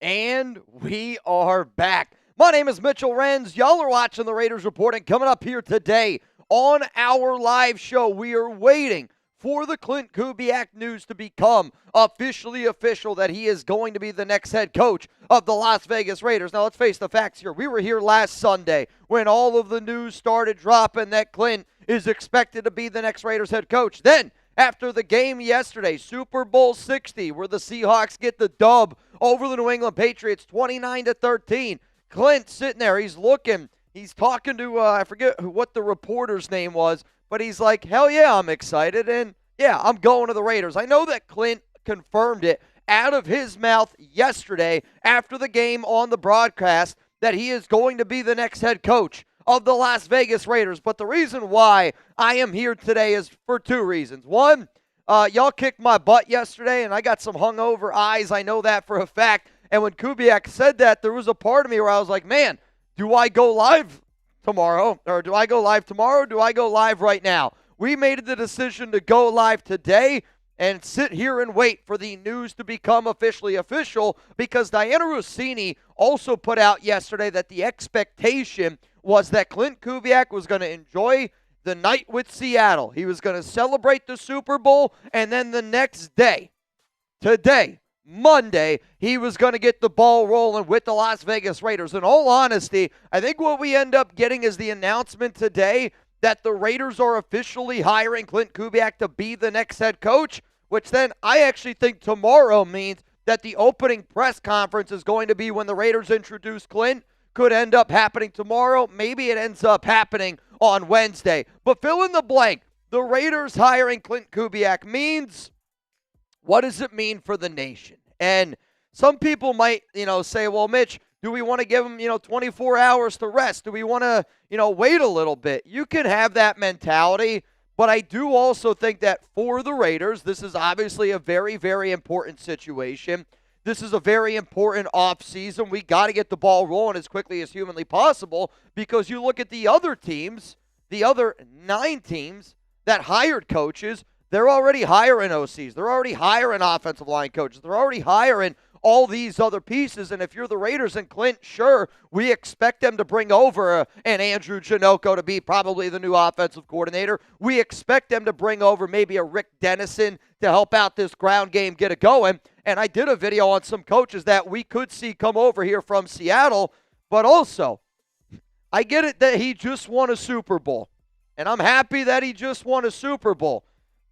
And we are back. My name is Mitchell Renz. Y'all are watching the Raiders Report, and coming up here today on our live show, we are waiting for the Klint Kubiak news to become officially official that he is going to be the next head coach of the Las Vegas Raiders. Now, let's face the facts here. We were here last Sunday when all of the news started dropping that Klint is expected to be the next Raiders head coach. Then, after the game yesterday, Super Bowl 60, where the Seahawks get the dub over the New England Patriots 29-13. Klint sitting there, he's looking, he's talking to, I forget what the reporter's name was, but he's like, hell yeah, I'm excited, and yeah, I'm going to the Raiders. I know that Klint confirmed it out of his mouth yesterday after the game on the broadcast that he is going to be the next head coach of the Las Vegas Raiders. But the reason why I am here today is for two reasons. One, y'all kicked my butt yesterday, and I got some hungover eyes. I know that for a fact. And when Kubiak said that, there was a part of me where I was like, man, do I go live tomorrow? Or do I go live tomorrow? Or do I go live right now? We made the decision to go live today and sit here and wait for the news to become officially official, because Diana Rossini also put out yesterday that the expectation was that Klint Kubiak was going to enjoy the night with Seattle. He was going to celebrate the Super Bowl, and then the next day, today, Monday, he was going to get the ball rolling with the Las Vegas Raiders. In all honesty, I think what we end up getting is the announcement today that the Raiders are officially hiring Klint Kubiak to be the next head coach, which then I actually think tomorrow means that the opening press conference is going to be when the Raiders introduce Klint. Could end up happening tomorrow. Maybe it ends up happening on Wednesday. But fill in the blank. The Raiders hiring Klint Kubiak means, what does it mean for the nation? And some people might, say, well, Mitch, do we want to give him, 24 hours to rest? Do we want to, wait a little bit? You can have that mentality, but I do also think that for the Raiders, this is obviously a very, very important situation. This is a very important offseason. We got to get the ball rolling as quickly as humanly possible, because you look at the other teams, the other 9 teams that hired coaches, they're already hiring OCs. They're already hiring offensive line coaches. They're already hiring all these other pieces. And if you're the Raiders and Klint, sure, we expect them to bring over an Andrew Janocko to be probably the new offensive coordinator. We expect them to bring over maybe a Rick Dennison to help out this ground game, get it going. And I did a video on some coaches that we could see come over here from Seattle. But also, I get it that he just won a Super Bowl. And I'm happy that he just won a Super Bowl.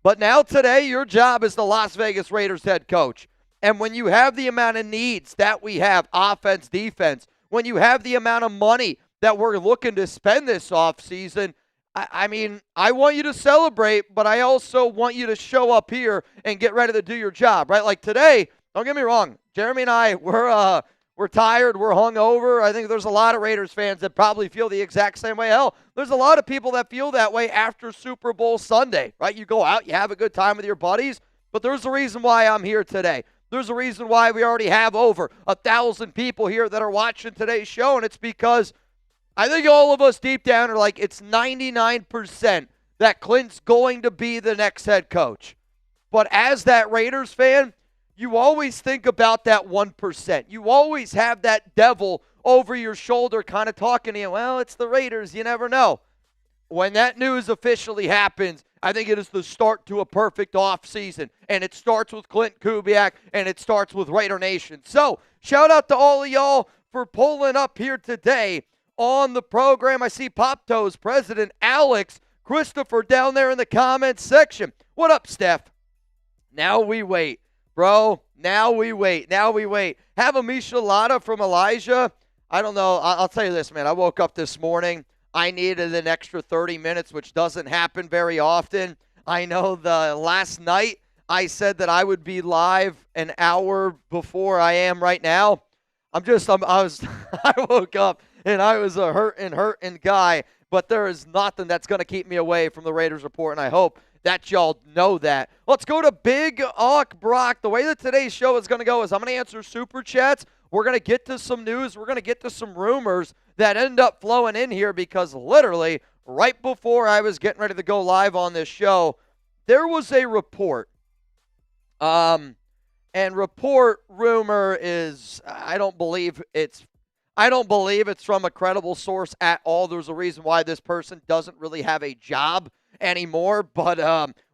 But now today, your job is the Las Vegas Raiders head coach. And when you have the amount of needs that we have, offense, defense, when you have the amount of money that we're looking to spend this offseason, I want you to celebrate, but I also want you to show up here and get ready to do your job, right? Like today, don't get me wrong, Jeremy and I, we're tired, we're hungover. I think there's a lot of Raiders fans that probably feel the exact same way. Hell, there's a lot of people that feel that way after Super Bowl Sunday, right? You go out, you have a good time with your buddies, but there's a reason why I'm here today. There's a reason why we already have over 1,000 people here that are watching today's show, and it's because I think all of us deep down are like, it's 99% that Klint's going to be the next head coach. But as that Raiders fan, you always think about that 1%. You always have that devil over your shoulder kind of talking to you. Well, it's the Raiders. You never know. When that news officially happens, I think it is the start to a perfect offseason. And it starts with Klint Kubiak, and it starts with Raider Nation. So, shout out to all of y'all for pulling up here today on the program. I see Pop Toes President Alex Christopher down there in the comments section. What up, Steph? Now we wait, bro. Now we wait. Have a Michelada from Elijah. I don't know. I'll tell you this, man. I woke up this morning. I needed an extra 30 minutes, which doesn't happen very often. I know the last night I said that I would be live an hour before I am right now. I woke up and I was a hurting guy, but there is nothing that's going to keep me away from the Raiders Report, and I hope that y'all know that. Let's go to Big Awk Brock. The way that today's show is going to go is I'm going to answer Super Chats. We're going to get to some news. We're going to get to some rumors that end up flowing in here, because literally right before I was getting ready to go live on this show, there was a report And report rumor is I don't believe it's from a credible source at all. There's a reason why this person doesn't really have a job anymore, but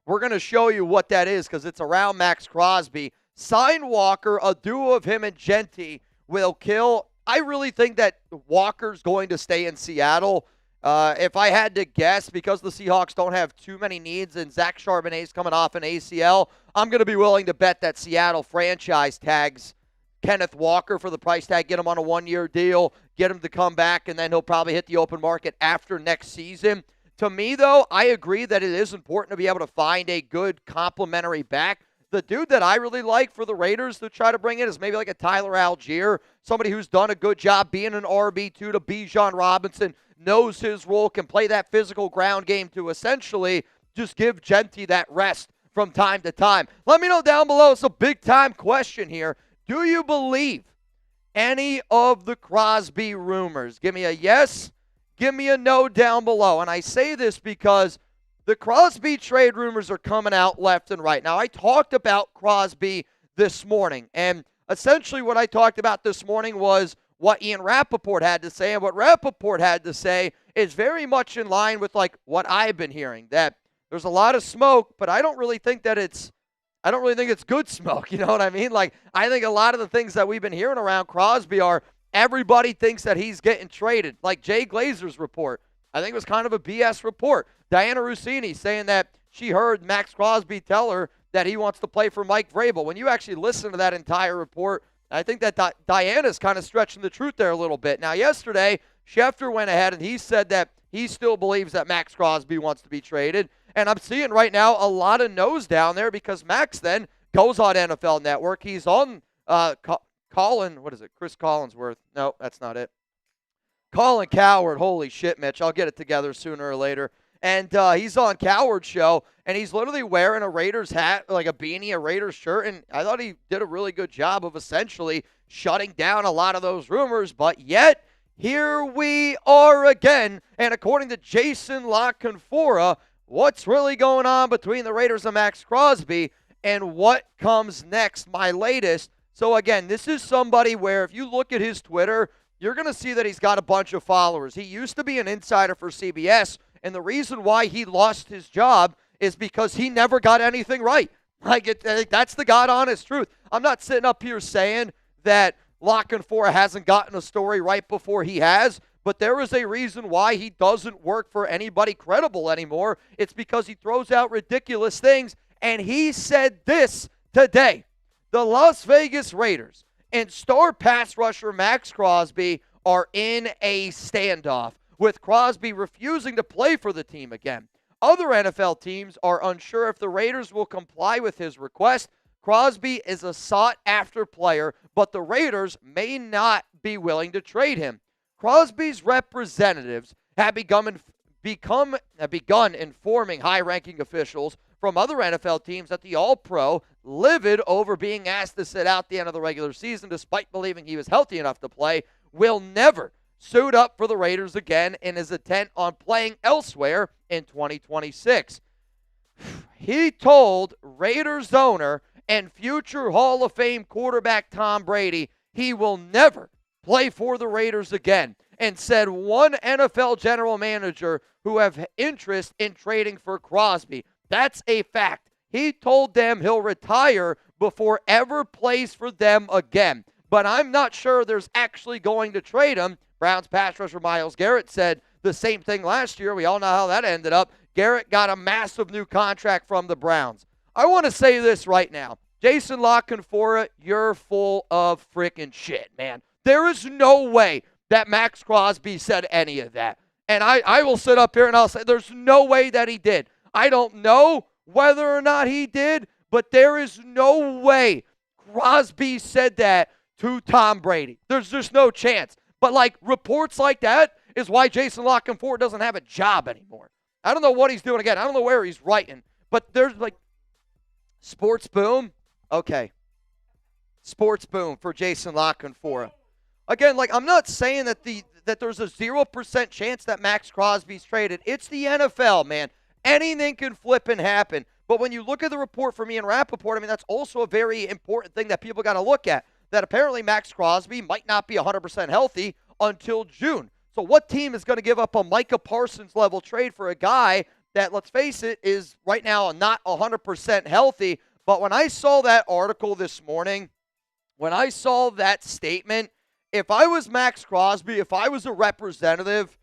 we're going to show you what that is because it's around Maxx Crosby. Sign Walker, a duo of him and Jeanty will kill. I really think that Walker's going to stay in Seattle. If I had to guess, because the Seahawks don't have too many needs and Zach Charbonnet's coming off an ACL, I'm going to be willing to bet that Seattle franchise tags Kenneth Walker for the price tag, get him on a one-year deal, get him to come back, and then he'll probably hit the open market after next season. To me, though, I agree that it is important to be able to find a good complementary back. The dude that I really like for the Raiders to try to bring in is maybe like a Tyler Algier, somebody who's done a good job being an RB2 to Bijan Robinson, knows his role, can play that physical ground game to essentially just give Jeanty that rest from time to time. Let me know down below. It's a big-time question here. Do you believe any of the Crosby rumors? Give me a yes, give me a no down below. And I say this because the Crosby trade rumors are coming out left and right. Now, I talked about Crosby this morning, and essentially what I talked about this morning was what Ian Rappaport had to say, and what Rappaport had to say is very much in line with like what I've been hearing, that there's a lot of smoke, but I don't really think it's good smoke, you know what I mean? Like, I think a lot of the things that we've been hearing around Crosby are everybody thinks that he's getting traded. Like Jay Glazer's report, I think it was kind of a BS report. Diana Rossini saying that she heard Maxx Crosby tell her that he wants to play for Mike Vrabel. When you actually listen to that entire report, I think that Diana's kind of stretching the truth there a little bit. Now, yesterday, Schefter went ahead and he said that he still believes that Maxx Crosby wants to be traded. And I'm seeing right now a lot of no's down there because Max then goes on NFL Network. He's on Colin, what is it, Chris Collinsworth. No, that's not it. Colin Cowherd. Holy shit, Mitch. I'll get it together sooner or later. And he's on Cowherd's show, and he's literally wearing a Raiders hat, like a beanie, a Raiders shirt, and I thought he did a really good job of essentially shutting down a lot of those rumors, but yet here we are again, and according to Jason La Canfora, what's really going on between the Raiders and Maxx Crosby and what comes next, my latest. So again, this is somebody where if you look at his Twitter, you're going to see that he's got a bunch of followers. He used to be an insider for CBS, and the reason why he lost his job is because he never got anything right. That's the God honest truth. I'm not sitting up here saying that La Canfora hasn't gotten a story right before he has, but there is a reason why he doesn't work for anybody credible anymore. It's because he throws out ridiculous things, and he said this today. The Las Vegas Raiders and star pass rusher Maxx Crosby are in a standoff, with Crosby refusing to play for the team again. Other NFL teams are unsure if the Raiders will comply with his request. Crosby is a sought-after player, but the Raiders may not be willing to trade him. Crosby's representatives have begun informing high-ranking officials from other NFL teams that the All-Pro, livid over being asked to sit out the end of the regular season despite believing he was healthy enough to play, will never suit up for the Raiders again and is intent on playing elsewhere in 2026. He told Raiders owner and future Hall of Fame quarterback Tom Brady he will never play for the Raiders again, and said one NFL general manager who have interest in trading for Crosby. That's a fact. He told them he'll retire before ever plays for them again. But I'm not sure there's actually going to trade him. Browns pass rusher Myles Garrett said the same thing last year. We all know how that ended up. Garrett got a massive new contract from the Browns. I want to say this right now. Jason La Canfora, you're full of freaking shit, man. There is no way that Maxx Crosby said any of that. And I will sit up here and I'll say there's no way that he did. I don't know whether or not he did, but there is no way Crosby said that to Tom Brady. There's just no chance. But like reports like that is why Jason La Canfora doesn't have a job anymore. I don't know what he's doing again. I don't know where he's writing. But there's like Sports Boom. Okay. Sports Boom for Jason La Canfora. Again, like I'm not saying that there's a 0% chance that Maxx Crosby's traded. It's the NFL, man. Anything can flip and happen. But when you look at the report from Ian Rappaport, I mean, that's also a very important thing that people got to look at, that apparently Maxx Crosby might not be 100% healthy until June. So what team is going to give up a Micah Parsons level trade for a guy that, let's face it, is right now not 100% healthy? But when I saw that article this morning, when I saw that statement, if I was Maxx Crosby, if I was a representative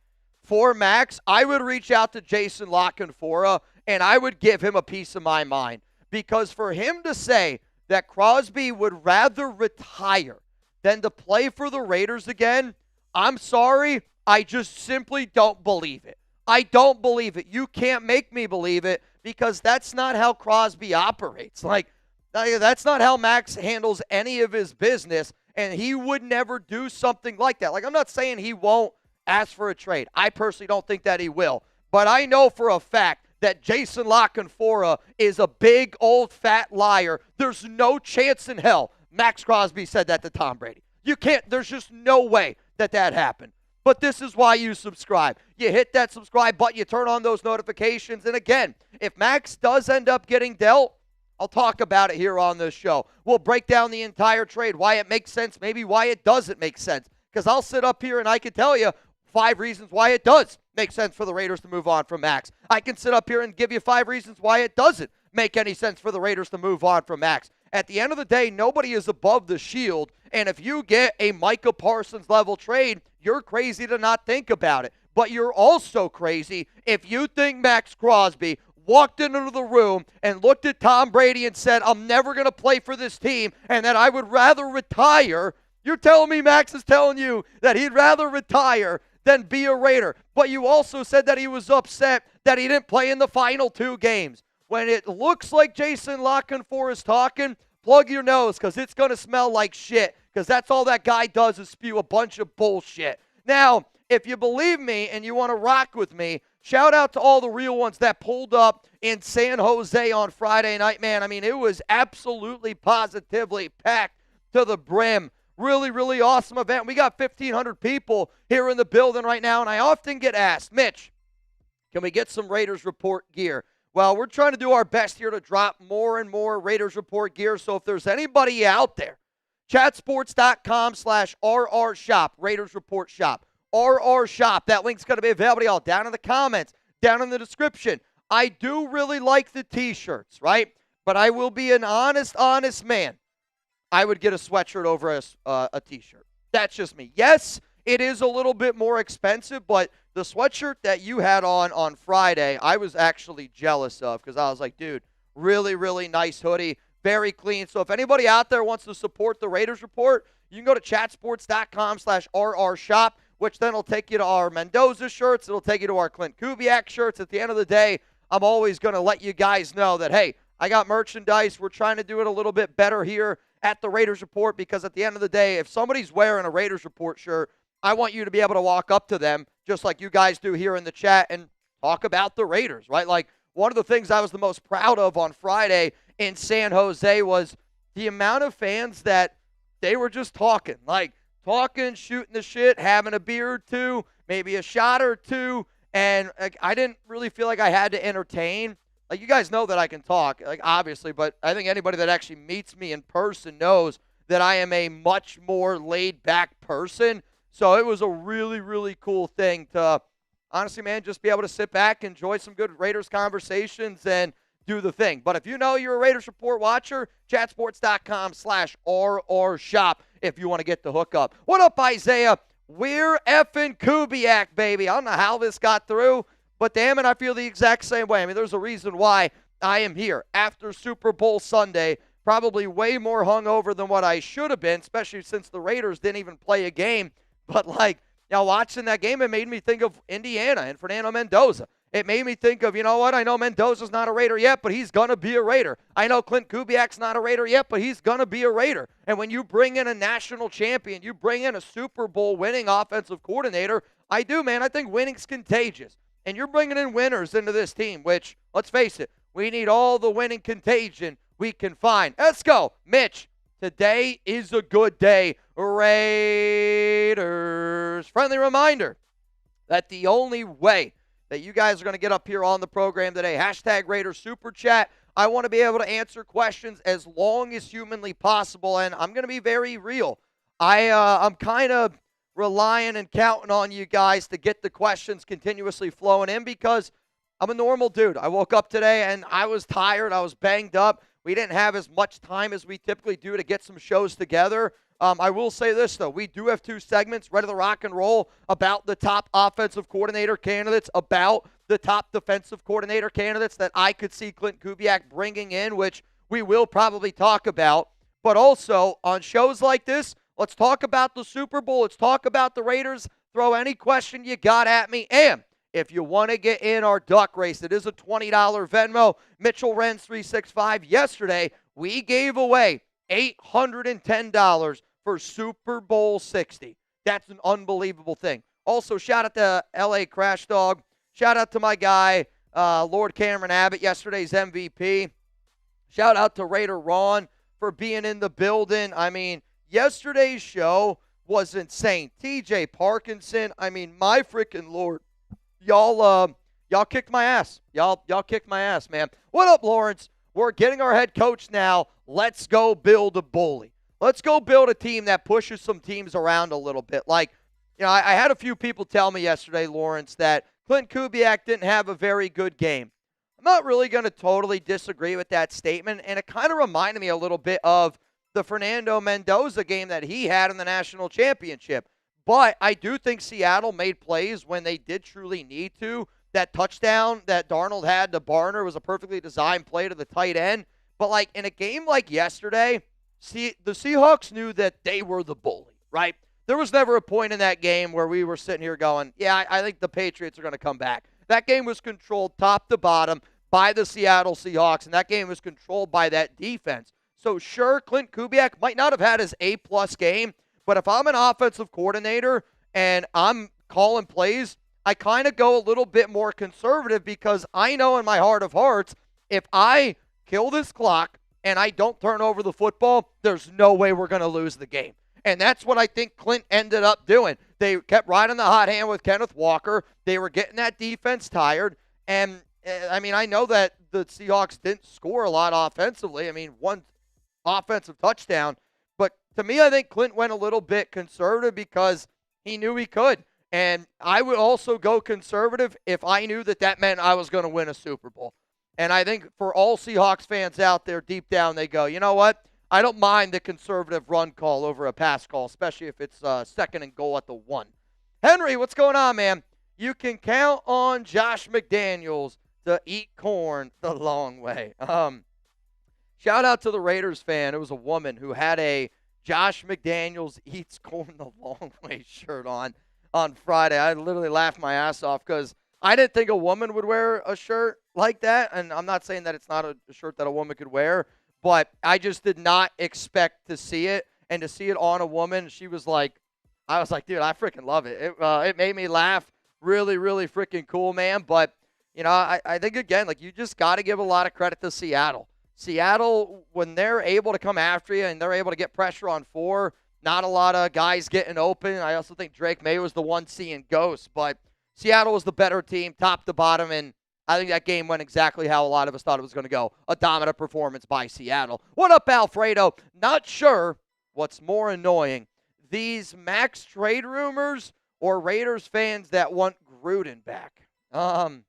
for Max, I would reach out to Jason La Canfora and I would give him a piece of my mind. Because for him to say that Crosby would rather retire than to play for the Raiders again, I'm sorry, I just simply don't believe it. I don't believe it. You can't make me believe it, because that's not how Crosby operates. Like, that's not how Max handles any of his business, and he would never do something like that. Like, I'm not saying he won't ask for a trade. I personally don't think that he will. But I know for a fact that Jason La Canfora is a big, old, fat liar. There's no chance in hell Maxx Crosby said that to Tom Brady. You can't. There's just no way that happened. But this is why you subscribe. You hit that subscribe button, you turn on those notifications. And again, if Max does end up getting dealt, I'll talk about it here on this show. We'll break down the entire trade, why it makes sense, maybe why it doesn't make sense. Because I'll sit up here and I can tell you 5 reasons why it does make sense for the Raiders to move on from Max. I can sit up here and give you 5 reasons why it doesn't make any sense for the Raiders to move on from Max. At the end of the day, nobody is above the shield, and if you get a Micah Parsons level trade, you're crazy to not think about it. But you're also crazy if you think Maxx Crosby walked into the room and looked at Tom Brady and said, I'm never going to play for this team and that I would rather retire. You're telling me Max is telling you that he'd rather retire than be a Raider. But you also said that he was upset that he didn't play in the final 2 games. When it looks like Jason La Canfora is talking, plug your nose, because it's going to smell like shit, because that's all that guy does is spew a bunch of bullshit. Now, if you believe me and you want to rock with me, shout out to all the real ones that pulled up in San Jose on Friday night. Man, I mean, it was absolutely positively packed to the brim. Really, really awesome event. We got 1,500 people here in the building right now, and I often get asked, Mitch, can we get some Raiders Report gear? Well, we're trying to do our best here to drop more and more Raiders Report gear, so if there's anybody out there, chatsports.com/RR shop, Raiders Report shop, RR shop. That link's going to be available to y'all down in the comments, down in the description. I do really like the t-shirts, right? But I will be an honest man. I would get a sweatshirt over a t-shirt. That's just me. Yes, it is a little bit more expensive, but the sweatshirt that you had on Friday, I was actually jealous of, because I was like, dude, really, really nice hoodie. Very clean. So if anybody out there wants to support the Raiders Report, you can go to chatsports.com/RR shop, which then will take you to our Mendoza shirts. It'll take you to our Klint Kubiak shirts. At the end of the day, I'm always going to let you guys know that, hey, I got merchandise. We're trying to do it a little bit better here at the Raiders Report, because at the end of the day, if somebody's wearing a Raiders Report shirt, I want you to be able to walk up to them, just like you guys do here in the chat, and talk about the Raiders, right? Like, one of the things I was the most proud of on Friday in San Jose was the amount of fans that they were just talking, shooting the shit, having a beer or two, maybe a shot or two, and I didn't really feel like I had to entertain. Like, you guys know that I can talk, like, obviously, but I think anybody that actually meets me in person knows that I am a much more laid-back person. So it was a really, really cool thing to, honestly, man, just be able to sit back, enjoy some good Raiders conversations, and do the thing. But if you know you're a Raiders Report watcher, chatsports.com/RR shop if you want to get the hookup. What up, Isaiah? We're effing Kubiak, baby. I don't know how this got through, but damn it, I feel the exact same way. I mean, there's a reason why I am here after Super Bowl Sunday, probably way more hungover than what I should have been, especially since the Raiders didn't even play a game. But, like, you know, watching that game, it made me think of Indiana and Fernando Mendoza. It made me think of, you know what, I know Mendoza's not a Raider yet, but he's going to be a Raider. I know Klint Kubiak's not a Raider yet, but he's going to be a Raider. And when you bring in a national champion, you bring in a Super Bowl winning offensive coordinator, I do, man. I think winning's contagious. And you're bringing in winners into this team, which, let's face it, we need all the winning contagion we can find. Let's go. Mitch, today is a good day. Raiders. Friendly reminder that the only way that you guys are going to get up here on the program today, hashtag Raiders Super Chat I want to be able to answer questions as long as humanly possible, and I'm going to be very real. I'm kind of relying and counting on you guys to get the questions continuously flowing in because I'm a normal dude. I woke up today and I was tired. I was banged up. We didn't have as much time as we typically do to get some shows together. I will say this, though. We do have 2 segments ready to rock and roll about the top offensive coordinator candidates, about the top defensive coordinator candidates that I could see Klint Kubiak bringing in, which we will probably talk about. But also, on shows like this, let's talk about the Super Bowl. Let's talk about the Raiders. Throw any question you got at me. And if you want to get in our duck race, it is a $20 Venmo. Mitchell Renz 365. Yesterday, we gave away $810 for Super Bowl 60. That's an unbelievable thing. Also, shout out to LA Crash Dog. Shout out to my guy, Lord Cameron Abbott, yesterday's MVP. Shout out to Raider Ron for being in the building. I mean, yesterday's show was insane. TJ Parkinson, I mean, my freaking Lord. Y'all kicked my ass. Y'all kicked my ass, man. What up, Lawrence? We're getting our head coach now. Let's go build a bully. Let's go build a team that pushes some teams around a little bit. Like, I had a few people tell me yesterday, Lawrence, that Klint Kubiak didn't have a very good game. I'm not really going to totally disagree with that statement, and it kind of reminded me a little bit of the Fernando Mendoza game that he had in the national championship. But I do think Seattle made plays when they did truly need to. That touchdown that Darnold had to Barner was a perfectly designed play to the tight end. But, like, in a game like yesterday, the Seahawks knew that they were the bully, right? There was never a point in that game where we were sitting here going, yeah, I think the Patriots are going to come back. That game was controlled top to bottom by the Seattle Seahawks, and that game was controlled by that defense. So, sure, Klint Kubiak might not have had his A-plus game, but if I'm an offensive coordinator and I'm calling plays, I kind of go a little bit more conservative because I know in my heart of hearts, if I kill this clock and I don't turn over the football, there's no way we're going to lose the game. And that's what I think Klint ended up doing. They kept riding the hot hand with Kenneth Walker. They were getting that defense tired. And, I mean, I know that the Seahawks didn't score a lot offensively. I mean, one offensive touchdown. But to me, I think Klint went a little bit conservative because he knew he could. And I would also go conservative if I knew that that meant I was going to win a Super Bowl. And I think for all Seahawks fans out there, deep down, they go, you know what? I don't mind the conservative run call over a pass call, especially if it's 2nd and goal at the 1. Henry, what's going on, man? You can count on Josh McDaniels to eat corn the long way. Shout out to the Raiders fan. It was a woman who had a Josh McDaniels eats corn the long way shirt on Friday. I literally laughed my ass off because I didn't think a woman would wear a shirt like that. And I'm not saying that it's not a shirt that a woman could wear, but I just did not expect to see it. And to see it on a woman, she was like, I was like, dude, I freaking love it. It made me laugh. Really, really freaking cool, man. But, I think, again, like, you just got to give a lot of credit to Seattle. Seattle, when they're able to come after you and they're able to get pressure on 4, not a lot of guys getting open. I also think Drake May was the one seeing ghosts, but Seattle was the better team, top to bottom, and I think that game went exactly how a lot of us thought it was going to go. A dominant performance by Seattle. What up, Alfredo? Not sure what's more annoying, these Maxx trade rumors or Raiders fans that want Gruden back. I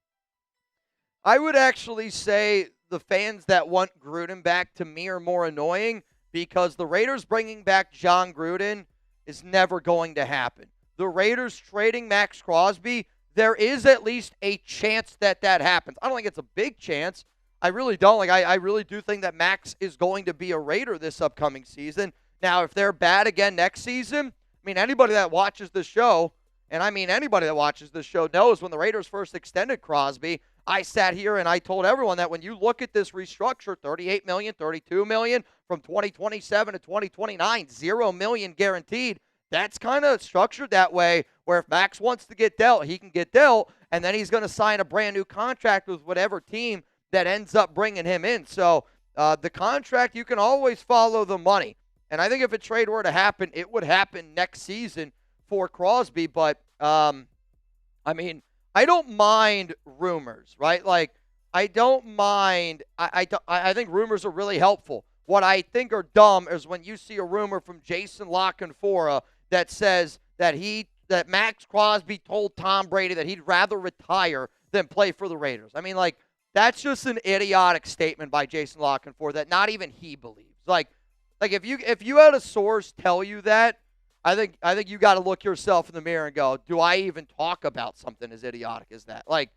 would actually say the fans that want Gruden back, to me, are more annoying because the Raiders bringing back John Gruden is never going to happen. The Raiders trading Maxx Crosby, there is at least a chance that happens. I don't think it's a big chance. I really don't. I really do think that Maxx is going to be a Raider this upcoming season. Now, if they're bad again next season, I mean, anybody that watches the show, and I mean anybody that watches this show knows when the Raiders first extended Crosby, I sat here and I told everyone that when you look at this restructure, $38 million, $32 million from 2027 to 2029, $0 million guaranteed, that's kind of structured that way where if Maxx wants to get dealt, he can get dealt, and then he's going to sign a brand new contract with whatever team that ends up bringing him in. So the contract, you can always follow the money. And I think if a trade were to happen, it would happen next season for Crosby. But, I mean, I don't mind rumors, right? Like, I don't mind. I think rumors are really helpful. What I think are dumb is when you see a rumor from Jason La Canfora that says that Maxx Crosby told Tom Brady that he'd rather retire than play for the Raiders. I mean, like, that's just an idiotic statement by Jason La Canfora that not even he believes. Like if you had a source tell you that, I think you got to look yourself in the mirror and go, do I even talk about something as idiotic as that? Like,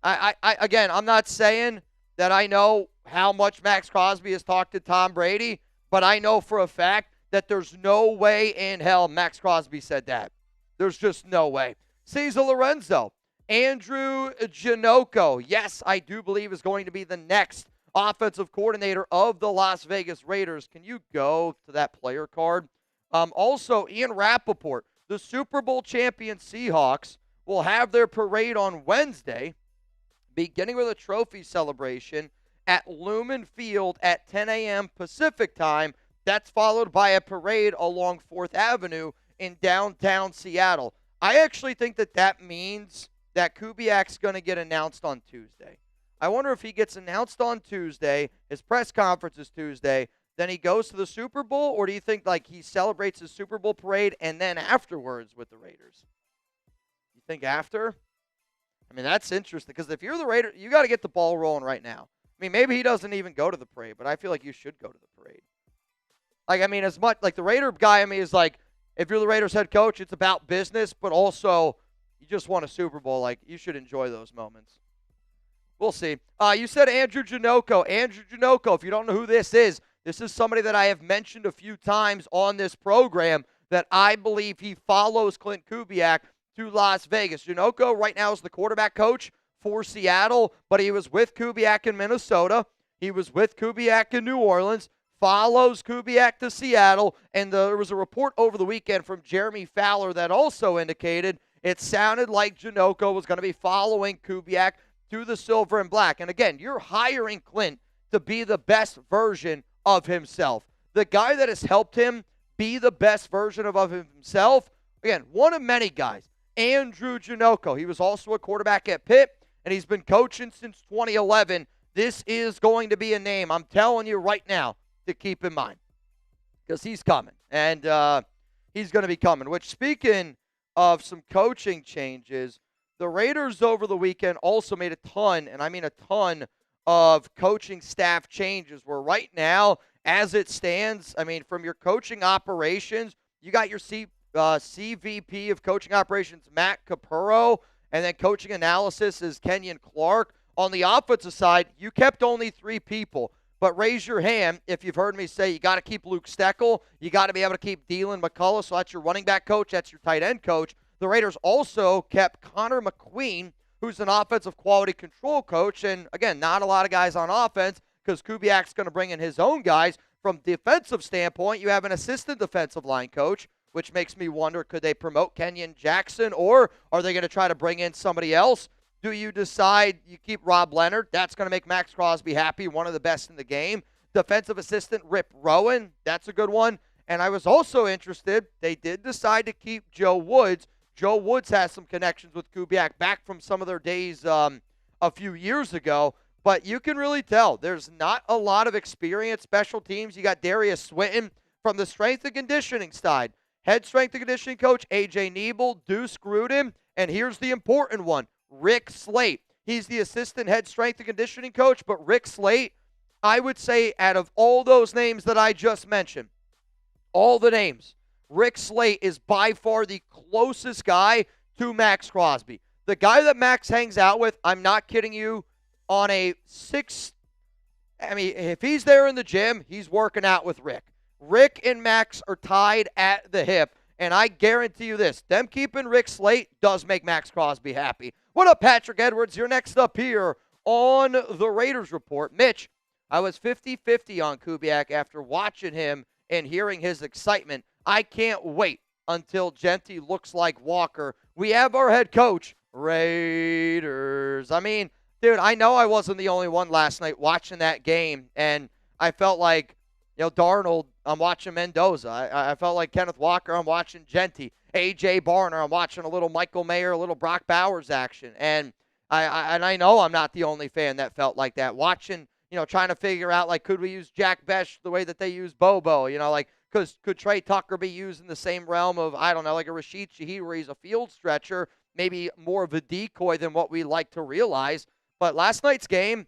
again, I'm not saying that I know how much Maxx Crosby has talked to Tom Brady, but I know for a fact that there's no way in hell Maxx Crosby said that. There's just no way. Cesar Lorenzo, Andrew Janocko, yes, I do believe is going to be the next offensive coordinator of the Las Vegas Raiders. Can you go to that player card? Also, Ian Rappaport, the Super Bowl champion Seahawks, will have their parade on Wednesday, beginning with a trophy celebration at Lumen Field at 10 a.m. Pacific time. That's followed by a parade along 4th Avenue in downtown Seattle. I actually think that means that Kubiak's going to get announced on Tuesday. I wonder if he gets announced on Tuesday, his press conference is Tuesday, then he goes to the Super Bowl, or do you think like he celebrates his Super Bowl parade and then afterwards with the Raiders? You think after? I mean, that's interesting because if you're the Raiders, you got to get the ball rolling right now. I mean, maybe he doesn't even go to the parade, but I feel like you should go to the parade. Like, I mean, as much like the Raider guy, I mean, is like, if you're the Raiders head coach, it's about business, but also you just won a Super Bowl. Like, you should enjoy those moments. We'll see. You said Andrew Janocko. Andrew Janocko, if you don't know who this is somebody that I have mentioned a few times on this program that I believe he follows Klint Kubiak to Las Vegas. Janocko right now is the quarterback coach for Seattle, but he was with Kubiak in Minnesota. He was with Kubiak in New Orleans, follows Kubiak to Seattle, and there was a report over the weekend from Jeremy Fowler that also indicated it sounded like Janocko was going to be following Kubiak to the silver and black. And again, you're hiring Klint to be the best version of himself. The guy that has helped him be the best version of himself, again, one of many guys, Andrew Janocko. He was also a quarterback at Pitt, and he's been coaching since 2011. This is going to be a name, I'm telling you right now, to keep in mind because he's coming, and he's going to be coming, which, speaking of some coaching changes, the Raiders over the weekend also made a ton, and I mean a ton, of coaching staff changes where right now, as it stands, I mean, from your coaching operations, you got your CVP of coaching operations, Matt Capurro, and then coaching analysis is Kenyon Clark. On the offensive side, you kept only 3 people, but raise your hand if you've heard me say you got to keep Luke Steckel, you got to be able to keep Dylan McCullough, so that's your running back coach, that's your tight end coach. The Raiders also kept Connor McQueen, who's an offensive quality control coach. And, again, not a lot of guys on offense because Kubiak's going to bring in his own guys. From defensive standpoint, you have an assistant defensive line coach, which makes me wonder, could they promote Kenyon Jackson, or are they going to try to bring in somebody else? Do you decide you keep Rob Leonard? That's going to make Maxx Crosby happy, one of the best in the game. Defensive assistant Rip Rowan, that's a good one. And I was also interested, they did decide to keep Joe Woods. Joe Woods has some connections with Kubiak back from some of their days a few years ago, but you can really tell there's not a lot of experience special teams. You got Darius Swinton from the strength and conditioning side. Head strength and conditioning coach A.J. Niebel, Deuce Gruden, and here's the important one, Rick Slate. He's the assistant head strength and conditioning coach, but Rick Slate, I would say out of all those names that I just mentioned, all the names, Rick Slate is by far the closest guy to Maxx Crosby. The guy that Max hangs out with, I'm not kidding you, on a 6, I mean, if he's there in the gym, he's working out with Rick. Rick and Max are tied at the hip, and I guarantee you this, them keeping Rick Slate does make Maxx Crosby happy. What up, Patrick Edwards? You're next up here on the Raiders Report. Mitch, I was 50-50 on Kubiak after watching him and hearing his excitement. I can't wait until Jeanty looks like Walker. We have our head coach, Raiders. I mean, dude, I know I wasn't the only one last night watching that game, and I felt like, you know, Darnold, I'm watching Mendoza. I felt like Kenneth Walker, I'm watching Jeanty. A.J. Barner, I'm watching a little Michael Mayer, a little Brock Bowers action. And And I know I'm not the only fan that felt like that. Watching, trying to figure out, like, could we use Jack Besh the way that they use Bobo? Like, could Trey Tucker be used in the same realm of, I don't know, like a Rashid Shaheed where he's a field stretcher, maybe more of a decoy than what we like to realize. But last night's game,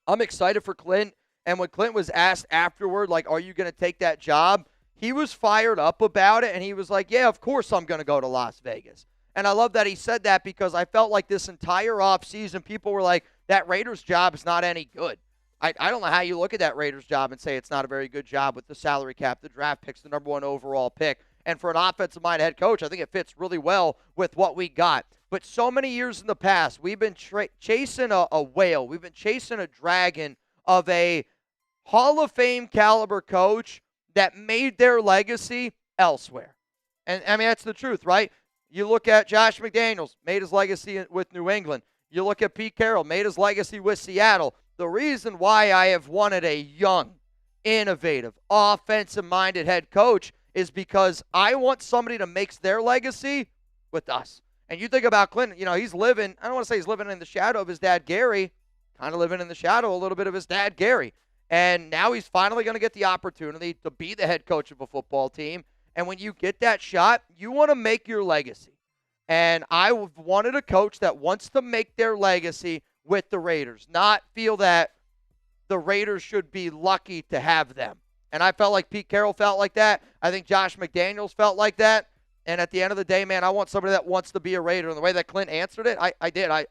I'm excited for Clint. And when Clint was asked afterward, like, are you going to take that job? He was fired up about it, and he was like, yeah, of course I'm going to go to Las Vegas. And I love that he said that because I felt like this entire offseason, people were like, that Raiders job is not any good. I don't know how you look at that Raiders job and say it's not a very good job with the salary cap, the draft picks, the number 1 overall pick. And for an offensive-minded head coach, I think it fits really well with what we got. But so many years in the past, we've been chasing a whale. We've been chasing a dragon of a Hall of Fame caliber coach that made their legacy elsewhere. And, I mean, that's the truth, right? You look at Josh McDaniels, made his legacy with New England. You look at Pete Carroll, made his legacy with Seattle. The reason why I have wanted a young, innovative, offensive-minded head coach is because I want somebody to make their legacy with us. And you think about Clinton, he's living, I don't want to say he's living in the shadow of his dad, Gary, kind of living in the shadow a little bit of his dad, Gary. And now he's finally going to get the opportunity to be the head coach of a football team. And when you get that shot, you want to make your legacy. And I wanted a coach that wants to make their legacy with the Raiders, not feel that the Raiders should be lucky to have them. And I felt like Pete Carroll felt like that. I think Josh McDaniels felt like that. And at the end of the day, man, I want somebody that wants to be a Raider. And the way that Clint answered it, I did. I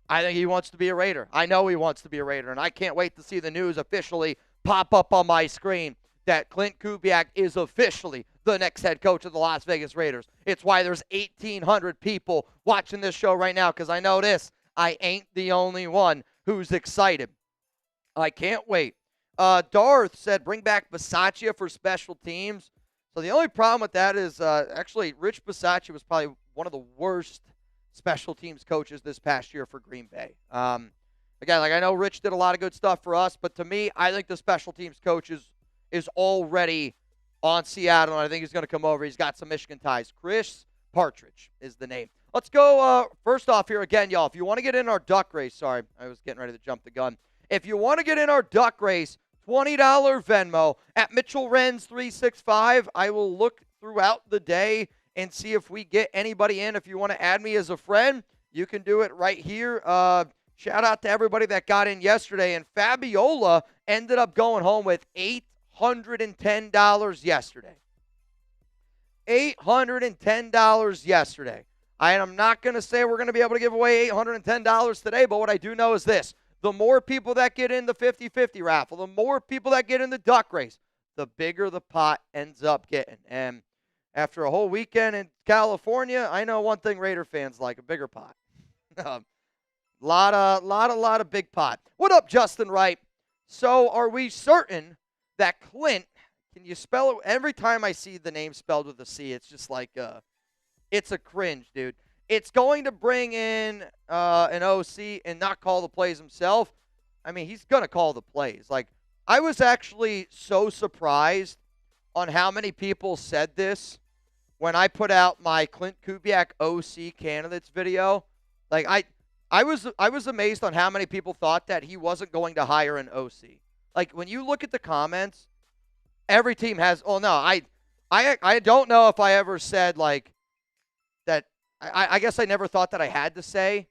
think he wants to be a Raider. I know he wants to be a Raider. And I can't wait to see the news officially pop up on my screen that Klint Kubiak is officially the next head coach of the Las Vegas Raiders. It's why there's 1,800 people watching this show right now, because I know this. I ain't the only one who's excited. I can't wait. Darth said, bring back Bisaccia for special teams. So the only problem with that is actually Rich Bisaccia was probably one of the worst special teams coaches this past year for Green Bay. Again, like I know Rich did a lot of good stuff for us, but to me, I think the special teams coach is already on Seattle, and I think he's going to come over. He's got some Michigan ties. Chris Partridge is the name. Let's go first off here again, y'all. If you want to get in our duck race, sorry, I was getting ready to jump the gun. If you want to get in our duck race, $20 Venmo at Mitchell Renz 365. I will look throughout the day and see if we get anybody in. If you want to add me as a friend, you can do it right here. Shout out to everybody that got in yesterday. And Fabiola ended up going home with $810 yesterday. $810 yesterday. I am not going to say we're going to be able to give away $810 today, but what I do know is this. The more people that get in the 50-50 raffle, the more people that get in the duck race, the bigger the pot ends up getting. And after a whole weekend in California, I know one thing Raider fans like, a bigger pot. Lot of big pot. What up, Justin Wright? So are we certain that Clint, can you spell it? Every time I see the name spelled with a C, it's just like, it's a cringe, dude. It's going to bring in an OC and not call the plays himself. I mean, he's going to call the plays. Like, I was actually so surprised on how many people said this when I put out my Klint Kubiak OC candidates video. Like, I was amazed on how many people thought that he wasn't going to hire an OC. Like, when you look at the comments, every team has, oh, no, I don't know if I ever said, like, that. I guess I never thought that I had to say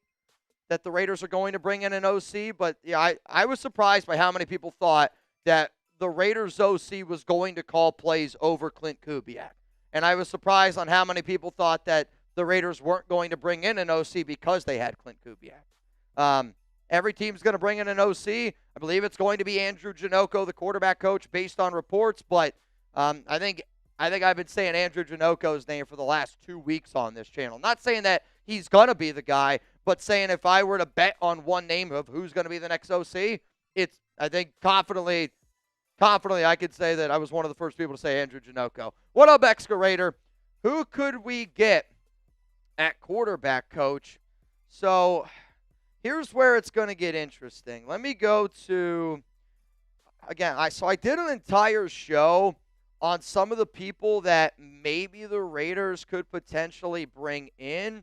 that the Raiders are going to bring in an OC, but yeah, I was surprised by how many people thought that the Raiders OC was going to call plays over Klint Kubiak. And I was surprised on how many people thought that the Raiders weren't going to bring in an OC because they had Klint Kubiak. Every team's going to bring in an OC. I believe it's going to be Andrew Janocko, the quarterback coach, based on reports, but I think I've been saying Andrew Janocko's name for the last 2 weeks on this channel. Not saying that he's going to be the guy, but saying if I were to bet on one name of who's going to be the next OC, I think confidently I could say that I was one of the first people to say Andrew Janocko. What up, Excavator? Who could we get at quarterback coach? So here's where it's going to get interesting. Let me go to, again, I did an entire show on some of the people that maybe the Raiders could potentially bring in.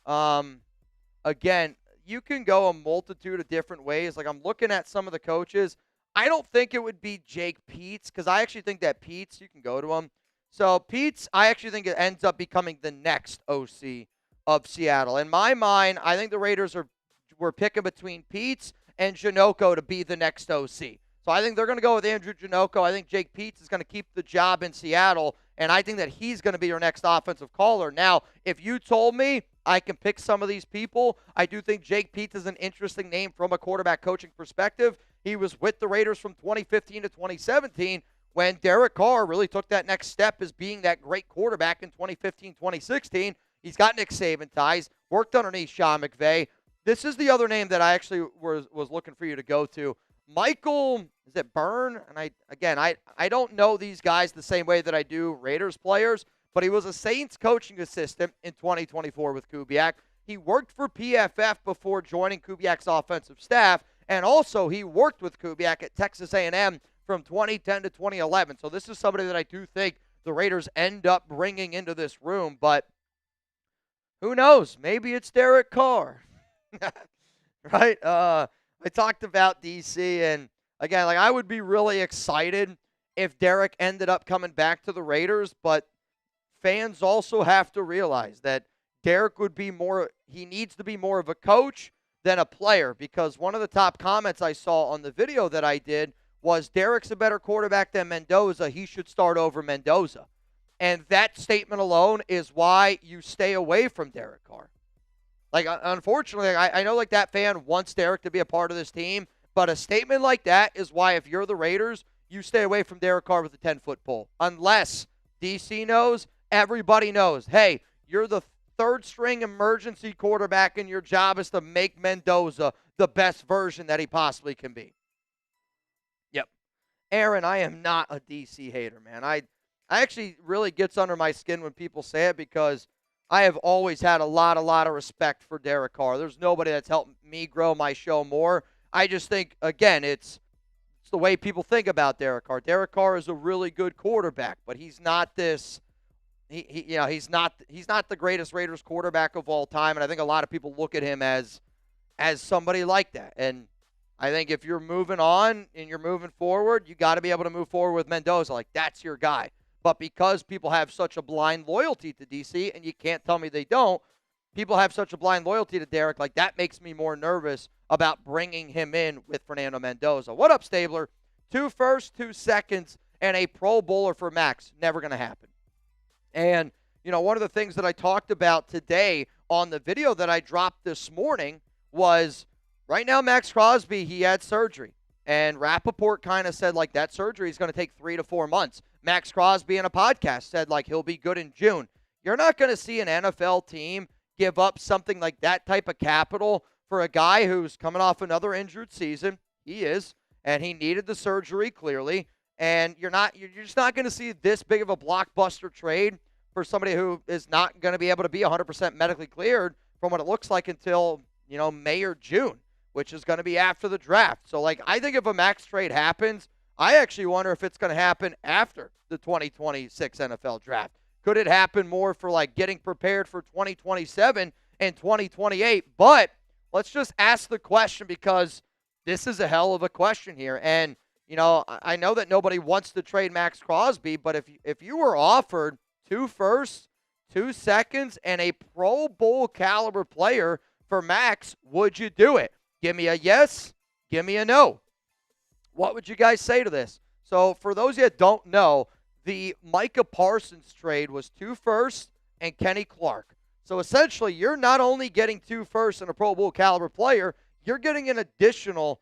Again, you can go a multitude of different ways. Like, I'm looking at some of the coaches. I don't think it would be Jake Peetz, because I actually think that Peetz, you can go to him. So Peetz, I actually think it ends up becoming the next OC of Seattle. In my mind, I think the Raiders were picking between Peetz and Janocko to be the next OC. So I think they're going to go with Andrew Janocko. I think Jake Peetz is going to keep the job in Seattle, and I think that he's going to be your next offensive caller. Now, if you told me I can pick some of these people, I do think Jake Peetz is an interesting name from a quarterback coaching perspective. He was with the Raiders from 2015 to 2017 when Derek Carr really took that next step as being that great quarterback in 2015, 2016. He's got Nick Saban ties, worked underneath Sean McVay. This is the other name that I actually was looking for you to go to. Michael, is it Byrne? And I don't know these guys the same way that I do Raiders players, but he was a Saints coaching assistant in 2024 with Kubiak. He worked for PFF before joining Kubiak's offensive staff, and also he worked with Kubiak at Texas A&M from 2010 to 2011. So this is somebody that I do think the Raiders end up bringing into this room, but who knows? Maybe it's Derek Carr. Right? I talked about DC, and again, like, I would be really excited if Derek ended up coming back to the Raiders, but fans also have to realize that Derek would be more, he needs to be more of a coach than a player, because one of the top comments I saw on the video that I did was Derek's a better quarterback than Mendoza. He should start over Mendoza. And that statement alone is why you stay away from Derek Carr. Like, unfortunately, I know, like, that fan wants Derek to be a part of this team, but a statement like that is why, if you're the Raiders, you stay away from Derek Carr with a 10-foot pole. Unless DC knows, everybody knows, hey, you're the third-string emergency quarterback, and your job is to make Mendoza the best version that he possibly can be. Yep. Aaron, I am not a DC hater, man. I actually really gets under my skin when people say it, because I have always had a lot of respect for Derek Carr. There's nobody that's helped me grow my show more. I just think, again, it's the way people think about Derek Carr. Derek Carr is a really good quarterback, but he's not this. He's not the greatest Raiders quarterback of all time, and I think a lot of people look at him as somebody like that. And I think if you're moving on and you're moving forward, you got to be able to move forward with Mendoza. Like, that's your guy. But because people have such a blind loyalty to DC, and you can't tell me they don't, people have such a blind loyalty to Derek, like, that makes me more nervous about bringing him in with Fernando Mendoza. What up, Stabler? 2 firsts, 2 seconds, and a Pro Bowler for Maxx. Never going to happen. And, one of the things that I talked about today on the video that I dropped this morning was, right now, Maxx Crosby, he had surgery. And Rappaport kind of said, like, that surgery is going to take 3 to 4 months. Maxx Crosby in a podcast said, like, he'll be good in June. You're not going to see an NFL team give up something like that type of capital for a guy who's coming off another injured season. He is, and he needed the surgery, clearly. And you're just not going to see this big of a blockbuster trade for somebody who is not going to be able to be 100% medically cleared from what it looks like until, May or June, which is going to be after the draft. So, like, I think if a Maxx trade happens, I actually wonder if it's going to happen after the 2026 NFL draft. Could it happen more for, like, getting prepared for 2027 and 2028? But let's just ask the question, because this is a hell of a question here. And, I know that nobody wants to trade Maxx Crosby, but if you were offered 2 firsts, 2 seconds, and a Pro Bowl caliber player for Maxx, would you do it? Give me a yes. Give me a no. What would you guys say to this? So for those of you that don't know, the Micah Parsons trade was 2 firsts and Kenny Clark. So essentially, you're not only getting 2 firsts and a Pro Bowl caliber player, you're getting an additional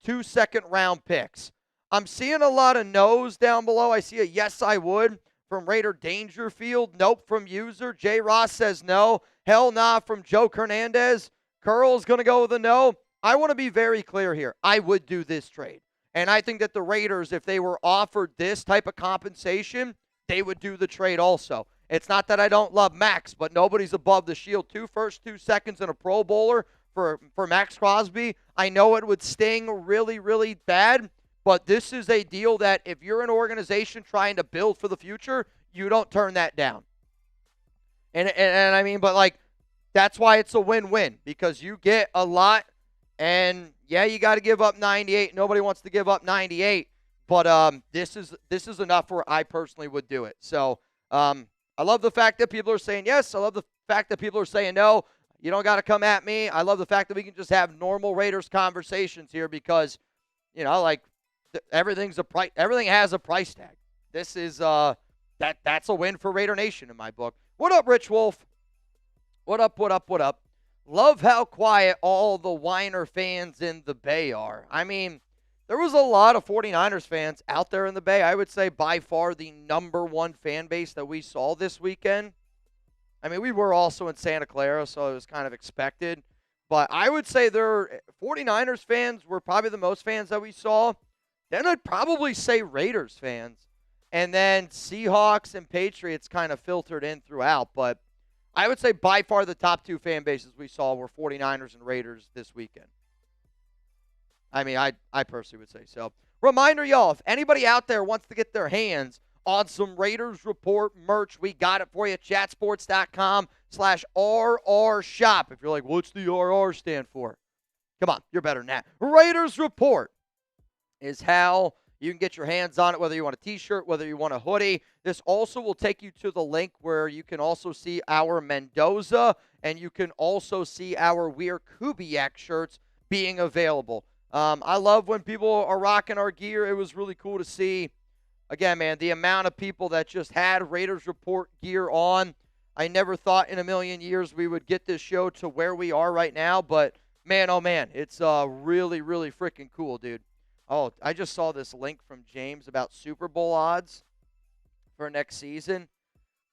2 second-round picks. I'm seeing a lot of no's down below. I see a yes, I would from Raider Dangerfield. Nope from user. J. Ross says no. Hell nah from Joe Hernandez. Curl's going to go with a no. I want to be very clear here. I would do this trade. And I think that the Raiders, if they were offered this type of compensation, they would do the trade also. It's not that I don't love Maxx, but nobody's above the shield. 2 firsts, 2 seconds, and a Pro Bowler for Maxx Crosby. I know it would sting really, really bad, but this is a deal that if you're an organization trying to build for the future, you don't turn that down. And I mean, but like, that's why it's a win-win, because you get a lot, and yeah, you got to give up 98. Nobody wants to give up 98, but this is enough where I personally would do it. So I love the fact that people are saying yes. I love the fact that people are saying no. You don't got to come at me. I love the fact that we can just have normal Raiders conversations here because, like everything has a price tag. This is that's a win for Raider Nation in my book. What up, Rich Wolf? What up, what up, what up? Love how quiet all the Whiner fans in the Bay are. I mean, there was a lot of 49ers fans out there in the Bay. I would say by far the number one fan base that we saw this weekend. I mean, we were also in Santa Clara, so it was kind of expected. But I would say 49ers fans were probably the most fans that we saw. Then I'd probably say Raiders fans. And then Seahawks and Patriots kind of filtered in throughout. But I would say by far the top two fan bases we saw were 49ers and Raiders this weekend. I mean, I personally would say so. Reminder, y'all, if anybody out there wants to get their hands on some Raiders Report merch, we got it for you. Chatsports.com/RR shop. If you're like, what's the RR stand for? Come on, you're better than that. Raiders Report is how you can get your hands on it, whether you want a t-shirt, whether you want a hoodie. This also will take you to the link where you can also see our Mendoza, and you can also see our We're Kubiak shirts being available. I love when people are rocking our gear. It was really cool to see. Again, man, the amount of people that just had Raiders Report gear on. I never thought in a million years we would get this show to where we are right now, but man, oh man, it's really, really freaking cool, dude. Oh, I just saw this link from James about Super Bowl odds for next season.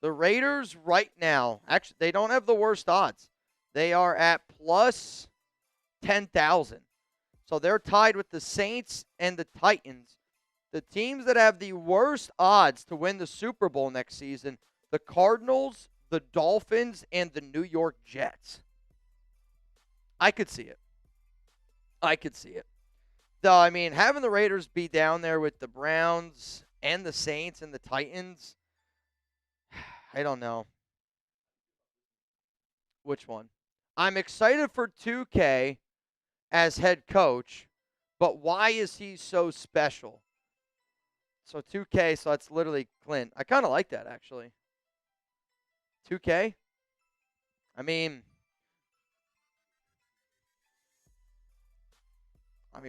The Raiders right now, actually, they don't have the worst odds. They are at plus 10,000. So they're tied with the Saints and the Titans. The teams that have the worst odds to win the Super Bowl next season, the Cardinals, the Dolphins, and the New York Jets. I could see it. Though, I mean, having the Raiders be down there with the Browns and the Saints and the Titans, I don't know. Which one? I'm excited for 2K as head coach, but why is he so special? So 2K, so that's literally Clint. I kind of like that, actually. 2K? I mean,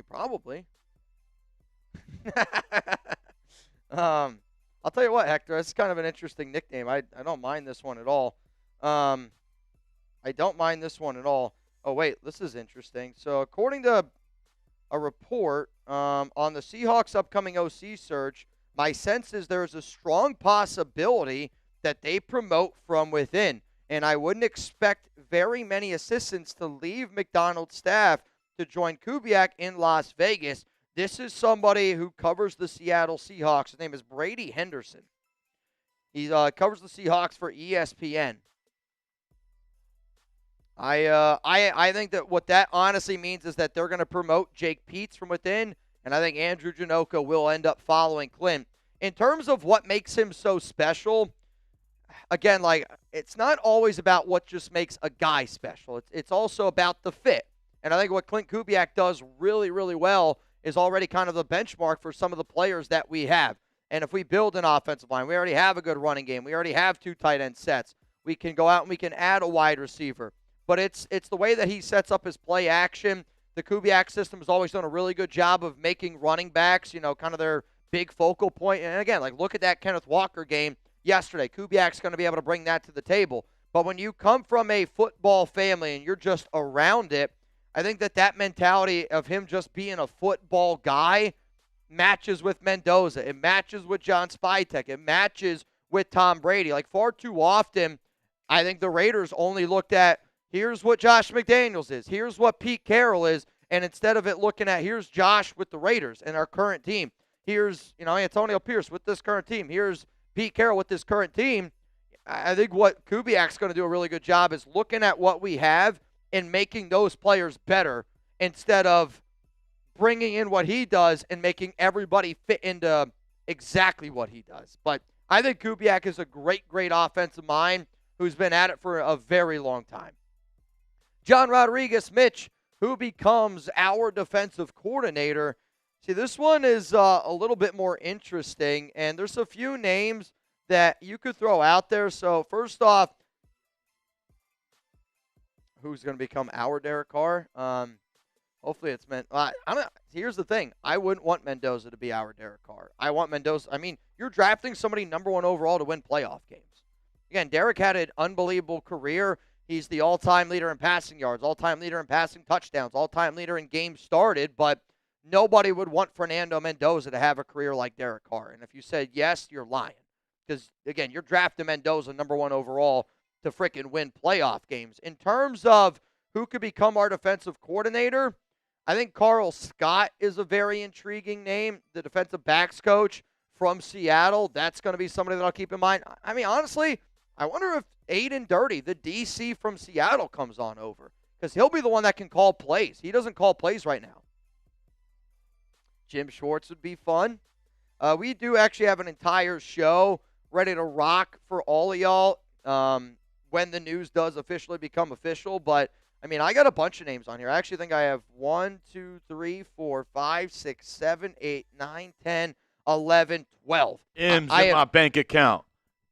probably. I'll tell you what, Hector, this is kind of an interesting nickname. I don't mind this one at all. I don't mind this one at all. Oh, wait, this is interesting. So according to a report on the Seahawks' upcoming OC search, my sense is there's a strong possibility that they promote from within. And I wouldn't expect very many assistants to leave McDonald's staff to join Kubiak in Las Vegas. This is somebody who covers the Seattle Seahawks. His name is Brady Henderson. He covers the Seahawks for ESPN. I think that what that honestly means is that they're going to promote Jake Peetz from within, and I think Andrew Janoka will end up following Clint. In terms of what makes him so special, again, like, it's not always about what just makes a guy special. It's also about the fit. And I think what Klint Kubiak does really, really well is already kind of the benchmark for some of the players that we have. And if we build an offensive line, we already have a good running game. We already have 2 tight end sets. We can go out and we can add a wide receiver. But it's the way that he sets up his play action. The Kubiak system has always done a really good job of making running backs, kind of their big focal point. And again, like, look at that Kenneth Walker game yesterday. Kubiak's going to be able to bring that to the table. But when you come from a football family and you're just around it, I think that mentality of him just being a football guy matches with Mendoza. It matches with John Spytek. It matches with Tom Brady. Like, far too often, I think the Raiders only looked at, here's what Josh McDaniels is. Here's what Pete Carroll is. And instead of it looking at, here's Josh with the Raiders and our current team. Here's, Antonio Pierce with this current team. Here's Pete Carroll with this current team. I think what Kubiak's going to do a really good job is looking at what we have and making those players better instead of bringing in what he does and making everybody fit into exactly what he does. But I think Kubiak is a great, great offensive mind who's been at it for a very long time. John Rodriguez, Mitch, who becomes our defensive coordinator. See, this one is a little bit more interesting, and there's a few names that you could throw out there. So first off, who's going to become our Derek Carr? Hopefully it's meant. I don't. Here's the thing. I wouldn't want Mendoza to be our Derek Carr. I want Mendoza. I mean, you're drafting somebody number 1 overall to win playoff games. Again, Derek had an unbelievable career. He's the all-time leader in passing yards, all-time leader in passing touchdowns, all-time leader in games started, but nobody would want Fernando Mendoza to have a career like Derek Carr. And if you said yes, you're lying. Because, again, you're drafting Mendoza number 1 overall to frickin' win playoff games. In terms of who could become our defensive coordinator, I think Carl Scott is a very intriguing name, the defensive backs coach from Seattle. That's going to be somebody that I'll keep in mind. I mean, honestly, I wonder if Aiden Dirty, the DC from Seattle, comes on over, because he'll be the one that can call plays. He doesn't call plays right now. Jim Schwartz would be fun. We do actually have an entire show ready to rock for all of y'all when the news does officially become official. But, I mean, I got a bunch of names on here. I actually think I have 1, 2, 3, 4, 5, 6, 7, 8, 9, 10, 11, 12. M's in my bank account.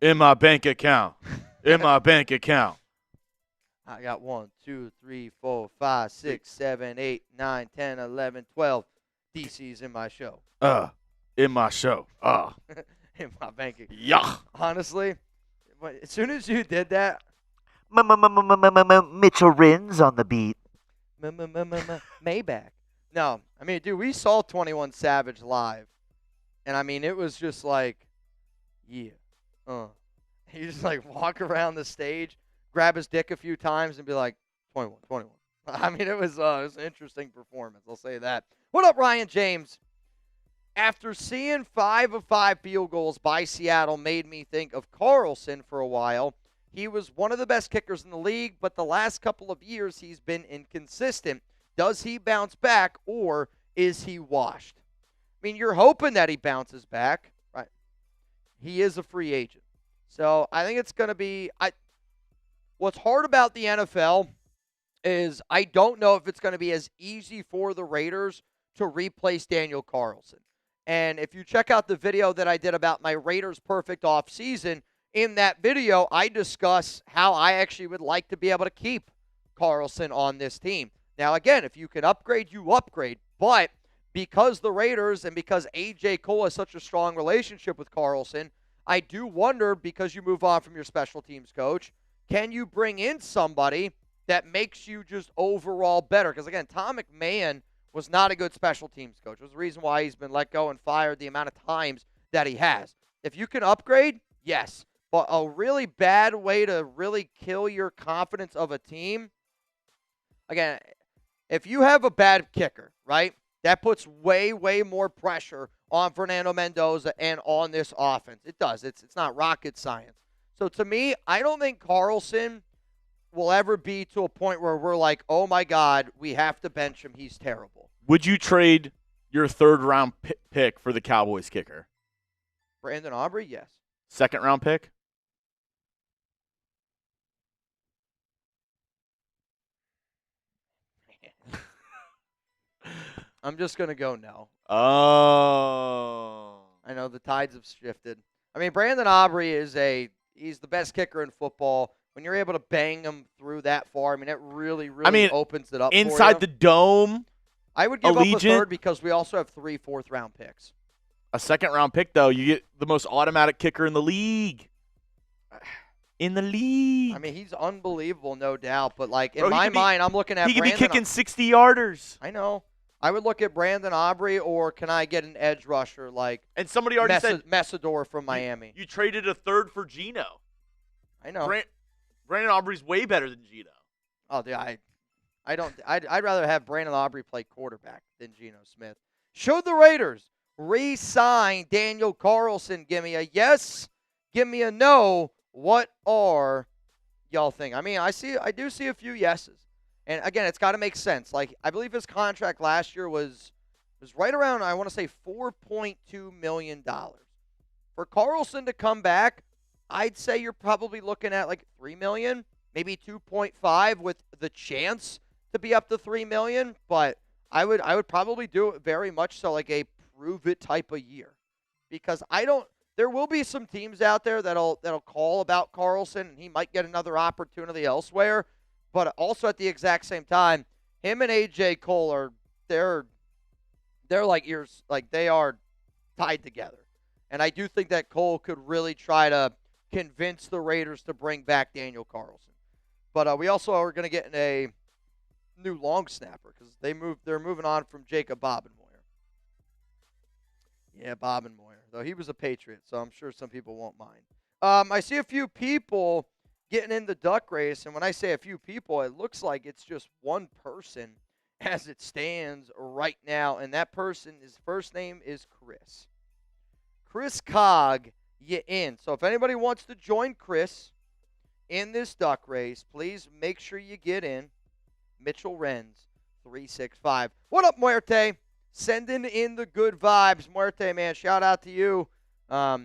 In my bank account. In my bank account. I got 1, 2, 3, 4, 5, 6, 7, 8, 9, 10, 11, 12. DC's in my show. In my show. In my bank account. Yeah. Honestly, as soon as you did that. Mitchell Rins on the beat. Maybach. No, I mean, dude, we saw 21 Savage live. And, I mean, it was just like, yeah. He just, like, walk around the stage, grab his dick a few times, and be like, 21, 21. I mean, it was an interesting performance. I'll say that. What up, Ryan James? After seeing 5 of 5 field goals by Seattle made me think of Carlson for a while. He was one of the best kickers in the league, but the last couple of years he's been inconsistent. Does he bounce back, or is he washed? I mean, you're hoping that he bounces back, right? He is a free agent. So I think it's going to be what's hard about the NFL is I don't know if it's going to be as easy for the Raiders to replace Daniel Carlson. And if you check out the video that I did about my Raiders perfect offseason, in that video, I discuss how I actually would like to be able to keep Carlson on this team. Now, again, if you can upgrade, you upgrade. But because the Raiders and because A.J. Cole has such a strong relationship with Carlson, I do wonder, because you move on from your special teams coach, can you bring in somebody that makes you just overall better? Because, again, Tom McMahon was not a good special teams coach. It was the reason why he's been let go and fired the amount of times that he has. If you can upgrade, yes. But a really bad way to really kill your confidence of a team, again, if you have a bad kicker, right, that puts way, way more pressure on Fernando Mendoza and on this offense. It does. It's not rocket science. So to me, I don't think Carlson will ever be to a point where we're like, oh, my God, we have to bench him. He's terrible. Would you trade your third-round pick for the Cowboys kicker? Brandon Aubrey, yes. Second-round pick? I'm just going to go no. Oh. I know the tides have shifted. I mean, Brandon Aubrey he's the best kicker in football. When you're able to bang him through that far, I mean, it really, really opens it up inside for you. the dome. I would give up a third because we also have 3 fourth-round picks. A second-round pick, though, you get the most automatic kicker in the league. In the league. I mean, he's unbelievable, no doubt. But, like, in my mind, I'm looking at he could be kicking 60-yarders. I know. I would look at Brandon Aubrey, or can I get an edge rusher like and somebody already said Messador from Miami. You traded a third for Geno. I know. Brandon Aubrey's way better than Geno. Oh, dude, I'd rather have Brandon Aubrey play quarterback than Geno Smith. Should the Raiders re-sign Daniel Carlson? Give me a yes. Give me a no. What are y'all think? I mean, I do see a few yeses. And, again, it's got to make sense. Like, I believe his contract last year was right around, I want to say, $4.2 million. For Carlson to come back, I'd say you're probably looking at, like, $3 million. maybe 2.5 with the chance to be up to 3 million, but I would probably do it very much so like a prove it type of year. Because there will be some teams out there that'll call about Carlson and he might get another opportunity elsewhere, but also at the exact same time, him and AJ Cole they're like ears, like they are tied together. And I do think that Cole could really try to convince the Raiders to bring back Daniel Carlson. But we also are going to get a new long snapper because they're moving on from Jacob Bobenmoyer. Yeah, Bobenmoyer. Though he was a Patriot, so I'm sure some people won't mind. I see a few people getting in the duck race, and when I say a few people, it looks like it's just one person as it stands right now, and that person, his first name is Chris. Chris Cog, you in. So if anybody wants to join Chris in this duck race, please make sure you get in. Mitchell Renz, 365. What up, Muerte? Sending in the good vibes. Muerte, man, shout out to you. I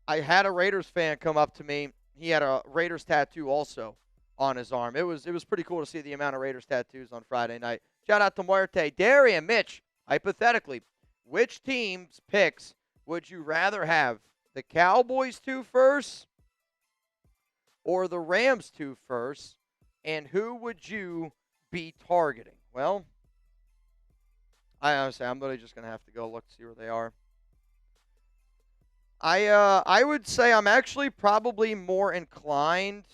had a Raiders fan come up to me. He had a Raiders tattoo also on his arm. It was pretty cool to see the amount of Raiders tattoos on Friday night. Shout out to Muerte. Darian, Mitch, hypothetically, which team's picks would you rather have? The Cowboys 2 first or the Rams 2 first? And who would you be targeting? Well, I honestly, I'm literally just going to have to go look to see where they are. I would say I'm actually probably more inclined.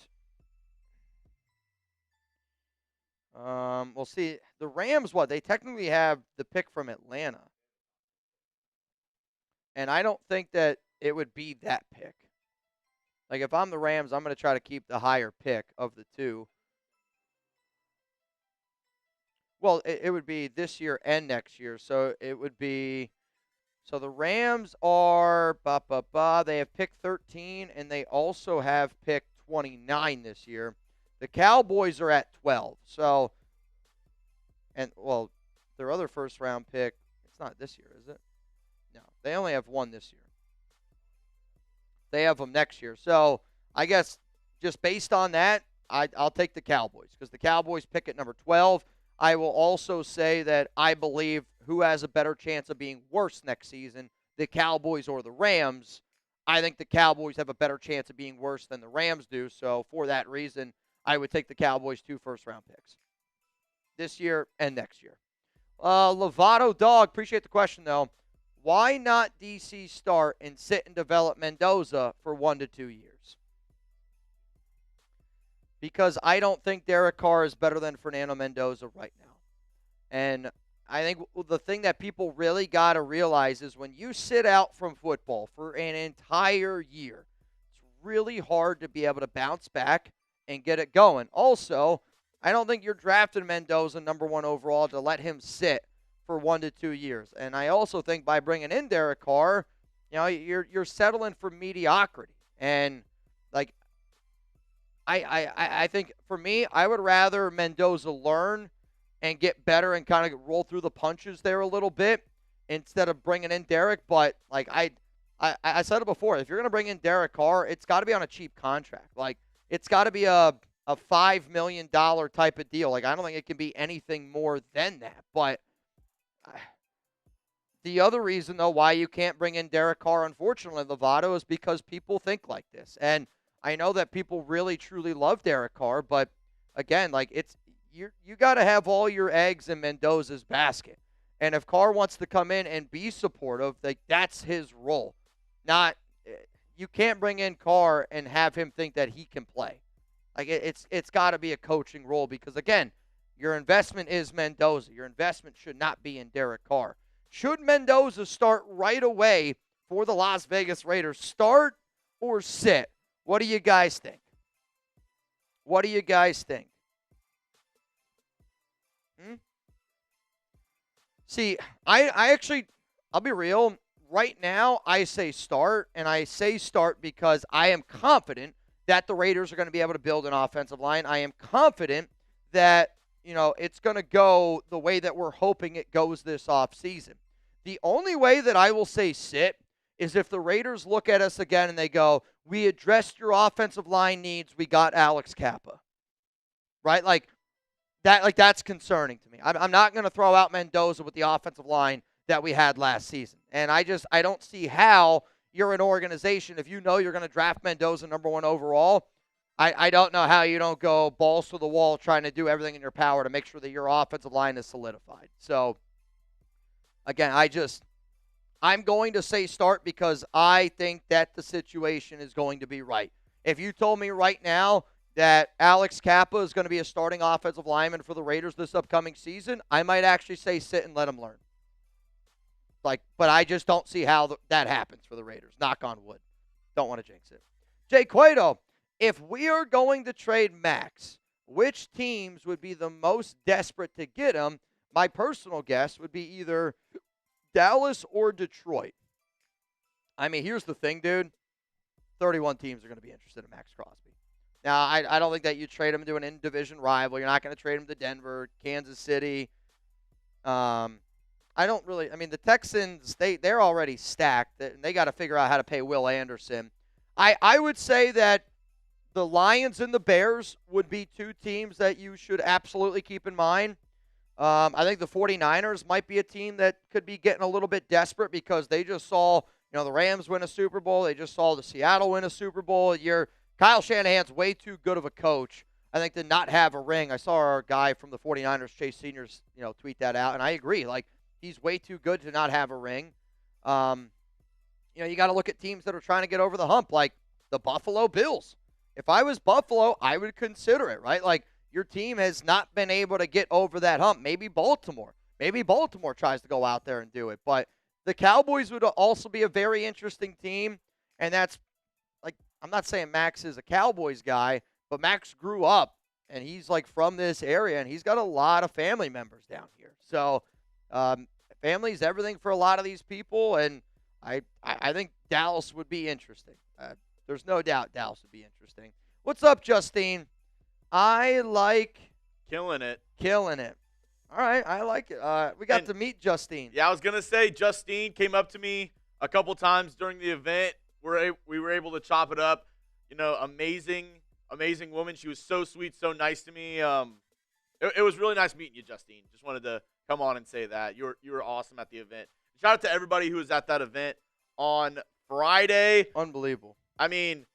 We'll see. The Rams, they technically have the pick from Atlanta. And I don't think that it would be that pick. Like, if I'm the Rams, I'm going to try to keep the higher pick of the two. Well, it would be this year and next year. So it would be. So the Rams are. They have pick 13, and they also have pick 29 this year. The Cowboys are at 12. So. And, well, their other first round pick. It's not this year, is it? No. They only have one this year. They have them next year. So I guess just based on that, I'll take the Cowboys because the Cowboys pick at number 12. I will also say that I believe who has a better chance of being worse next season, the Cowboys or the Rams. I think the Cowboys have a better chance of being worse than the Rams do. So for that reason, I would take the Cowboys 2 first-round picks this year and next year. Lovato Dog, appreciate the question, though. Why not DC start and sit and develop Mendoza for 1 to 2 years? Because I don't think Derek Carr is better than Fernando Mendoza right now. And I think the thing that people really got to realize is when you sit out from football for an entire year, it's really hard to be able to bounce back and get it going. Also, I don't think you're drafting Mendoza number 1 overall to let him sit for 1 to 2 years. And I also think by bringing in Derek Carr, you're settling for mediocrity. And like I think for me, I would rather Mendoza learn and get better and kind of roll through the punches there a little bit instead of bringing in Derek. But like I said it before, if you're going to bring in Derek Carr, it's got to be on a cheap contract. Like it's got to be a $5 million type of deal. Like I don't think it can be anything more than that. But the other reason, though, why you can't bring in Derek Carr, unfortunately, Lovato, is because people think like this. And I know that people really, truly love Derek Carr, but again, like you got to have all your eggs in Mendoza's basket. And if Carr wants to come in and be supportive, like that's his role. You can't bring in Carr and have him think that he can play. Like it's got to be a coaching role because again, your investment is Mendoza. Your investment should not be in Derek Carr. Should Mendoza start right away for the Las Vegas Raiders? Start or sit? What do you guys think? What do you guys think? See, I actually, I'll be real. Right now, I say start, and I say start because I am confident that the Raiders are going to be able to build an offensive line. I am confident that, it's going to go the way that we're hoping it goes this offseason. The only way that I will say sit is if the Raiders look at us again and they go, we addressed your offensive line needs. We got Alex Kappa, right? Like that's concerning to me. I'm not going to throw out Mendoza with the offensive line that we had last season. And I don't see how you're an organization, if you know you're going to draft Mendoza number 1 overall, I don't know how you don't go balls to the wall trying to do everything in your power to make sure that your offensive line is solidified. So, again, I'm going to say start because I think that the situation is going to be right. If you told me right now that Alex Kappa is going to be a starting offensive lineman for the Raiders this upcoming season, I might actually say sit and let him learn. But I just don't see how that happens for the Raiders. Knock on wood. Don't want to jinx it. Jay Cueto, if we are going to trade Maxx, which teams would be the most desperate to get him? My personal guess would be either Dallas or Detroit. I mean, here's the thing, dude. 31 teams are going to be interested in Maxx Crosby. Now, I don't think that you trade him to an in-division rival. You're not going to trade him to Denver, Kansas City. I mean, the Texans, they're already stacked. They got to figure out how to pay Will Anderson. I would say that the Lions and the Bears would be 2 teams that you should absolutely keep in mind. I think the 49ers might be a team that could be getting a little bit desperate because they just saw, the Rams win a Super Bowl. They just saw the Seattle win a Super Bowl. Kyle Shanahan's way too good of a coach, I think, to not have a ring. I saw our guy from the 49ers, Chase Sr., tweet that out, and I agree. He's way too good to not have a ring. You got to look at teams that are trying to get over the hump, like the Buffalo Bills. If I was Buffalo, I would consider it, right? Your team has not been able to get over that hump. Maybe Baltimore. Maybe Baltimore tries to go out there and do it. But the Cowboys would also be a very interesting team. And that's, I'm not saying Maxx is a Cowboys guy, but Maxx grew up, and he's, from this area, and he's got a lot of family members down here. So, family's everything for a lot of these people, and I think Dallas would be interesting. There's no doubt Dallas would be interesting. What's up, Justine? I like killing it. All right, I like it. We got to meet Justine. Yeah, I was gonna say Justine came up to me a couple times during the event. We were able to chop it up. Amazing woman. She was so sweet, so nice to me. It was really nice meeting you, Justine. Just wanted to come on and say that you were awesome at the event. Shout out to everybody who was at that event on Friday. Unbelievable. I mean,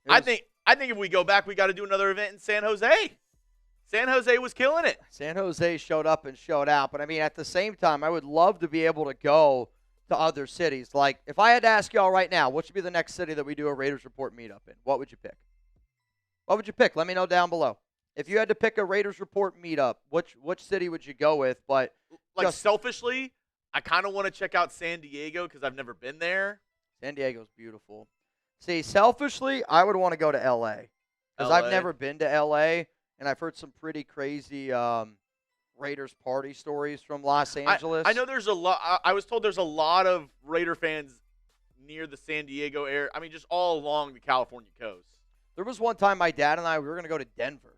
I think if we go back, we got to do another event in San Jose. San Jose was killing it. San Jose showed up and showed out. But, I mean, at the same time, I would love to be able to go to other cities. If I had to ask y'all right now, what should be the next city that we do a Raiders Report meetup in? What would you pick? What would you pick? Let me know down below. If you had to pick a Raiders Report meetup, which city would you go with? But selfishly, I kind of want to check out San Diego because I've never been there. San Diego's beautiful. See, selfishly, I would want to go to L.A. because I've never been to L.A., and I've heard some pretty crazy Raiders party stories from Los Angeles. I know there's a lot. I was told there's a lot of Raider fans near the San Diego area. I mean, just all along the California coast. There was one time my dad and I, we were going to go to Denver,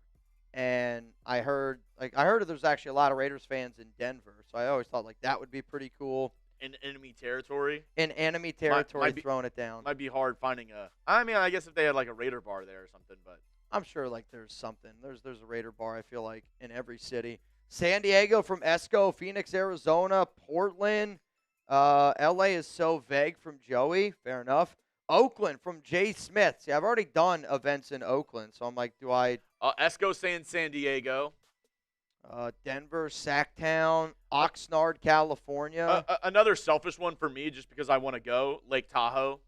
and I heard there's actually a lot of Raiders fans in Denver, so I always thought that would be pretty cool. In enemy territory? In enemy territory, throwing it down. Might be hard finding I guess if they had a Raider bar there or something, but I'm sure there's something. There's a Raider bar, I feel like, in every city. San Diego from Esco, Phoenix, Arizona, Portland. LA is so vague from Joey. Fair enough. Oakland from Jay Smith. See, I've already done events in Oakland, so I'm like, do I? Esco saying San Diego. Denver, Sacktown, Oxnard, California. Another selfish one for me, just because I want to go, Lake Tahoe.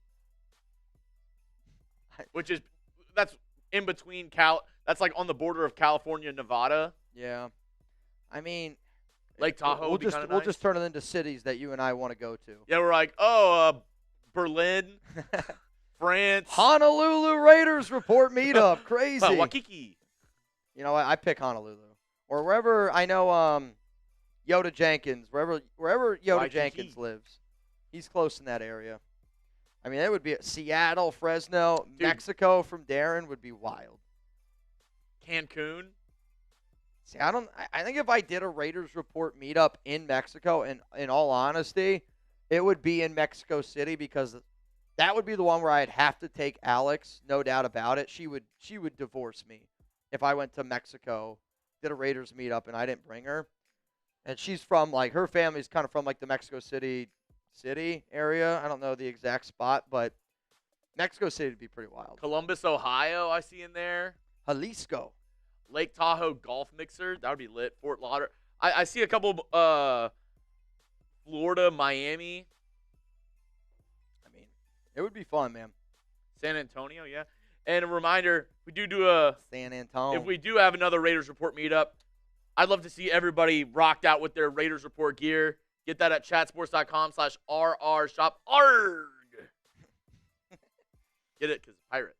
That's in between that's on the border of California and Nevada. Yeah. I mean, Lake Tahoe we'll just turn it into cities that you and I want to go to. Yeah, we're Berlin, France. Honolulu Raiders Report meetup. Crazy. Waikiki. You know what? I pick Honolulu. Or wherever I know Yoda Jenkins, wherever Yoda Waikiki. Jenkins lives. He's close in that area. I mean, it would be Seattle, Fresno, Dude. Mexico from Darren would be wild. Cancun. See, I think if I did a Raiders Report meetup in Mexico, and in all honesty, it would be in Mexico City because That would be the one where I'd have to take Alex, no doubt about it. She would divorce me if I went to Mexico, did a Raiders meetup, and I didn't bring her. And she's from, like, her family's kind of from, like, the Mexico City area. I don't know the exact spot, but Mexico City would be pretty wild. Columbus, Ohio, I see in there. Jalisco. Lake Tahoe Golf Mixer. That would be lit. Fort Lauderdale. I see a couple Florida, Miami. I mean, it would be fun, man. San Antonio, yeah. And a reminder, we do a San Antonio. If we do have another Raiders Report meetup, I'd love to see everybody rocked out with their Raiders Report gear. Get that at chatsports.com/RRshop. Arg! Get it? Because pirate.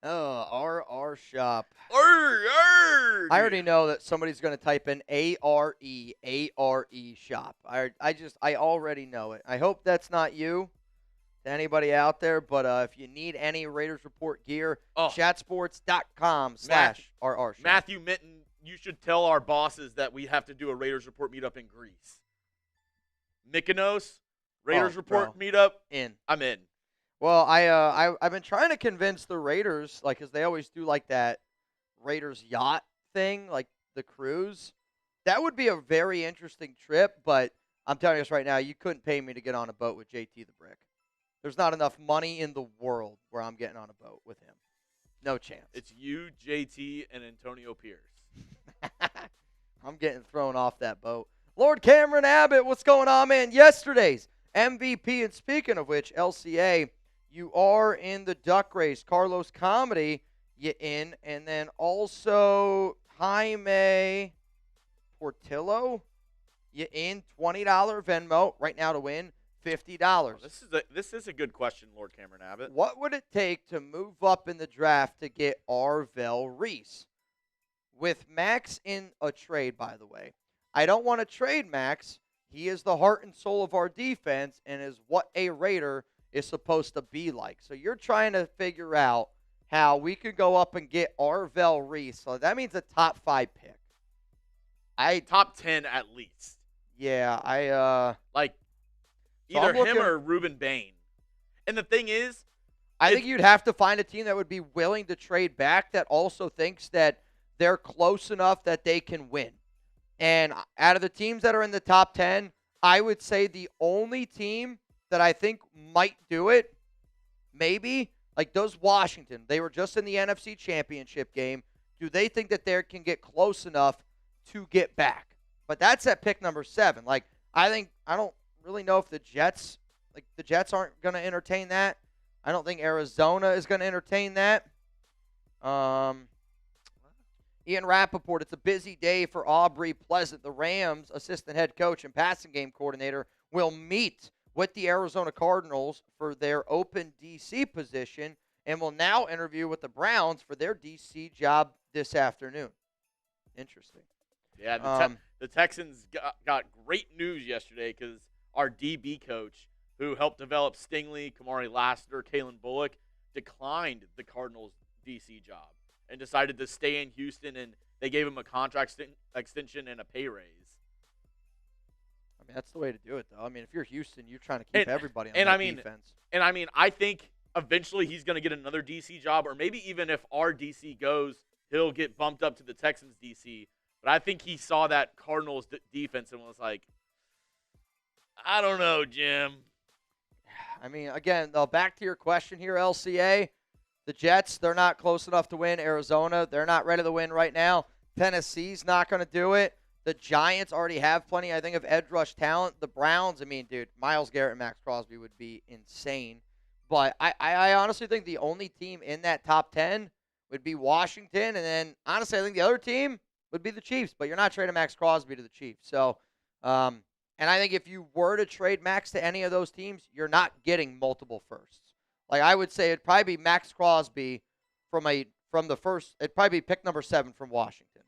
Oh, RR Shop. Arg! Arg! I already know that somebody's going to type in ARE Shop. I already know it. I hope that's not you, to anybody out there. But if you need any Raiders Report gear, chatsports.com/RR Shop. Matthew Minton, you should tell our bosses that we have to do a Raiders Report meetup in Greece. Mykonos, Raiders Report meetup. I'm in. Well, I've been trying to convince the Raiders, like, because they always do, like, that Raiders yacht thing, like the cruise. That would be a very interesting trip, but I'm telling you this right now, you couldn't pay me to get on a boat with JT the Brick. There's not enough money in the world where I'm getting on a boat with him. No chance. It's you, JT, and Antonio Pierce. I'm getting thrown off that boat. Lord Cameron Abbott, what's going on, man? Yesterday's MVP, and speaking of which, LCA, you are in the duck race. Carlos Comedy, you in. And then also Jaime Portillo, you in. $20 Venmo right now to win $50. Oh, this is a good question, Lord Cameron Abbott. What would it take to move up in the draft to get Arvell Reese? With Max in a trade, by the way. I don't want to trade Max. He is the heart and soul of our defense and is what a Raider is supposed to be like. So you're trying to figure out how we could go up and get Arvell Reese. So that means a top 5 pick. Top 10 at least. Yeah, either him or Ruben Bain. And the thing is, I think you'd have to find a team that would be willing to trade back that also thinks that they're close enough that they can win. And out of the teams that are in the top 10, I would say the only team that I think might do it, maybe, like those Washington. They were just in the NFC Championship game. Do they think that they can get close enough to get back? But that's at pick number 7. Like, I don't really know if the Jets aren't going to entertain that. I don't think Arizona is going to entertain that. Ian Rappaport, it's a busy day for Aubrey Pleasant. The Rams assistant head coach and passing game coordinator will meet with the Arizona Cardinals for their open DC position and will now interview with the Browns for their DC job this afternoon. Interesting. Yeah, the Texans got great news yesterday because our DB coach, who helped develop Stingley, Kamari Lassiter, Kalen Bullock, declined the Cardinals' DC job and decided to stay in Houston, and they gave him a contract extension and a pay raise. I mean, that's the way to do it, though. I mean, if you're Houston, you're trying to keep everybody on defense. And, I think eventually he's going to get another DC job, or maybe even if our DC goes, he'll get bumped up to the Texans DC. But I think he saw that Cardinals defense and was like, I don't know, Jim. I mean, again, though, back to your question here, LCA. The Jets, they're not close enough to win. Arizona, they're not ready to win right now. Tennessee's not going to do it. The Giants already have plenty, I think, of edge rush talent. The Browns, I mean, dude, Myles Garrett and Maxx Crosby would be insane. But I honestly think the only team in that top 10 would be Washington. And then, honestly, I think the other team would be the Chiefs. But you're not trading Maxx Crosby to the Chiefs. So, and I think if you were to trade Max to any of those teams, you're not getting multiple firsts. Like, I would say it'd probably be Maxx Crosby from the first. It'd probably be pick number 7 from Washington.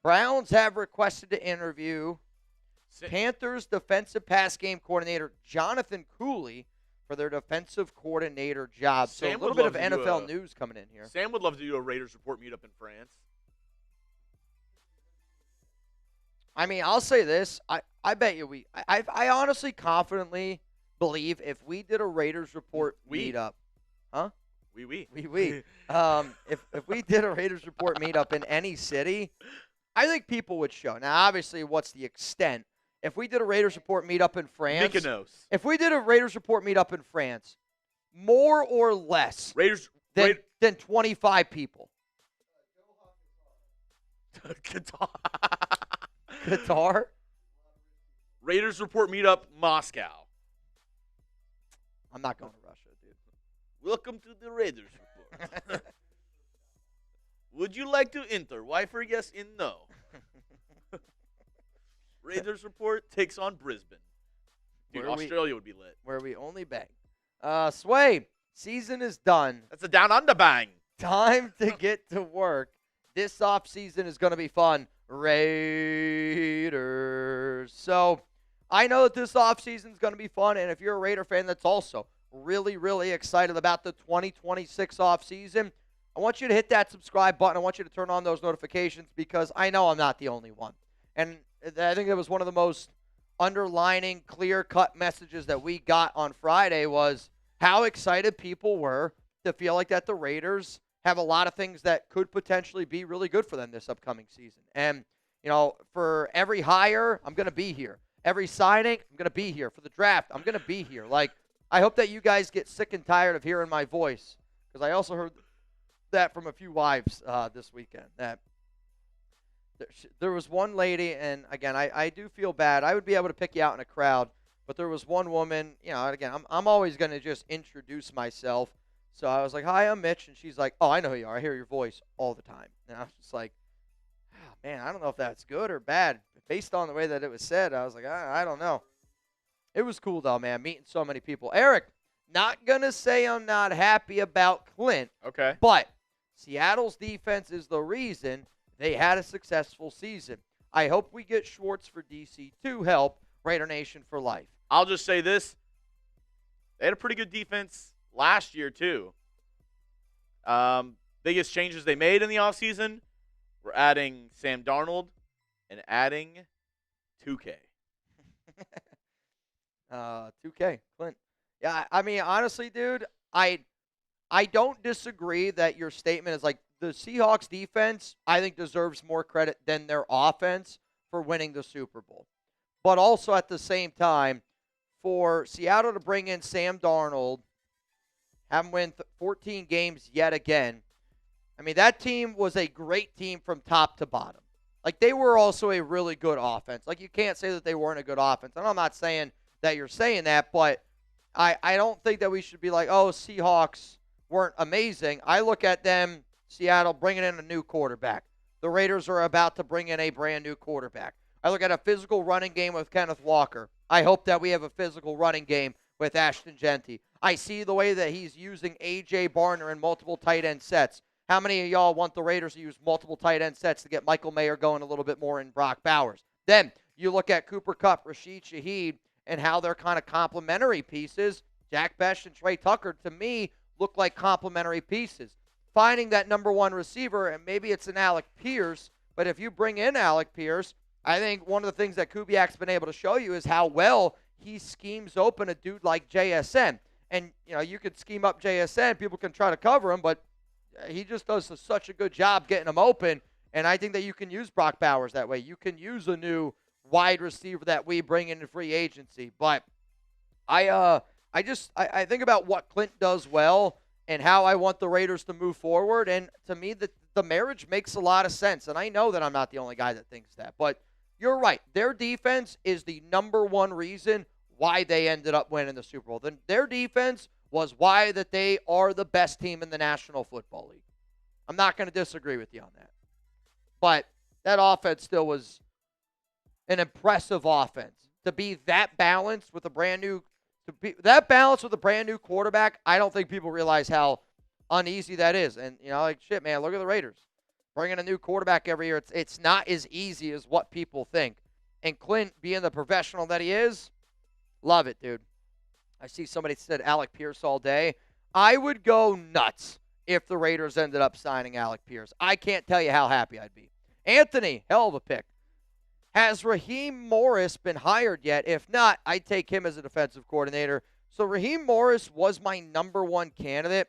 Browns have requested to interview Panthers defensive pass game coordinator Jonathan Cooley for their defensive coordinator job. So a little bit of NFL news coming in here. Sam would love to do a Raiders Report meetup in France. I mean, I'll say this. I bet you I honestly confidently believe if we did a Raiders Report meetup, huh? We. If we did a Raiders Report meetup in any city, I think people would show. Now, obviously, what's the extent? If we did a Raiders Report meetup in France, Mykonos. If we did a Raiders Report meetup in France, more or less than 25 people. Qatar? Raiders Report meetup, Moscow. I'm not going to Russia, dude. Welcome to the Raiders Report. Would you like to enter? Why for yes and no? Raiders Report takes on Brisbane. Dude, Australia would be lit. Where we only bang. Sway, season is done. That's a down under bang. Time to get to work. This offseason is going to be fun. Raiders. So I know that this offseason is going to be fun, and if you're a Raider fan that's also really, really excited about the 2026 offseason, I want you to hit that subscribe button. I want you to turn on those notifications because I know I'm not the only one. And I think it was one of the most underlining, clear-cut messages that we got on Friday was how excited people were to feel like that the Raiders have a lot of things that could potentially be really good for them this upcoming season. And, for every hire, I'm going to be here. Every signing, I'm going to be here. For the draft, I'm going to be here. Like, I hope that you guys get sick and tired of hearing my voice because I also heard that from a few wives this weekend that there was one lady, and again, I do feel bad. I would be able to pick you out in a crowd, but there was one woman, and again, I'm always going to just introduce myself. So I was like, hi, I'm Mitch. And she's like, oh, I know who you are. I hear your voice all the time. And I was just like, oh, man, I don't know if that's good or bad. Based on the way that it was said, I was like, I don't know. It was cool, though, man, meeting so many people. Eric, not going to say I'm not happy about Clint. Okay. But Seattle's defense is the reason they had a successful season. I hope we get Schwartz for DC to help Raider Nation for life. I'll just say this. They had a pretty good defense last year, too. Biggest changes they made in the offseason were adding Sam Darnold and adding 2K. 2K, Clint. Yeah, I mean, honestly, dude, I don't disagree that your statement is like the Seahawks defense, I think, deserves more credit than their offense for winning the Super Bowl. But also at the same time, for Seattle to bring in Sam Darnold, have him win 14 games yet again, I mean, that team was a great team from top to bottom. Like, they were also a really good offense. Like, you can't say that they weren't a good offense. And I'm not saying that you're saying that, but I don't think that we should be like, oh, Seahawks weren't amazing. I look at them, Seattle, bringing in a new quarterback. The Raiders are about to bring in a brand new quarterback. I look at a physical running game with Kenneth Walker. I hope that we have a physical running game with Ashton Jeanty. I see the way that he's using A.J. Barner in multiple tight end sets. How many of y'all want the Raiders to use multiple tight end sets to get Michael Mayer going a little bit more in Brock Bowers? Then you look at Cooper Kupp, Rashid Shaheed, and how they're kind of complementary pieces. Jack Bech and Trey Tucker, to me, look like complementary pieces. Finding that number one receiver, and maybe it's an Alec Pierce, but if you bring in Alec Pierce, I think one of the things that Kubiak's been able to show you is how well he schemes open a dude like JSN. And, you could scheme up JSN, people can try to cover him, but he just does such a good job getting them open, and I think that you can use Brock Bowers that way. You can use a new wide receiver that we bring in free agency. But I think about what Clint does well and how I want the Raiders to move forward, and to me, the marriage makes a lot of sense, and I know that I'm not the only guy that thinks that. But you're right. Their defense is the number one reason why they ended up winning the Super Bowl. Their defense was why that they are the best team in the National Football League. I'm not going to disagree with you on that. But that offense still was an impressive offense. To be that balanced with a brand new quarterback, I don't think people realize how uneasy that is. And, shit, man, look at the Raiders. Bringing a new quarterback every year, it's not as easy as what people think. And Clint, being the professional that he is, love it, dude. I see somebody said Alec Pierce all day. I would go nuts if the Raiders ended up signing Alec Pierce. I can't tell you how happy I'd be. Anthony, hell of a pick. Has Raheem Morris been hired yet? If not, I'd take him as a defensive coordinator. So Raheem Morris was my number one candidate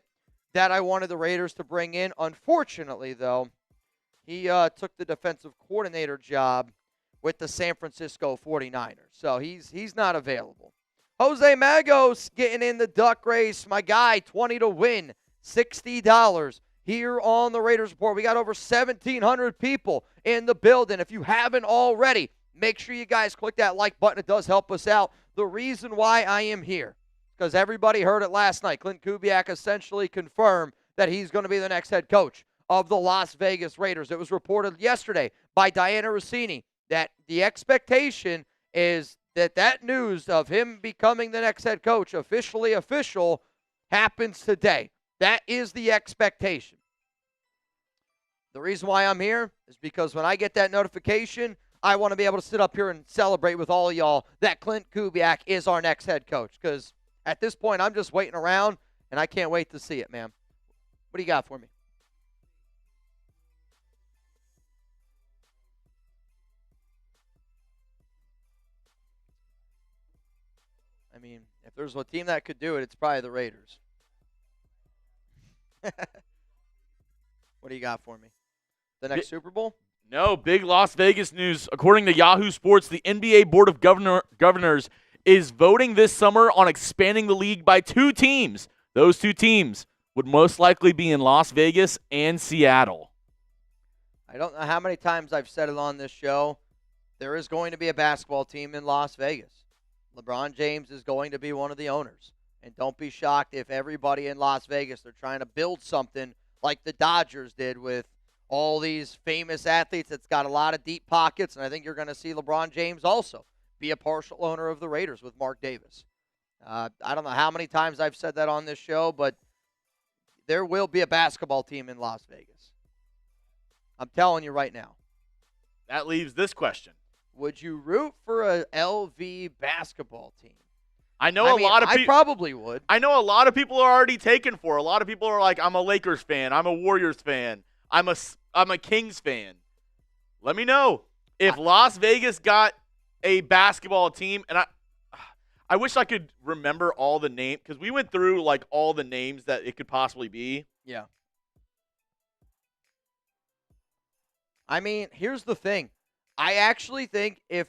that I wanted the Raiders to bring in. Unfortunately, though, he took the defensive coordinator job with the San Francisco 49ers. So he's not available. Jose Magos getting in the duck race. My guy, 20 to win, $60 here on the Raiders Report. We got over 1,700 people in the building. If you haven't already, make sure you guys click that like button. It does help us out. The reason why I am here, because everybody heard it last night. Klint Kubiak essentially confirmed that he's going to be the next head coach of the Las Vegas Raiders. It was reported yesterday by Diana Rossini that the expectation is that news of him becoming the next head coach, officially official, happens today. That is the expectation. The reason why I'm here is because when I get that notification, I want to be able to sit up here and celebrate with all of y'all that Klint Kubiak is our next head coach. Because at this point, I'm just waiting around, and I can't wait to see it, man. What do you got for me? I mean, if there's a team that could do it, it's probably the Raiders. What do you got for me? The next Super Bowl? No, big Las Vegas news. According to Yahoo Sports, the NBA Board of Governors is voting this summer on expanding the league by 2 teams. Those 2 teams would most likely be in Las Vegas and Seattle. I don't know how many times I've said it on this show. There is going to be a basketball team in Las Vegas. LeBron James is going to be one of the owners. And don't be shocked if everybody in Las Vegas, they're trying to build something like the Dodgers did with all these famous athletes that's got a lot of deep pockets. And I think you're going to see LeBron James also be a partial owner of the Raiders with Mark Davis. I don't know how many times I've said that on this show, but there will be a basketball team in Las Vegas. I'm telling you right now. That leaves this question. Would you root for a LV basketball team? I lot of people. I probably would. I know a lot of people are already taken for. A lot of people are like, I'm a Lakers fan. I'm a Warriors fan. I'm a Kings fan. Let me know if Las Vegas got a basketball team, and I wish I could remember all the names because we went through like all the names that it could possibly be. Yeah. I mean, here's the thing. I actually think if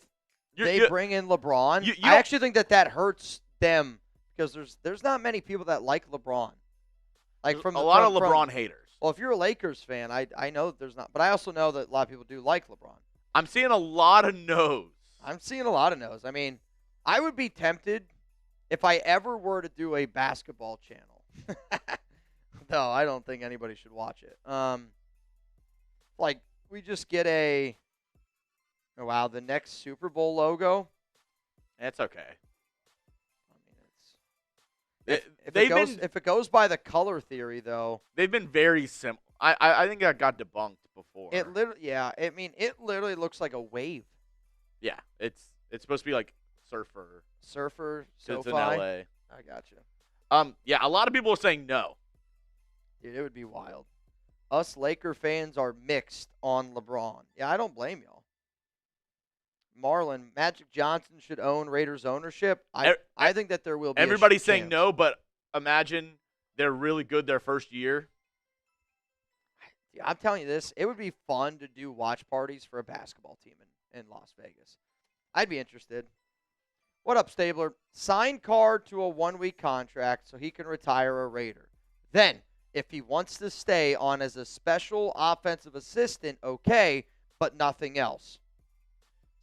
they bring in LeBron, I actually think that hurts them because there's not many people that like LeBron. Like a lot of LeBron haters. Well, if you're a Lakers fan, I know that there's not, but I also know that a lot of people do like LeBron. I'm seeing a lot of no's. I'm seeing a lot of no's. I mean, I would be tempted if I ever were to do a basketball channel. No, I don't think anybody should watch it. Like we just get the next Super Bowl logo. That's okay. I mean, if it goes by the color theory, though, they've been very simple. I think that got debunked before. It literally looks like a wave. Yeah, it's supposed to be like surfer, SoFi. It's in LA. I gotcha. Yeah, a lot of people are saying no. Dude, it would be wild. Us Laker fans are mixed on LeBron. Yeah, I don't blame y'all. Marlon, Magic Johnson should own Raiders ownership. I think that there will be. Everybody's saying no, but imagine they're really good their first year. Yeah, I'm telling you this. It would be fun to do watch parties for a basketball team in Las Vegas. I'd be interested. What up, Stabler? Sign Carr to a 1-week contract so he can retire a Raider. Then, if he wants to stay on as a special offensive assistant, okay, but nothing else.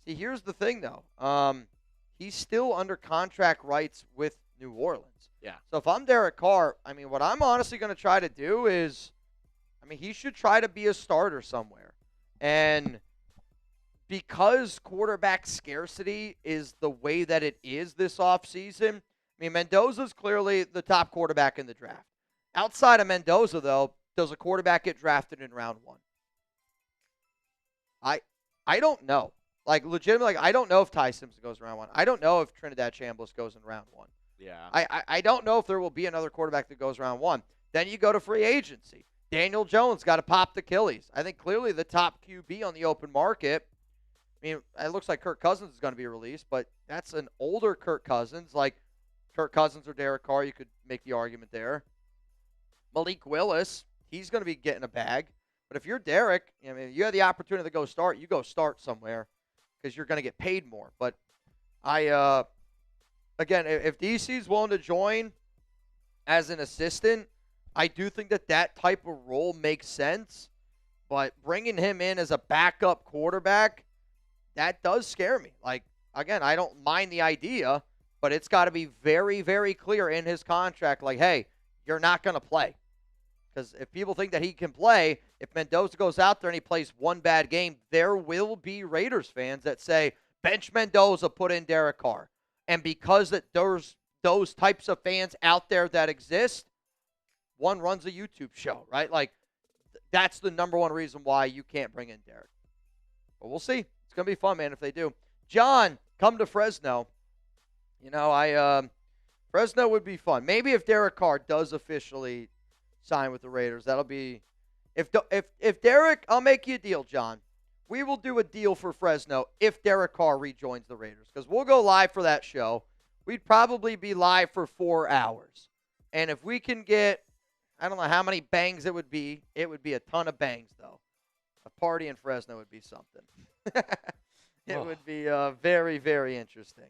See, here's the thing, though. He's still under contract rights with New Orleans. Yeah. So if I'm Derek Carr, I mean, what I'm honestly going to try to do is, he should try to be a starter somewhere. And because quarterback scarcity is the way that it is this offseason, Mendoza's clearly the top quarterback in the draft. Outside of Mendoza, though, does a quarterback get drafted in round 1? I don't know. Like, legitimately, I don't know if Ty Simpson goes in round 1. I don't know if Trinidad Chambliss goes in round 1. Yeah. I don't know if there will be another quarterback that goes round 1. Then you go to free agency. Daniel Jones got to pop the Achilles. I think clearly the top QB on the open market. It looks like Kirk Cousins is going to be released, but that's an older Kirk Cousins. Like, Kirk Cousins or Derek Carr, you could make the argument there. Malik Willis, he's going to be getting a bag. But if you're Derek, I mean, you have the opportunity to go start, you go start somewhere because you're going to get paid more. But again, if DC's willing to join as an assistant, I do think that type of role makes sense. But bringing him in as a backup quarterback, that does scare me. Like, again, I don't mind the idea, but it's got to be very, very clear in his contract, like, hey, you're not going to play. Because if people think that he can play, if Mendoza goes out there and he plays one bad game, there will be Raiders fans that say, bench Mendoza, put in Derek Carr. And because there's those types of fans out there that exist, one runs a YouTube show, right? Like, that's the number one reason why you can't bring in Derek. But we'll see. It's going to be fun, man, if they do. John, come to Fresno. You know, Fresno would be fun. Maybe if Derek Carr does officially sign with the Raiders, that'll be if Derek, I'll make you a deal, John. We will do a deal for Fresno if Derek Carr rejoins the Raiders, because we'll go live for that show. We'd probably be live for 4 hours. And if we can get, I don't know how many bangs it would be a ton of bangs, though. A party in Fresno would be something. It would be very, very interesting.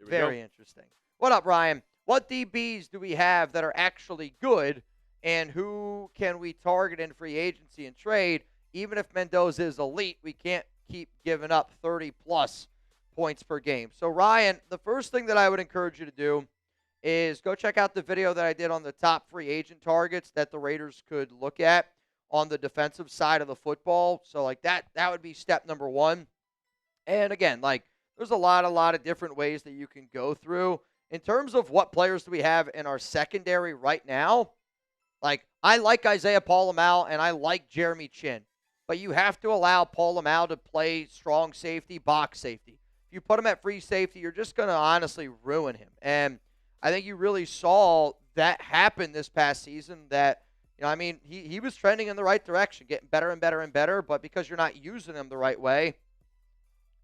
Very interesting. What up, Ryan? What DBs do we have that are actually good, and who can we target in free agency and trade? Even if Mendoza is elite, we can't keep giving up 30-plus points per game. So, Ryan, the first thing that I would encourage you to do is go check out the video that I did on the top free agent targets that the Raiders could look at on the defensive side of the football. So, like, that would be step number one. And, again, like, there's a lot of different ways that you can go through. In terms of what players do we have in our secondary right now, like, I like Isaiah Paul-Amal and I like Jeremy Chin. But you have to allow Paul-Amal to play strong safety, box safety. If you put him at free safety, you're just going to honestly ruin him. And I think you really saw that happen this past season that, you know, I mean, he was trending in the right direction, getting better and better and better, but because you're not using him the right way,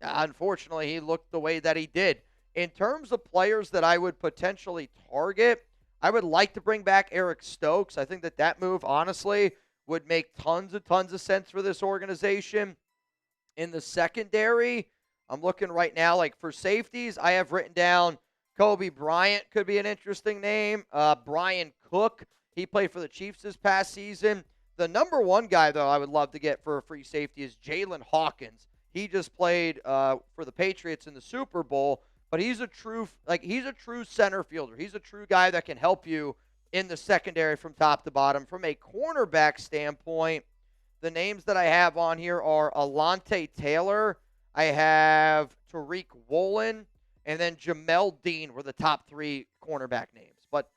unfortunately, he looked the way that he did. In terms of players that I would potentially target, I would like to bring back Eric Stokes. I think that move, honestly, would make tons of sense for this organization. In the secondary, I'm looking right now, like for safeties, I have written down Kobe Bryant could be an interesting name. Brian Cook, he played for the Chiefs this past season. The number one guy, though, I would love to get for a free safety is Jalen Hawkins. He just played for the Patriots in the Super Bowl, but he's a true center fielder. He's a true guy that can help you in the secondary from top to bottom. From a cornerback standpoint, the names that I have on here are Alante Taylor. I have Tariq Woolen, and then Jamel Dean were the top three cornerback names. But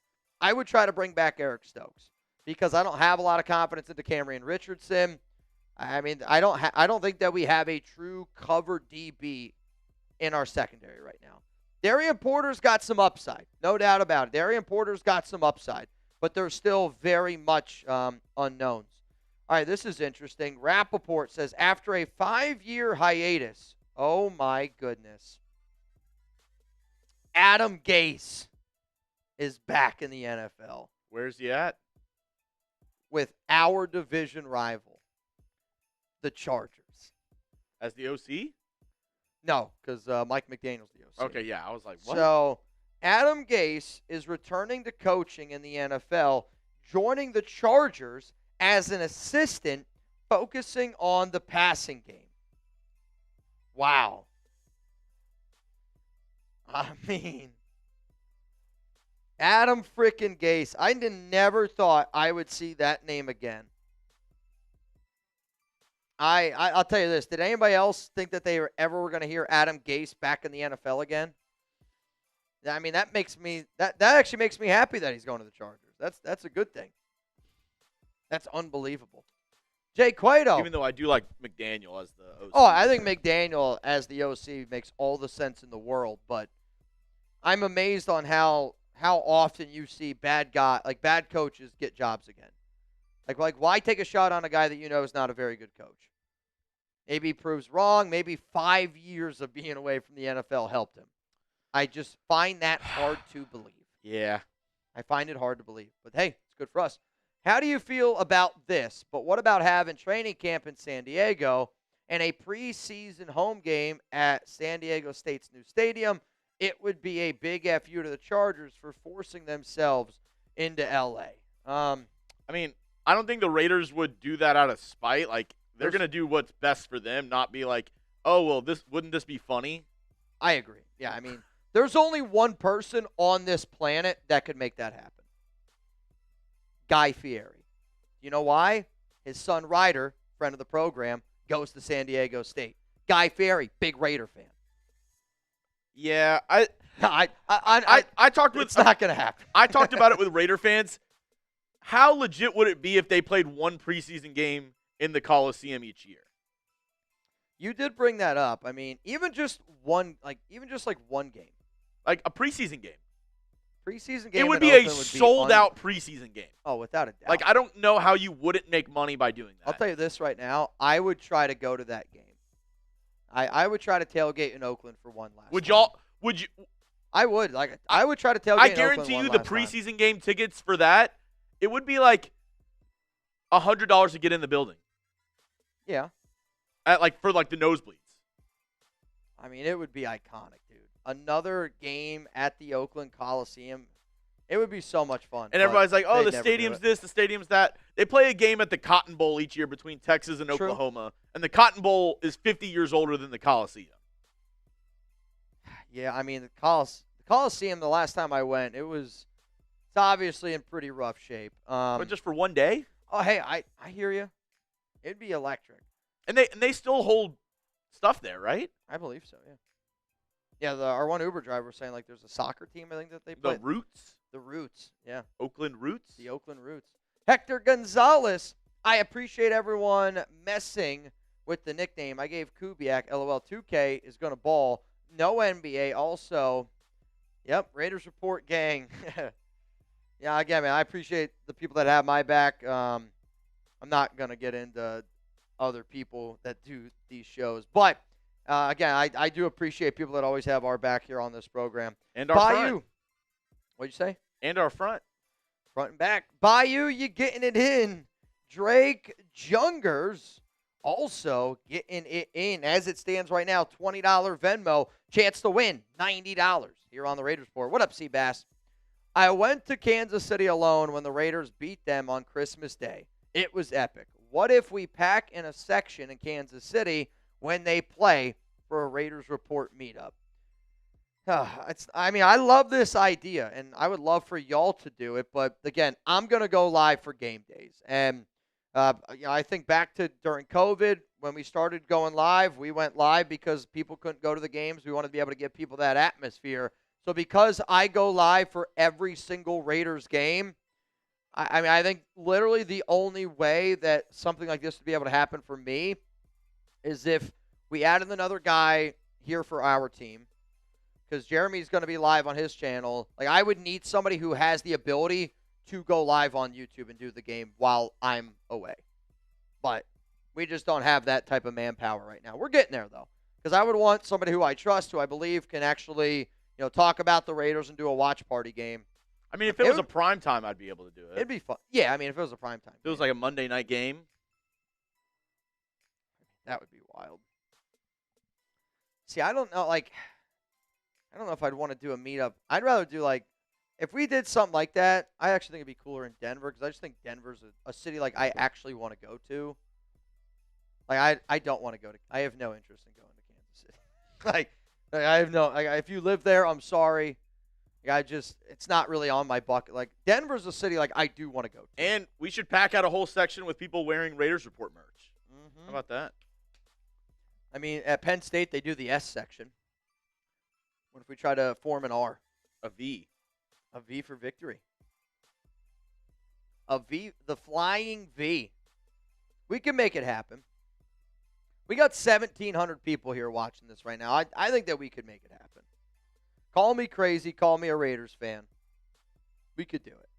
I would try to bring back Eric Stokes because I don't have a lot of confidence into Cameron Richardson. I mean, I don't think that we have a true cover DB in our secondary right now. Darian Porter's got some upside, no doubt about it. Darian Porter's got some upside, but there's still very much unknowns. All right, this is interesting. Rappaport says, after a 5-year hiatus, oh my goodness, Adam Gase is back in the NFL. Where's he at? With our division rival, the Chargers. As the OC? No, because Mike McDaniel's the OC. Okay, yeah. I was like, what? So, Adam Gase is returning to coaching in the NFL, joining the Chargers as an assistant, focusing on the passing game. Wow. I mean, Adam frickin' Gase. I never thought I would see that name again. I'll tell you this. Did anybody else think that they were ever going to hear Adam Gase back in the NFL again? I mean, that actually makes me happy that he's going to the Chargers. That's a good thing. That's unbelievable. Jay Cueto. Even though I do like McDaniel as the OC. Oh, I think McDaniel as the OC makes all the sense in the world, but I'm amazed on how often you see bad coaches get jobs again. Like why take a shot on a guy that you know is not a very good coach? Maybe he proves wrong. Maybe 5 years of being away from the NFL helped him. I just find that hard to believe. Yeah. I find it hard to believe. But, hey, it's good for us. How do you feel about this? But what about having training camp in San Diego and a preseason home game at San Diego State's new stadium? It would be a big FU to the Chargers for forcing themselves into L.A. I mean, I don't think the Raiders would do that out of spite. Like, they're going to do what's best for them, not be like, oh, well, wouldn't this be funny? I agree. Yeah, I mean, there's only one person on this planet that could make that happen. Guy Fieri. You know why? His son Ryder, friend of the program, goes to San Diego State. Guy Fieri, big Raider fan. Yeah, I talked with. It's not going to happen. I talked about it with Raider fans. How legit would it be if they played one preseason game in the Coliseum each year? You did bring that up. I mean, even just one game, like a preseason game. Preseason game. It would be a sold-out preseason game. Oh, without a doubt. Like, I don't know how you wouldn't make money by doing that. I'll tell you this right now. I would try to go to that game. I would try to tailgate in Oakland for one last. Would time. y'all? Would you? I would. I would try to tailgate. I guarantee in Oakland you, the one last preseason time. game tickets for that, it would be like $100 to get in the building. Yeah. For the nosebleeds. I mean, it would be iconic, dude. Another game at the Oakland Coliseum. It would be so much fun. And everybody's like, oh, the stadium's this, the stadium's that. They play a game at the Cotton Bowl each year between Texas and Oklahoma. And the Cotton Bowl is 50 years older than the Coliseum. Yeah, I mean, the Coliseum, the last time I went, it's obviously in pretty rough shape. But just for one day? Oh, hey, I hear you. It'd be electric. And they still hold stuff there, right? I believe so, yeah. Yeah, our one Uber driver was saying, there's a soccer team, I think, that they play. The Roots? The Roots, yeah. Oakland Roots? The Oakland Roots. Hector Gonzalez. I appreciate everyone messing with the nickname. I gave Kubiak, LOL, 2K is going to ball. No NBA also. Yep, Raiders Report gang. Yeah, again, man, I appreciate the people that have my back. I'm not going to get into other people that do these shows. But, again, I do appreciate people that always have our back here on this program. And our front. What'd you say? And our front. Front and back. Bayou, you getting it in. Drake Jungers also getting it in. As it stands right now, $20 Venmo. Chance to win, $90 here on the Raiders Report. What up, Seabass? I went to Kansas City alone when the Raiders beat them on Christmas Day. It was epic. What if we pack in a section in Kansas City when they play for a Raiders Report meetup? I love this idea, and I would love for y'all to do it. But, again, I'm going to go live for game days. And, I think back to during COVID when we started going live, we went live because people couldn't go to the games. We wanted to be able to give people that atmosphere. So because I go live for every single Raiders game, I think literally the only way that something like this would be able to happen for me is if we added another guy here for our team. Because Jeremy's going to be live on his channel. I would need somebody who has the ability to go live on YouTube and do the game while I'm away. But we just don't have that type of manpower right now. We're getting there, though. Because I would want somebody who I trust, who I believe can actually, talk about the Raiders and do a watch party game. I mean, if it was a prime time, I'd be able to do it. It'd be fun. Yeah, I mean, if it was a prime time. If it was like a Monday night game. That would be wild. See, I don't know, I don't know if I'd want to do a meetup. I'd rather do, if we did something like that, I actually think it'd be cooler in Denver because I just think Denver's a city, I actually want to go to. I don't want to go to – I have no interest in going to Kansas City. I have no – if you live there, I'm sorry. It's not really on my bucket. Denver's a city, I do want to go to. And we should pack out a whole section with people wearing Raiders Report merch. Mm-hmm. How about that? I mean, at Penn State, they do the S section. What if we try to form an R? A V. A V for victory. A V, the flying V. We can make it happen. We got 1,700 people here watching this right now. I think that we could make it happen. Call me crazy. Call me a Raiders fan. We could do it.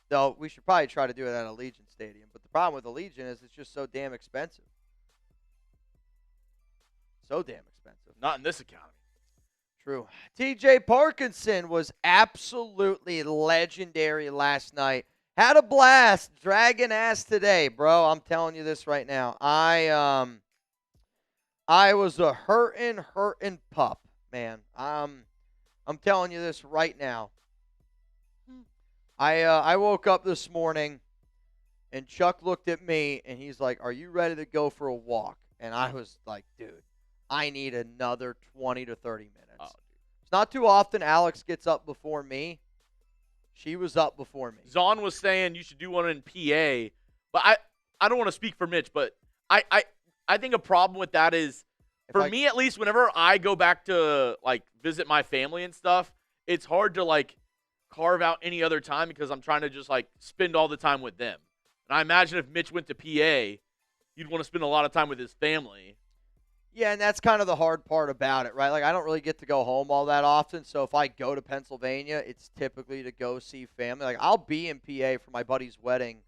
Though we should probably try to do it at Allegiant Stadium. But the problem with Allegiant is it's just so damn expensive. So damn expensive. Not in this economy. True. TJ Parkinson was absolutely legendary last night. Had a blast, dragging ass today, bro. I'm telling you this right now. I was a hurting pup, man. I'm telling you this right now. I woke up this morning and Chuck looked at me and he's like, "Are you ready to go for a walk?" And I was like, "Dude, I need another 20 to 30 minutes." Oh, It's not too often Alex gets up before me. She was up before me. Zahn was saying you should do one in PA, but I don't want to speak for Mitch, but I think a problem with that is, for me at least, whenever I go back to like visit my family and stuff, it's hard to like carve out any other time because I'm trying to just like spend all the time with them. And I imagine if Mitch went to PA, you'd want to spend a lot of time with his family. Yeah, and that's kind of the hard part about it, right? Like, I don't really get to go home all that often, so if I go to Pennsylvania, it's typically to go see family. Like, I'll be in PA for my buddy's wedding,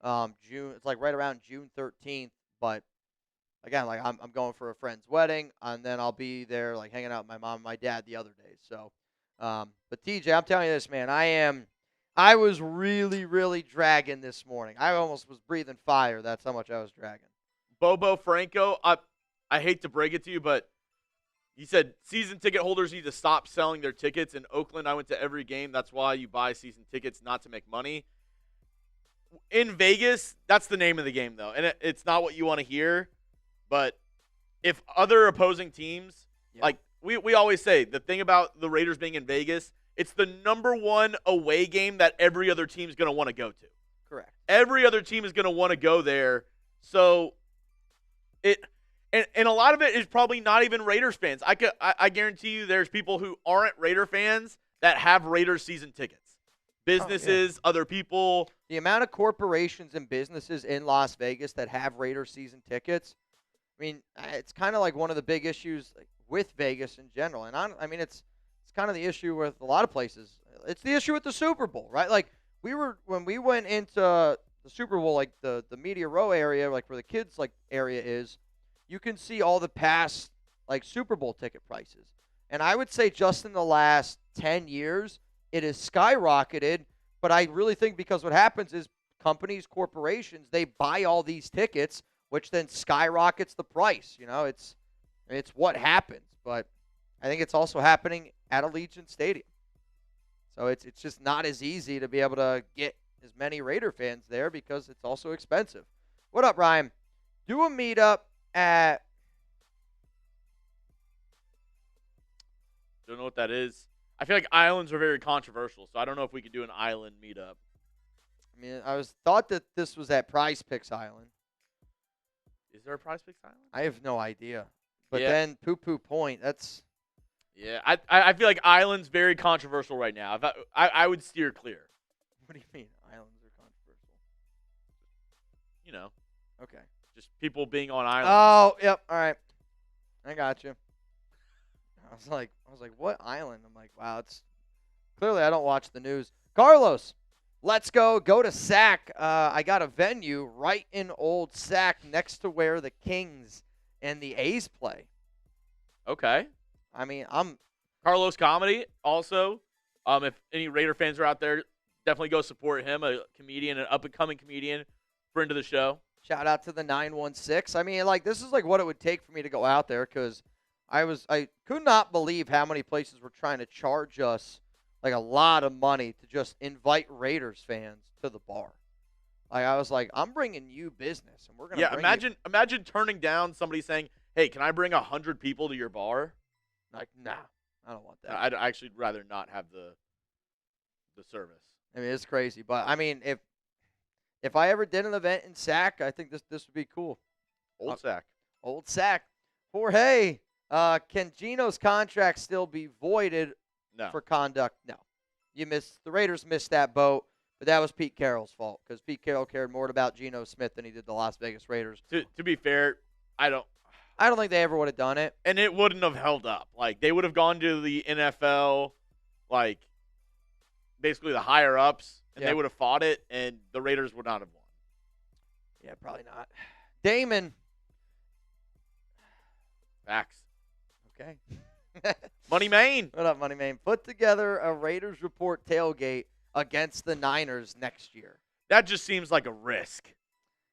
June. It's like right around June 13th, but again, like I'm going for a friend's wedding, and then I'll be there like hanging out with my mom and my dad the other day. So, but TJ, I'm telling you this, man, I was really, really dragging this morning. I almost was breathing fire. That's how much I was dragging. Bobo Franco, I hate to break it to you, but he said season ticket holders need to stop selling their tickets. In Oakland, I went to every game. That's why you buy season tickets, not to make money. In Vegas, that's the name of the game, though, and it's not what you want to hear. But if other opposing teams, like we always say, the thing about the Raiders being in Vegas, it's the number one away game that every other team is going to want to go to. Correct. Every other team is going to want to go there. So and a lot of it is probably not even Raiders fans. I guarantee you there's people who aren't Raider fans that have Raiders season tickets. Businesses, other people. The amount of corporations and businesses in Las Vegas that have Raiders season tickets, I mean, it's kind of like one of the big issues with Vegas in general. And I mean, it's kind of the issue with a lot of places. It's the issue with the Super Bowl, right? Like when we went into the Super Bowl, like the media row area, like where the kids like area is, you can see all the past like Super Bowl ticket prices. And I would say just in the last 10 years, it has skyrocketed. But I really think because what happens is companies, corporations, they buy all these tickets, which then skyrockets the price. You know, it's what happens. But I think it's also happening at Allegiant Stadium. So it's just not as easy to be able to get as many Raider fans there because it's also expensive. What up, Ryan? Do a meetup at... Don't know what that is. I feel like islands are very controversial, so I don't know if we could do an island meetup. I mean, thought that this was at Prize Picks Island. Is there a Prize Picks Island? I have no idea. But then Poo Poo Point, that's... Yeah, I feel like island's very controversial right now. I would steer clear. What do you mean islands are controversial? You know. Okay. Just people being on islands. Oh, yep. All right. I got you. I was like, what island? I'm like, wow, it's clearly I don't watch the news. Carlos, let's go to Sac. I got a venue right in Old Sac next to where the Kings and the A's play. Okay. I mean, Carlos Comedy also. If any Raider fans are out there, definitely go support him, a comedian, an up-and-coming comedian, friend of the show. Shout out to the 916. I mean, like, this is like what it would take for me to go out there because I could not believe how many places were trying to charge us like a lot of money to just invite Raiders fans to the bar. Like, I was like, I'm bringing you business, and we're gonna. Yeah, imagine turning down somebody saying, "Hey, can I bring 100 people to your bar?" Like, nah, I don't want that. I'd actually rather not have the service. I mean, it's crazy, but I mean, if I ever did an event in Sac, I think this would be cool. Old Sac. Old Sac. Jorge, can Gino's contract still be voided for conduct? No. The Raiders missed that boat, but that was Pete Carroll's fault because Pete Carroll cared more about Geno Smith than he did the Las Vegas Raiders. To be fair, I don't think they ever would have done it. And it wouldn't have held up. Like, they would have gone to the NFL, like, basically the higher-ups, and they would have fought it, and the Raiders would not have won. Yeah, probably not. Damon. Facts. Okay. Money Main. What up, Money Man? Put together a Raiders Report tailgate against the Niners next year. That just seems like a risk.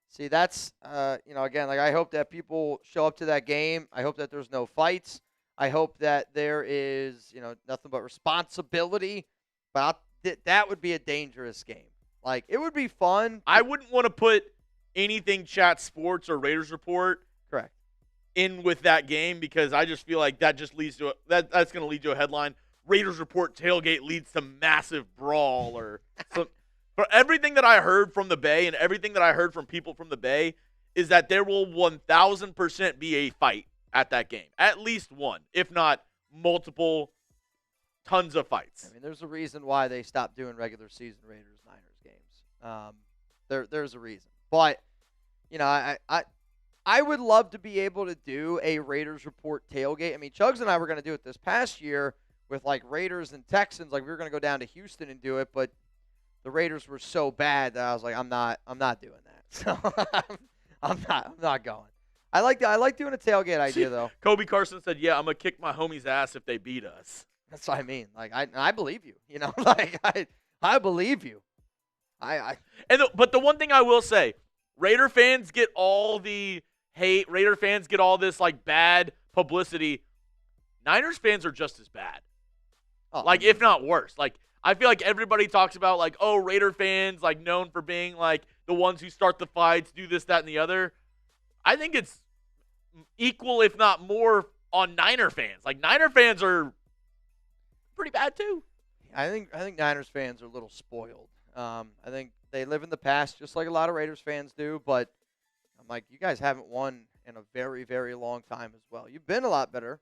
See, that's, again, like I hope that people show up to that game. I hope that there's no fights. I hope that there is, nothing but responsibility. But that would be a dangerous game. Like, it would be fun. I wouldn't want to put anything Chat Sports or Raiders Report Correct. in with that game because I just feel like that just leads to that's going to lead to a headline. Raiders Report tailgate leads to massive brawl or some. For everything that I heard from the Bay and everything that I heard from people from the Bay is that there will 1,000% be a fight at that game. At least one, if not multiple, tons of fights. I mean, there's a reason why they stopped doing regular season Raiders-Niners games. There's a reason. But, I would love to be able to do a Raiders Report tailgate. I mean, Chugs and I were going to do it this past year with, like, Raiders and Texans. Like, we were going to go down to Houston and do it, but the Raiders were so bad that I was like, I'm not doing that. So I'm not going. I like doing a tailgate idea though. Kobe Carson said, "Yeah, I'm gonna kick my homie's ass if they beat us." That's what I mean. Like I believe you. Like I believe you. But the one thing I will say, Raider fans get all the hate. Raider fans get all this like bad publicity. Niners fans are just as bad. If not worse. Like I feel like everybody talks about like, oh, Raider fans like known for being like the ones who start the fights, do this, that, and the other. I think it's equal, if not more, on Niner fans. Like Niner fans are pretty bad too. I think Niners fans are a little spoiled. I think they live in the past just like a lot of Raiders fans do, but I'm like, you guys haven't won in a very, very long time as well. You've been a lot better,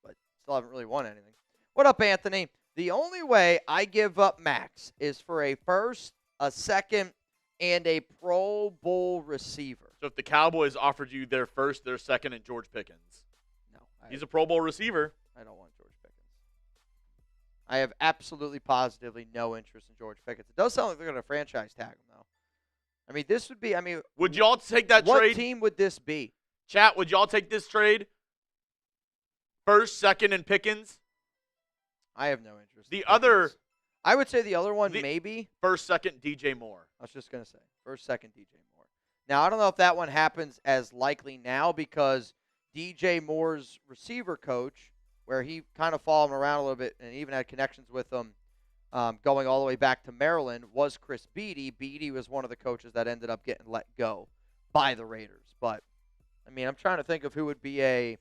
but still haven't really won anything. What up, Anthony? The only way I give up Maxx is for a first, a second, and a Pro Bowl receiver. So if the Cowboys offered you their first, their second, and George Pickens. No. He's a Pro Bowl receiver. I don't want George Pickens. I have absolutely positively no interest in George Pickens. It does sound like they're going to franchise tag him, though. I mean, this would be, would y'all take that what trade? What team would this be? Chat, would y'all take this trade? First, second, and Pickens? I have no interest. The other, I would say the other one maybe. First, second, DJ Moore. I was just going to say, first, second, DJ Moore. Now, I don't know if that one happens as likely now because DJ Moore's receiver coach, where he kind of followed him around a little bit and even had connections with him going all the way back to Maryland, was Chris Beatty. Beatty was one of the coaches that ended up getting let go by the Raiders. But, I'm trying to think of who would be a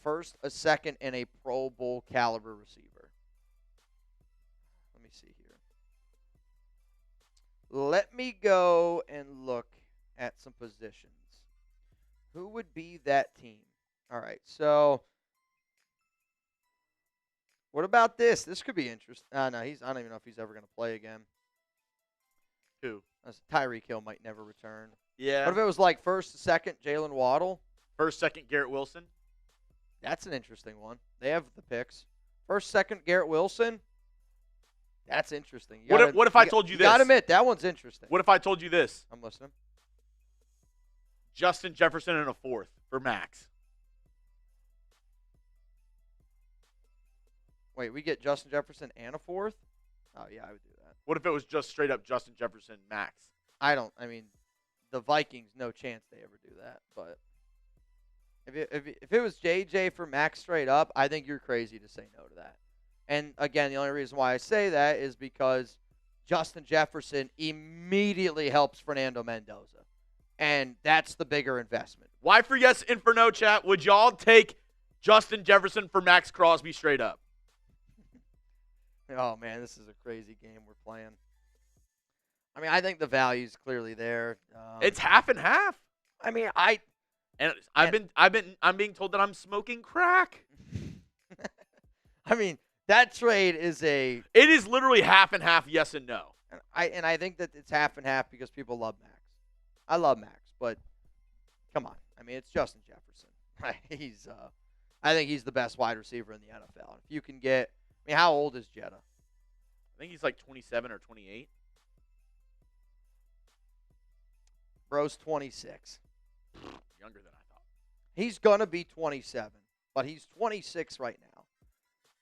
first, a second, and a Pro Bowl caliber receiver. Let me see here. Let me go and look at some positions. Who would be that team? All right, so what about this? This could be interesting. No, I don't even know if he's ever going to play again. Who? Tyreek Hill might never return. Yeah. What if it was like first, second, Jalen Waddle? First, second, Garrett Wilson? That's an interesting one. They have the picks. First, second, Garrett Wilson? That's interesting. What if I told you this? You got to admit, that one's interesting. What if I told you this? I'm listening. Justin Jefferson and a fourth for Maxx. Wait, we get Justin Jefferson and a fourth? Oh, yeah, I would do that. What if it was just straight up Justin Jefferson, Maxx? The Vikings, no chance they ever do that. But if it was JJ for Maxx straight up, I think you're crazy to say no to that. And, again, the only reason why I say that is because Justin Jefferson immediately helps Fernando Mendoza. And that's the bigger investment. Why for yes and for no, chat? Would y'all take Justin Jefferson for Maxx Crosby straight up? Oh, man, this is a crazy game we're playing. I think the value's clearly there. It's half and half. I'm being told that I'm smoking crack. That trade is It is literally half and half, yes and no. I think that it's half and half because people love Maxx. I love Maxx, but come on. It's Justin Jefferson. I think he's the best wide receiver in the NFL. If you can get, how old is Jetta? I think he's like 27 or 28. Bro's 26. Younger than I thought. He's going to be 27, but he's 26 right now.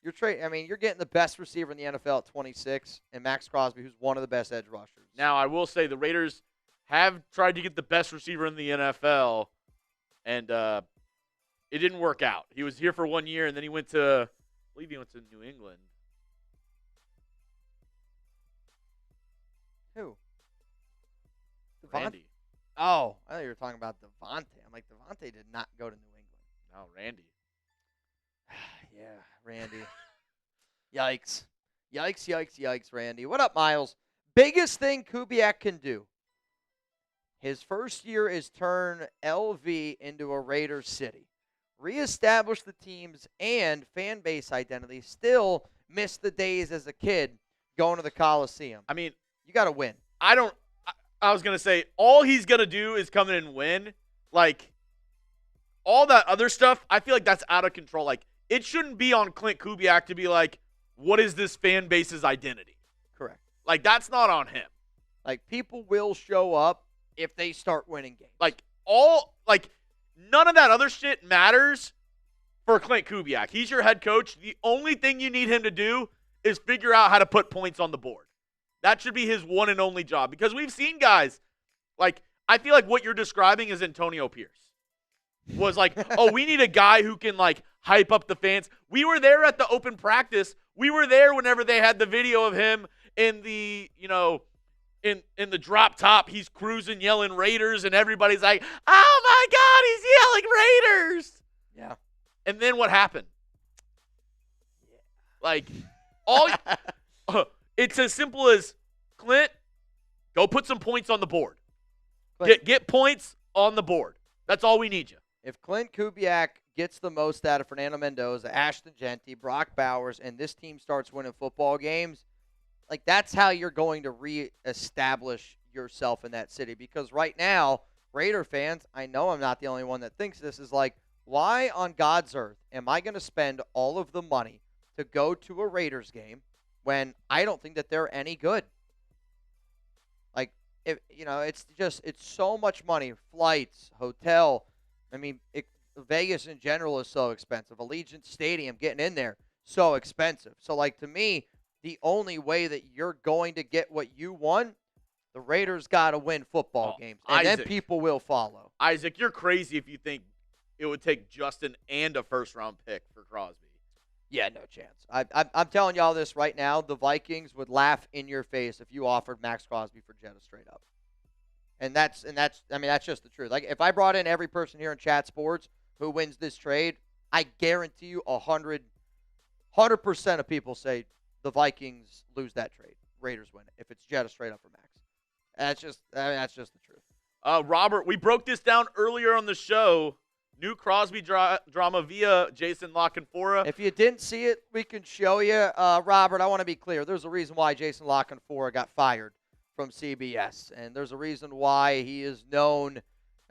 You're getting the best receiver in the NFL at 26, and Maxx Crosby, who's one of the best edge rushers. Now, I will say the Raiders have tried to get the best receiver in the NFL, and it didn't work out. He was here for 1 year, and then I believe he went to New England. Who? Randy. Oh, I thought you were talking about Devontae. I'm like, Devontae did not go to New England. No, Randy. Yeah, Randy. Yikes. Yikes, Randy. What up, Miles? Biggest thing Kubiak can do. His first year is turn LV into a Raiders city. Reestablish the team's and fan base identity. Still miss the days as a kid going to the Coliseum. I mean, you got to win. I was going to say, all he's going to do is come in and win. Like, all that other stuff, I feel like that's out of control. Like, it shouldn't be on Klint Kubiak to be like, what is this fan base's identity? Correct. Like, that's not on him. Like, people will show up if they start winning games. None of that other shit matters for Klint Kubiak. He's your head coach. The only thing you need him to do is figure out how to put points on the board. That should be his one and only job, because we've seen guys, like, I feel like what you're describing is Antonio Pierce. Was like, oh, we need a guy who can, like, hype up the fans. We were there at the open practice. We were there whenever they had the video of him in the, in the drop top. He's cruising, yelling Raiders, and everybody's like, oh, my God, he's yelling Raiders. Yeah. And then what happened? Like, it's as simple as, Clint, go put some points on the board. Get points on the board. That's all we need you. If Klint Kubiak gets the most out of Fernando Mendoza, Ashton Jeanty, Brock Bowers, and this team starts winning football games, like, that's how you're going to reestablish yourself in that city. Because right now, Raider fans, I know I'm not the only one that thinks this, is like, why on God's earth am I going to spend all of the money to go to a Raiders game when I don't think that they're any good? Like, it's so much money, flights, hotel. I mean, Vegas in general is so expensive. Allegiant Stadium, getting in there, so expensive. So, like, to me, the only way that you're going to get what you want, the Raiders got to win football games, and then people will follow. Isaac, you're crazy if you think it would take Justin and a first-round pick for Crosby. Yeah, no chance. I'm telling y'all this right now. The Vikings would laugh in your face if you offered Maxx Crosby for Jetta straight up. And that's just the truth. Like, if I brought in every person here in Chat Sports who wins this trade, I guarantee you 100% of people say the Vikings lose that trade. Raiders win it if it's Jetta straight up for Max. That's just the truth. Robert, we broke this down earlier on the show. New Crosby drama via Jason Lockenfora. If you didn't see it, we can show you. Robert, I want to be clear. There's a reason why Jason Lockenfora got fired from CBS, and there's a reason why he is known.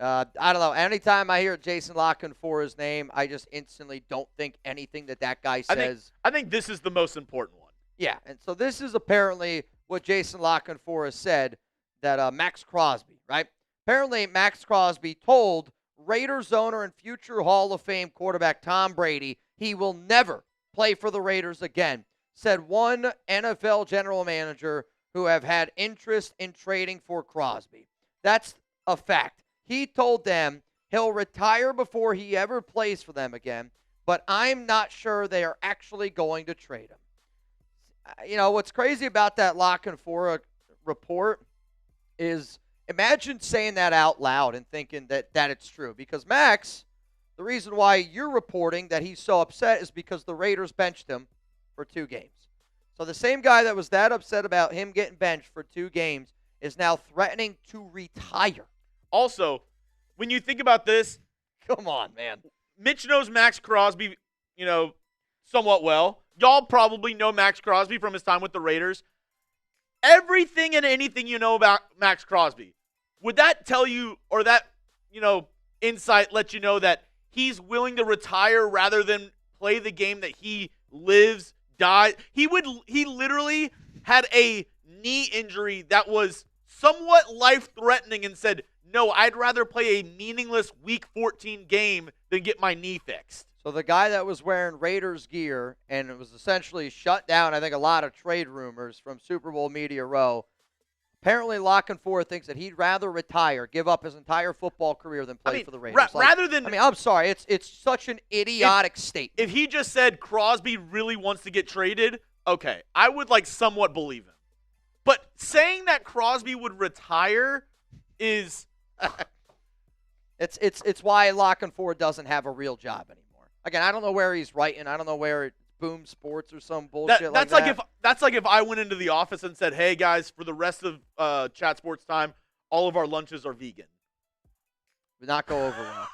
I don't know. Anytime I hear Jason Lockenfora's name, I just instantly don't think anything that guy says. I think this is the most important one. Yeah, and so this is apparently what Jason Lockenfora said, that Maxx Crosby, right? Apparently, Maxx Crosby told Raiders owner and future Hall of Fame quarterback Tom Brady he will never play for the Raiders again, said one NFL general manager who have had interest in trading for Crosby. That's a fact. He told them he'll retire before he ever plays for them again, but I'm not sure they are actually going to trade him. What's crazy about that Lockenfora report is, imagine saying that out loud and thinking that it's true. Because Max, the reason why you're reporting that he's so upset is because the Raiders benched him for 2 games. So the same guy that was that upset about him getting benched for 2 games is now threatening to retire. Also, when you think about this, come on, man. Mitch knows Maxx Crosby, somewhat well. Y'all probably know Maxx Crosby from his time with the Raiders. Everything and anything you know about Maxx Crosby, would that tell you, or that, insight let you know that he's willing to retire rather than play the game that he lives, dies? He literally had a knee injury that was somewhat life-threatening and said, no, I'd rather play a meaningless Week 14 game than get my knee fixed. So the guy that was wearing Raiders gear and it was essentially shut down, I think a lot of trade rumors from Super Bowl Media Row. Apparently, Lockenford thinks that he'd rather retire, give up his entire football career than play for the Raiders. Rather than, I'm sorry, it's such an idiotic statement. If he just said Crosby really wants to get traded, okay, I would somewhat believe him. But saying that Crosby would retire is it's why Lockenford doesn't have a real job anymore. Again, I don't know where he's writing. I don't know where it's Boom Sports or some bullshit that's like that. That's like if I went into the office and said, "Hey guys, for the rest of Chat Sports time, all of our lunches are vegan." Would not go over well.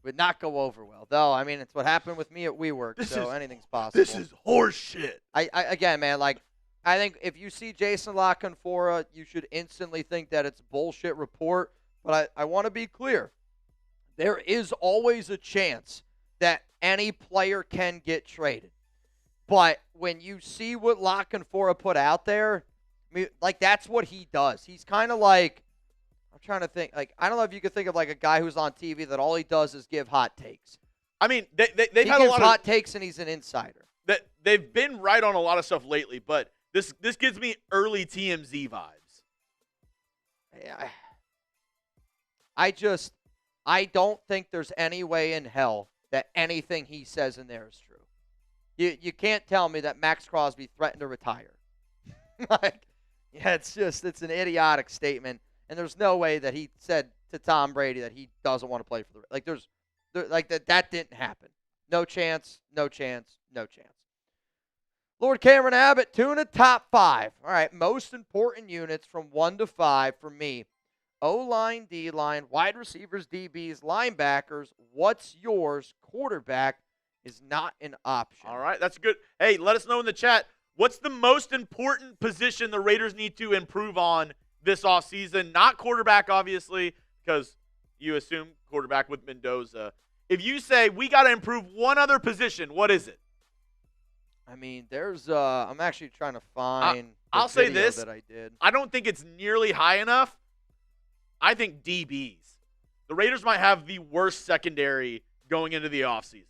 Would not go over well. Though, I mean, it's what happened with me at WeWork, anything's possible. This is horse shit. Again, man, I think if you see Jason Lockenfora, you should instantly think that it's a bullshit report. But I want to be clear. There is always a chance that any player can get traded. But when you see what Lockenfora put out there, I mean, that's what he does. He's kind of like, I'm trying to think, I don't know if you could think of a guy who's on TV that all he does is give hot takes. I mean, they've had a lot of hot takes and he's an insider. They've been right on a lot of stuff lately, but this gives me early TMZ vibes. Yeah. I don't think there's any way in hell that anything he says in there is true. You can't tell me that Maxx Crosby threatened to retire. It's an idiotic statement, and there's no way that he said to Tom Brady that he doesn't want to play for the that didn't happen. No chance, no chance, no chance. Lord Cameron Abbott, tuna top 5. All right, most important units from 1 to 5 for me. O-line, D-line, wide receivers, DBs, linebackers. What's yours? Quarterback is not an option. All right, that's good. Hey, let us know in the chat. What's the most important position the Raiders need to improve on this offseason? Not quarterback, obviously, because you assume quarterback with Mendoza. If you say we got to improve one other position, what is it? I mean, there's I'm actually trying to find I'll say this. that I did. I don't think it's nearly high enough. I think DBs. The Raiders might have the worst secondary going into the offseason.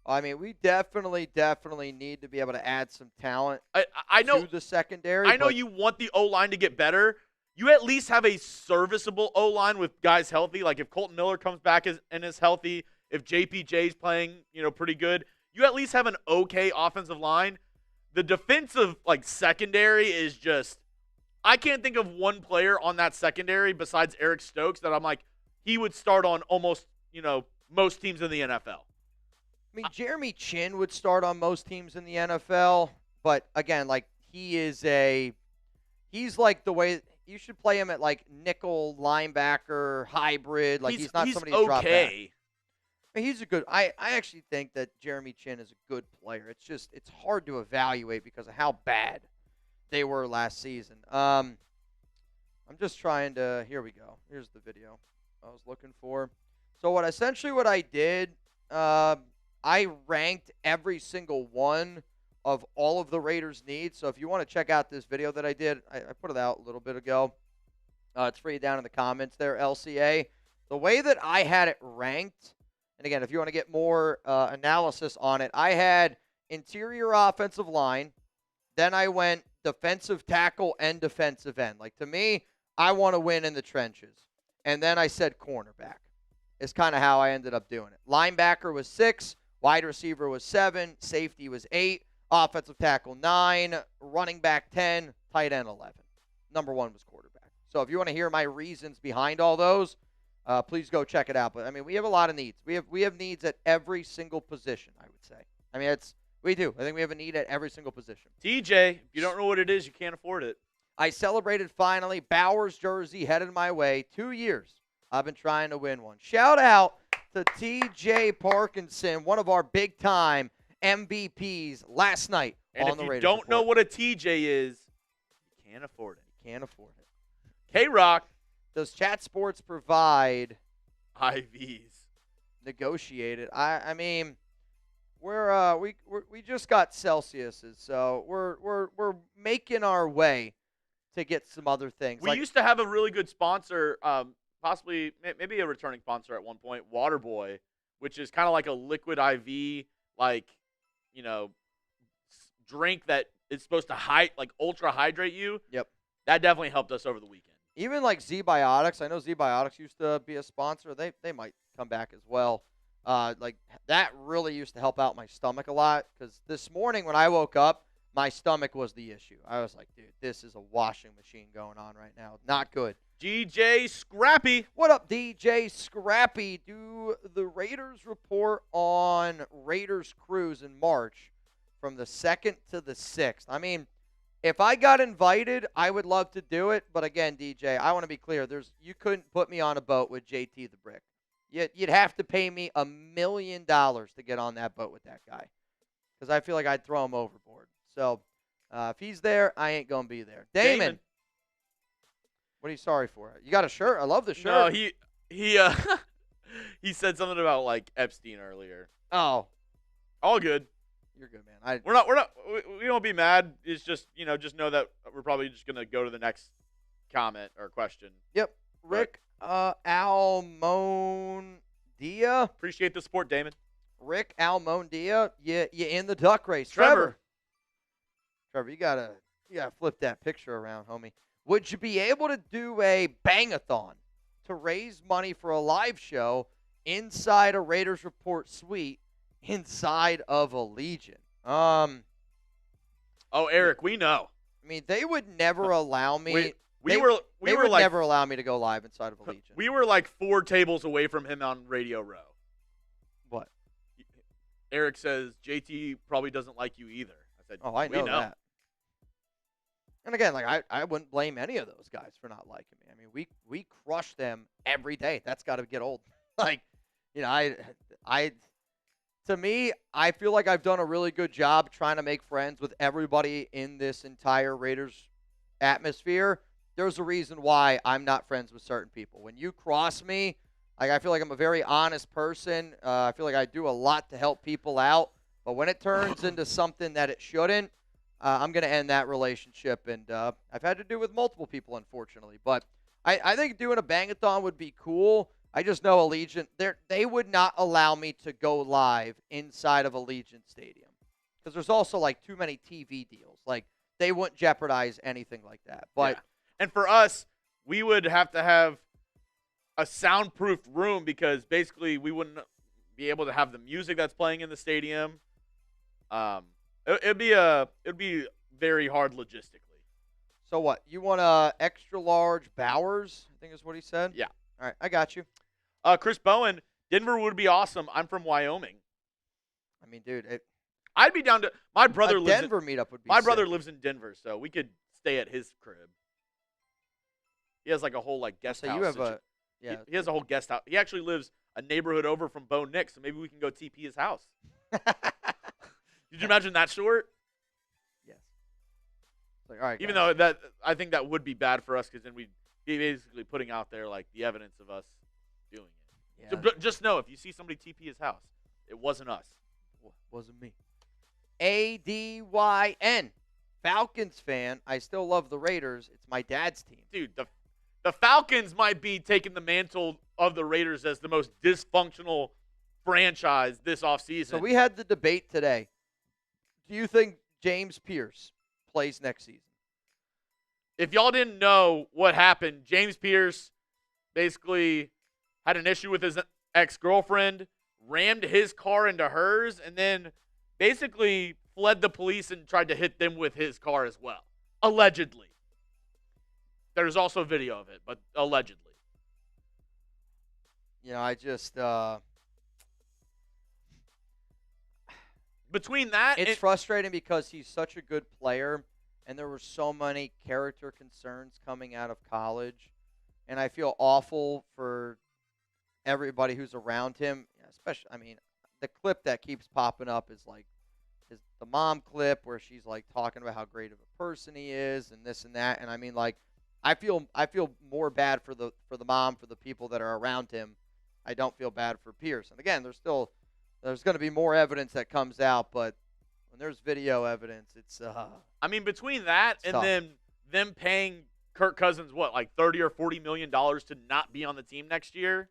I mean, we definitely need to be able to add some talent I know, to the secondary. I know you want the O-line to get better. You at least have a serviceable O-line with guys healthy. Like if Colton Miller comes back and is healthy, if JPJ's playing, pretty good, you at least have an okay offensive line. The defensive, secondary is just – I can't think of one player on that secondary besides Eric Stokes that I'm like, he would start on almost, most teams in the NFL. I mean, Jeremy Chin would start on most teams in the NFL, but again, he's like the way you should play him at nickel linebacker hybrid. He's not somebody to drop back. I mean, he's a good. I actually think that Jeremy Chin is a good player. It's hard to evaluate because of how bad they were last season. I'm just trying to. Here we go. Here's the video I was looking for. So what I did, I ranked every single one of all of the Raiders' needs. So if you want to check out this video that I did, I put it out a little bit ago. It's free down in the comments there, LCA. The way that I had it ranked, and again, if you want to get more analysis on it, I had interior offensive line. Then I went defensive tackle and defensive end. To me, I want to win in the trenches. And then I said cornerback. Is kind of how I ended up doing it. Linebacker was 6. Wide receiver was 7. Safety was 8. Offensive tackle 9. Running back 10. Tight end 11. Number 1 was quarterback. So if you want to hear my reasons behind all those, please go check it out. But, I mean, we have a lot of needs. We have needs at every single position, I would say. I mean, we do. I think we have a need at every single position. TJ, if you don't know what it is, you can't afford it. I celebrated finally. Bowers jersey headed my way. 2 years. I've been trying to win one. Shout out to TJ Parkinson, one of our big-time MVPs last night on the Raiders. And if you don't know what a TJ is, you can't afford it. You can't afford it. K-Rock. Does Chat Sports provide IVs? Negotiated. I mean, we just got Celsiuses, so we're making our way to get some other things. We used to have a really good sponsor, possibly maybe a returning sponsor at one point, Waterboy. which is kind of like a liquid IV, like, drink that is supposed to ultra hydrate you. Yep. That definitely helped us over the weekend. Even like Z-Biotics. I know Z-Biotics used to be a sponsor. They might come back as well. Like that really used to help out my stomach a lot, because this morning when I woke up, my stomach was the issue. I was like, dude, this is a washing machine going on right now. Not good. DJ Scrappy. What up, DJ Scrappy? Do the Raiders report on Raiders cruise in March from the 2nd to the 6th? I mean, if I got invited, I would love to do it. But again, DJ, I want to be clear. You couldn't put me on a boat with JT the Brick. You'd have to pay me $1 million to get on that boat with that guy, because I feel like I'd throw him overboard. So if he's there, I ain't going to be there. Damon. What are you sorry for? You got a shirt? I love the shirt. No, he said something about like Epstein earlier. Oh. All good. You're good, man. We don't be mad. It's just, just know that we're probably just going to go to the next comment or question. Yep. Rick Almondia. Appreciate the support, Damon. Rick Almondia, you in the duck race. Trevor, you gotta flip that picture around, homie. Would you be able to do a bangathon to raise money for a live show inside a Raiders Report suite inside of Allegiant? Oh, Eric, we know. I mean, they would never allow me. They would never allow me to go live inside of Allegiant. We were like 4 tables away from him on Radio Row. What? Eric says JT probably doesn't like you either. I said, oh, I know that. And again, like I wouldn't blame any of those guys for not liking me. I mean, we crush them every day. That's got to get old. Like, to me, I feel like I've done a really good job trying to make friends with everybody in this entire Raiders atmosphere. There's a reason why I'm not friends with certain people. When you cross me, like, I feel like I'm a very honest person. I feel like I do a lot to help people out. But when it turns into something that it shouldn't, I'm going to end that relationship. And I've had to do it with multiple people, unfortunately. But I think doing a bangathon would be cool. I just know Allegiant, they would not allow me to go live inside of Allegiant Stadium, because there's also, like, too many TV deals. Like, they wouldn't jeopardize anything like that. But yeah. And for us, we would have to have a soundproof room, because basically we wouldn't be able to have the music that's playing in the stadium. It'd be very hard logistically. So what? You want a extra large Bowers? I think is what he said. Yeah. All right, I got you. Chris Bowen, Denver would be awesome. I'm from Wyoming. I mean, dude, I'd be down to. My brother lives Denver meetup would be. My sick. brother lives in Denver, so we could stay at his crib. He has like a whole guest house. You have he has a whole guest house. He actually lives a neighborhood over from Bo Nix, so maybe we can go TP his house. Did you imagine that short? Yes. Like, all right. Even guys. though I think that would be bad for us, because then we'd be basically putting out there like the evidence of us doing it. Yeah. So just know, if you see somebody TP his house, it wasn't us. Wasn't me. ADYN. Falcons fan. I still love the Raiders. It's my dad's team. Dude, the Falcons might be taking the mantle of the Raiders as the most dysfunctional franchise this offseason. So we had the debate today. Do you think James Pierce plays next season? If y'all didn't know what happened, James Pierce basically had an issue with his ex-girlfriend, rammed his car into hers, and then basically fled the police and tried to hit them with his car as well. Allegedly. There's also video of it, but allegedly. I just between that, it's frustrating because he's such a good player, and there were so many character concerns coming out of college, and I feel awful for everybody who's around him. Especially, I mean, the clip that keeps popping up is like the mom clip where she's like talking about how great of a person he is and this and that, and I mean, like, I feel more bad for the mom, for the people that are around him. I don't feel bad for Pierce. And again, there's going to be more evidence that comes out, but when there's video evidence, it's I mean, between that and tough. then them paying Kirk Cousins what, like $30 or $40 million to not be on the team next year?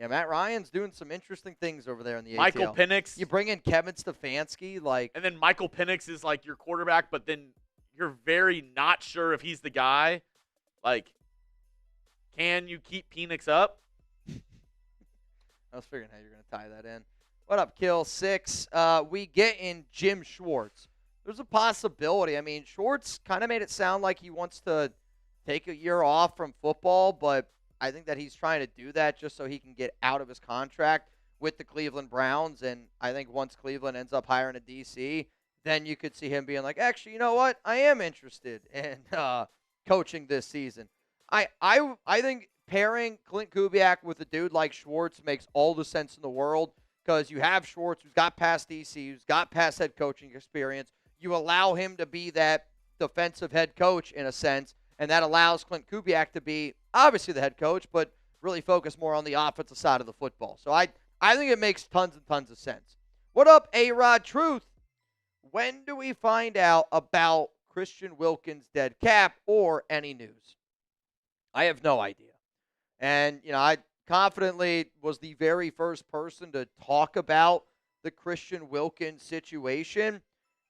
Yeah, Matt Ryan's doing some interesting things over there in the Michael ATL. Penix. You bring in Kevin Stefanski, like. And then Michael Penix is like your quarterback, but then you're very not sure if he's the guy. Like, can you keep Penix up? I was figuring how you're going to tie that in. What up, Kill 6? We get in Jim Schwartz. There's a possibility. I mean, Schwartz kind of made it sound like he wants to take a year off from football, but I think that he's trying to do that just so he can get out of his contract with the Cleveland Browns. And I think once Cleveland ends up hiring a DC, then you could see him being like, actually, you know what? I am interested in coaching this season. I think pairing Klint Kubiak with a dude like Schwartz makes all the sense in the world because you have Schwartz who's got past DC, who's got past head coaching experience. You allow him to be that defensive head coach in a sense, and that allows Klint Kubiak to be obviously the head coach, but really focus more on the offensive side of the football. So I think it makes tons and tons of sense. What up, A-Rod Truth? When do we find out about Christian Wilkins' dead cap or any news? I have no idea. And, I confidently was the very first person to talk about the Christian Wilkins situation.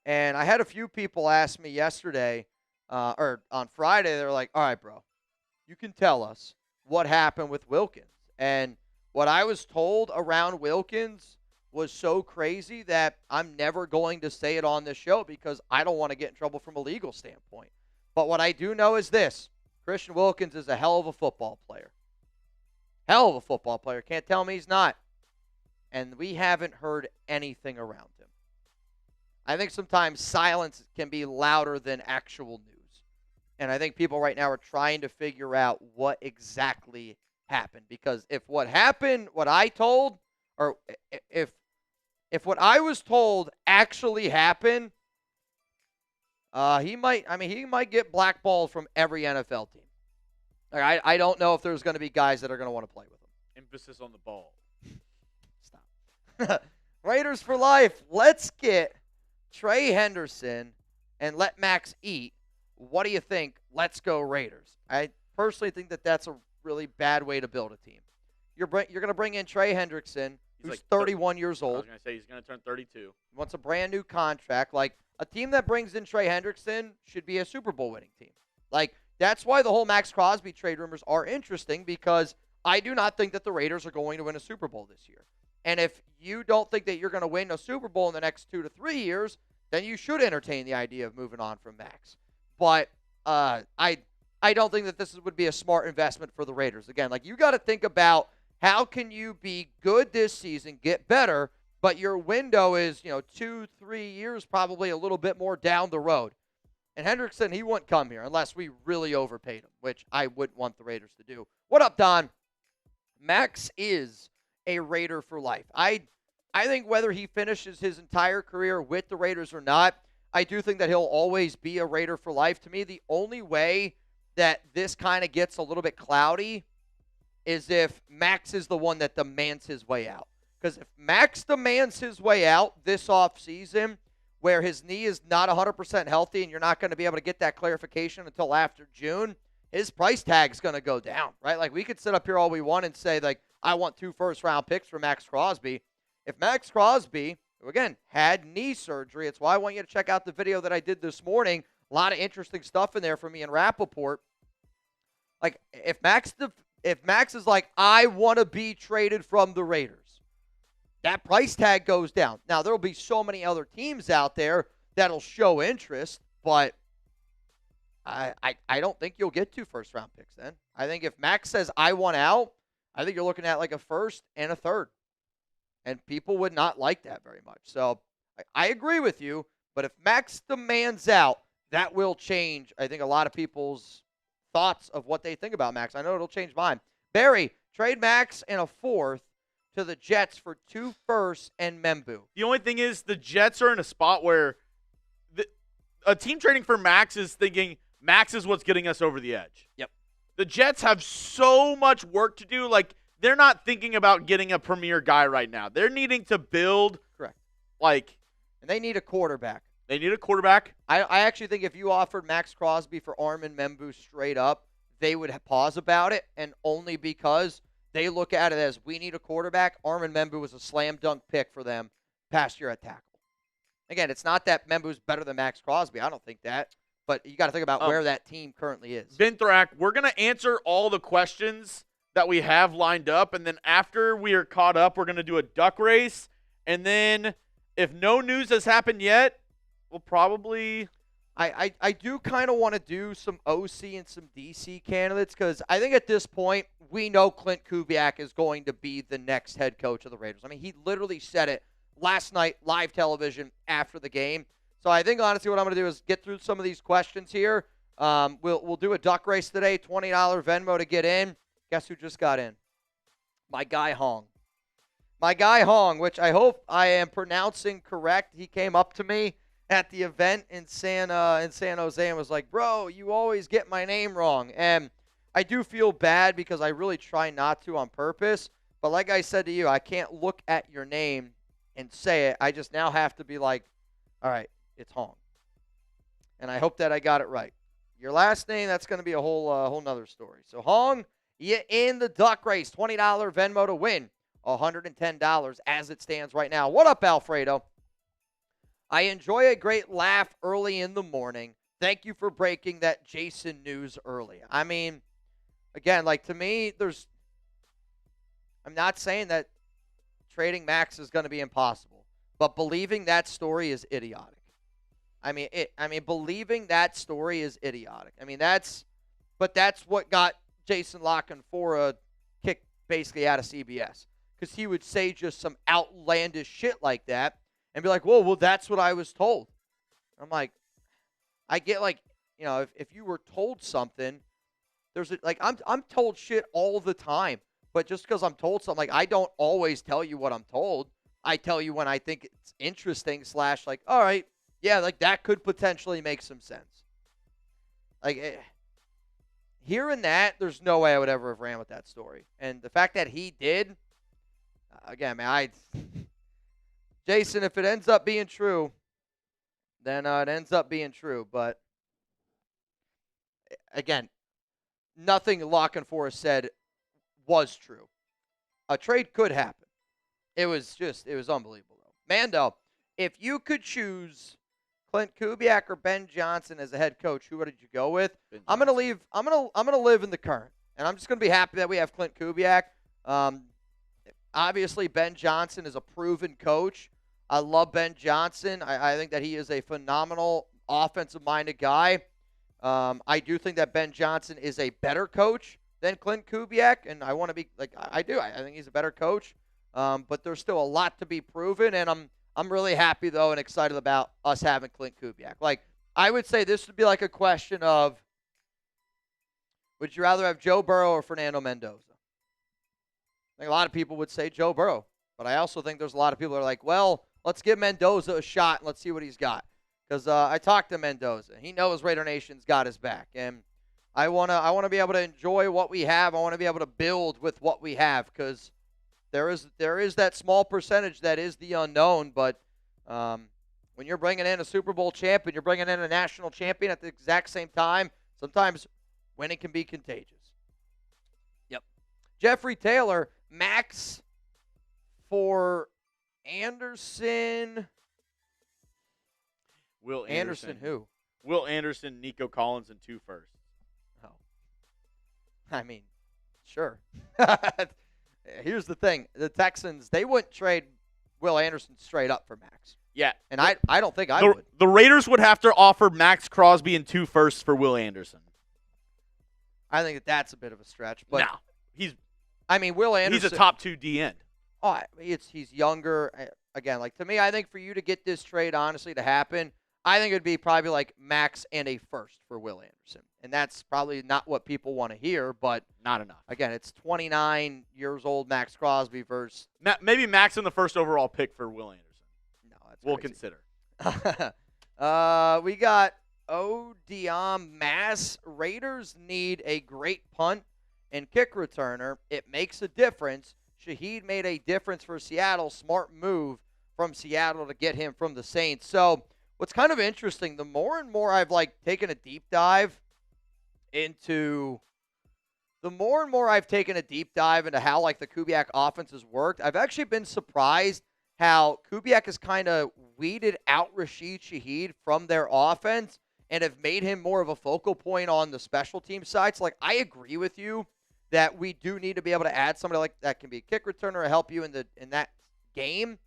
And I had a few people ask me yesterday, or on Friday, they were like, all right, bro, you can tell us what happened with Wilkins. And what I was told around Wilkins was so crazy that I'm never going to say it on this show because I don't want to get in trouble from a legal standpoint. But what I do know is this. Christian Wilkins is a hell of a football player. Hell of a football player. Can't tell me he's not. And we haven't heard anything around him. I think sometimes silence can be louder than actual news. And I think people right now are trying to figure out what exactly happened. Because if what happened, what I told, or if what I was told actually happened, he might get blackballed from every NFL team. I don't know if there's going to be guys that are going to want to play with him. Emphasis on the ball. Stop. Raiders for life. Let's get Trey Henderson and let Max eat. What do you think? Let's go Raiders. I personally think that that's a really bad way to build a team. You're going to bring in Trey Hendrickson, who's like 31 years old. I was going to say he's going to turn 32. Wants a brand new contract. Like, a team that brings in Trey Hendrickson should be a Super Bowl winning team. Like, that's why the whole Maxx Crosby trade rumors are interesting because I do not think that the Raiders are going to win a Super Bowl this year. And if you don't think that you're going to win a Super Bowl in the next 2 to 3 years, then you should entertain the idea of moving on from Max. But I don't think that this would be a smart investment for the Raiders. Again, like, you got to think about how can you be good this season, get better, but your window is, 2-3 years, probably a little bit more down the road. And Hendrickson, he wouldn't come here unless we really overpaid him, which I wouldn't want the Raiders to do. What up, Don? Max is a Raider for life. I think whether he finishes his entire career with the Raiders or not, I do think that he'll always be a Raider for life. To me, the only way that this kind of gets a little bit cloudy is if Max is the one that demands his way out. Because if Max demands his way out this offseason, where his knee is not 100% healthy and you're not going to be able to get that clarification until after June, his price tag is going to go down, right? Like, we could sit up here all we want and say, like, I want 2 first-round picks for Maxx Crosby. If Maxx Crosby, who, again, had knee surgery, it's why I want you to check out the video that I did this morning. A lot of interesting stuff in there for me and Rappaport. Like, if Max is like, I want to be traded from the Raiders, that price tag goes down. Now, there will be so many other teams out there that'll show interest, but I don't think you'll get 2 first-round picks then. I think if Max says, I want out, I think you're looking at like a first and a third. And people would not like that very much. So I agree with you, but if Max demands out, that will change, I think, a lot of people's thoughts of what they think about Max. I know it'll change mine. Barry, trade Max and a 4th to the Jets for 2 firsts and Membu. The only thing is the Jets are in a spot where a team trading for Max is thinking Max is what's getting us over the edge. Yep. The Jets have so much work to do. Like, they're not thinking about getting a premier guy right now. They're needing to build. Correct. And they need a quarterback. They need a quarterback. I actually think if you offered Maxx Crosby for Armin Membu straight up, they would pause about it, and only because They look at it as we need a quarterback. Armin Membu was a slam dunk pick for them past year at tackle. Again, it's not that Membu's better than Maxx Crosby. I don't think that. But you got to think about where that team currently is. Vinthrak, we're going to answer all the questions that we have lined up. And then after we are caught up, we're going to do a duck race. And then if no news has happened yet, we'll probably I do kind of want to do some OC and some DC candidates because I think at this point we know Klint Kubiak is going to be the next head coach of the Raiders. I mean, he literally said it last night, live television after the game. So I think honestly what I'm going to do is get through some of these questions here. We'll do a duck race today, $20 Venmo to get in. Guess who just got in? My guy Hong. My guy Hong, which I hope I am pronouncing correct. He came up to me at the event in San Jose and was like, bro, you always get my name wrong. And I do feel bad because I really try not to on purpose. But like I said to you, I can't look at your name and say it. I just now have to be like, all right, it's Hong. And I hope that I got it right. Your last name, that's going to be a whole nother story. So Hong, you in the duck race, $20 Venmo to win, $110 as it stands right now. What up, Alfredo? I enjoy a great laugh early in the morning. Thank you for breaking that Jason news early. I mean, again, like to me, I'm not saying that trading Maxx is going to be impossible, but believing that story is idiotic. I mean, believing that story is idiotic. I mean, that's what got Jason La Canfora kicked basically out of CBS because he would say just some outlandish shit like that. And be like, whoa, well, that's what I was told. I'm like, I get like, you know, if you were told something, I'm told shit all the time. But just because I'm told something, like I don't always tell you what I'm told. I tell you when I think it's interesting / like, all right, yeah, like that could potentially make some sense. Like hearing that, there's no way I would ever have ran with that story. And the fact that he did, again, man, Jason, if it ends up being true, then it ends up being true. But, again, nothing La Canfora said was true. A trade could happen. It was unbelievable, though. Mando, if you could choose Klint Kubiak or Ben Johnson as a head coach, who would you go with? I'm gonna live in the current, and I'm just gonna be happy that we have Klint Kubiak. Obviously, Ben Johnson is a proven coach. I love Ben Johnson. I think that he is a phenomenal offensive-minded guy. I do think that Ben Johnson is a better coach than Klint Kubiak, and I want to be like I do. I think he's a better coach, but there's still a lot to be proven, and I'm really happy though and excited about us having Klint Kubiak. Like I would say this would be like a question of, would you rather have Joe Burrow or Fernando Mendoza? I think a lot of people would say Joe Burrow, but I also think there's a lot of people that are like, well, let's give Mendoza a shot and let's see what he's got. Because I talked to Mendoza. He knows Raider Nation's got his back. And I wanna be able to enjoy what we have. I want to be able to build with what we have because there is that small percentage that is the unknown. But when you're bringing in a Super Bowl champion, you're bringing in a national champion at the exact same time, sometimes winning can be contagious. Yep. Jeffrey Taylor, Maxx for Anderson. Will Anderson who? Will Anderson, Nico Collins, and 2 firsts. Oh. I mean, sure. Here's the thing. The Texans, they wouldn't trade Will Anderson straight up for Maxx. Yeah. And I don't think I would. The Raiders would have to offer Maxx Crosby and 2 firsts for Will Anderson. I think that's a bit of a stretch. But no. Will Anderson. He's a top 2 D end. Oh, he's younger. Again, like to me, I think for you to get this trade honestly to happen, I think it would be probably like Maxx and a first for Will Anderson. And that's probably not what people want to hear, but not enough. Again, it's 29 years old Maxx Crosby versus maybe Maxx in the first overall pick for Will Anderson. No, that's we'll crazy. Consider. We got Odiam Mass. Raiders need a great punt and kick returner. It makes a difference. Shaheed made a difference for Seattle. Smart move from Seattle to get him from the Saints. So what's kind of interesting, the more and more I've taken a deep dive into the more and more I've taken a deep dive into how like the Kubiak offense has worked, I've actually been surprised how Kubiak has kind of weeded out Rashid Shaheed from their offense and have made him more of a focal point on the special team side. So, like, I agree with you that we do need to be able to add somebody like that can be a kick returner to help you in that game.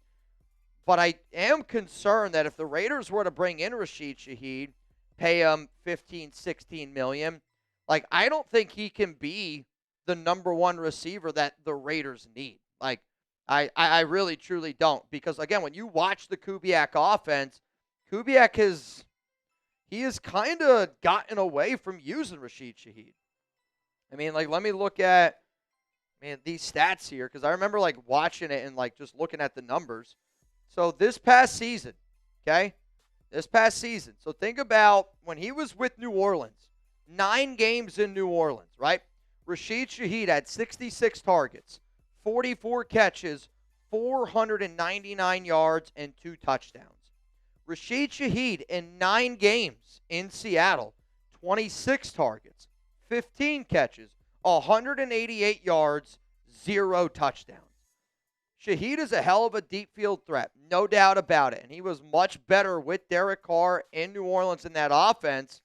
But I am concerned that if the Raiders were to bring in Rashid Shaheed, pay him 15, 16 million, like, I don't think he can be the number one receiver that the Raiders need. Like, I really, truly don't. Because, again, when you watch the Kubiak offense, Kubiak has kind of gotten away from using Rashid Shaheed. I mean, like, let me look at, these stats here, because I remember, like, watching it and, like, just looking at the numbers. So this past season, okay? This past season. So think about when he was with New Orleans. 9 games in New Orleans, right? Rashid Shaheed had 66 targets, 44 catches, 499 yards, and 2 touchdowns. Rashid Shaheed in 9 games in Seattle, 26 targets, 15 catches, 188 yards, 0 touchdowns. Shaheed is a hell of a deep field threat, no doubt about it. And he was much better with Derek Carr in New Orleans in that offense.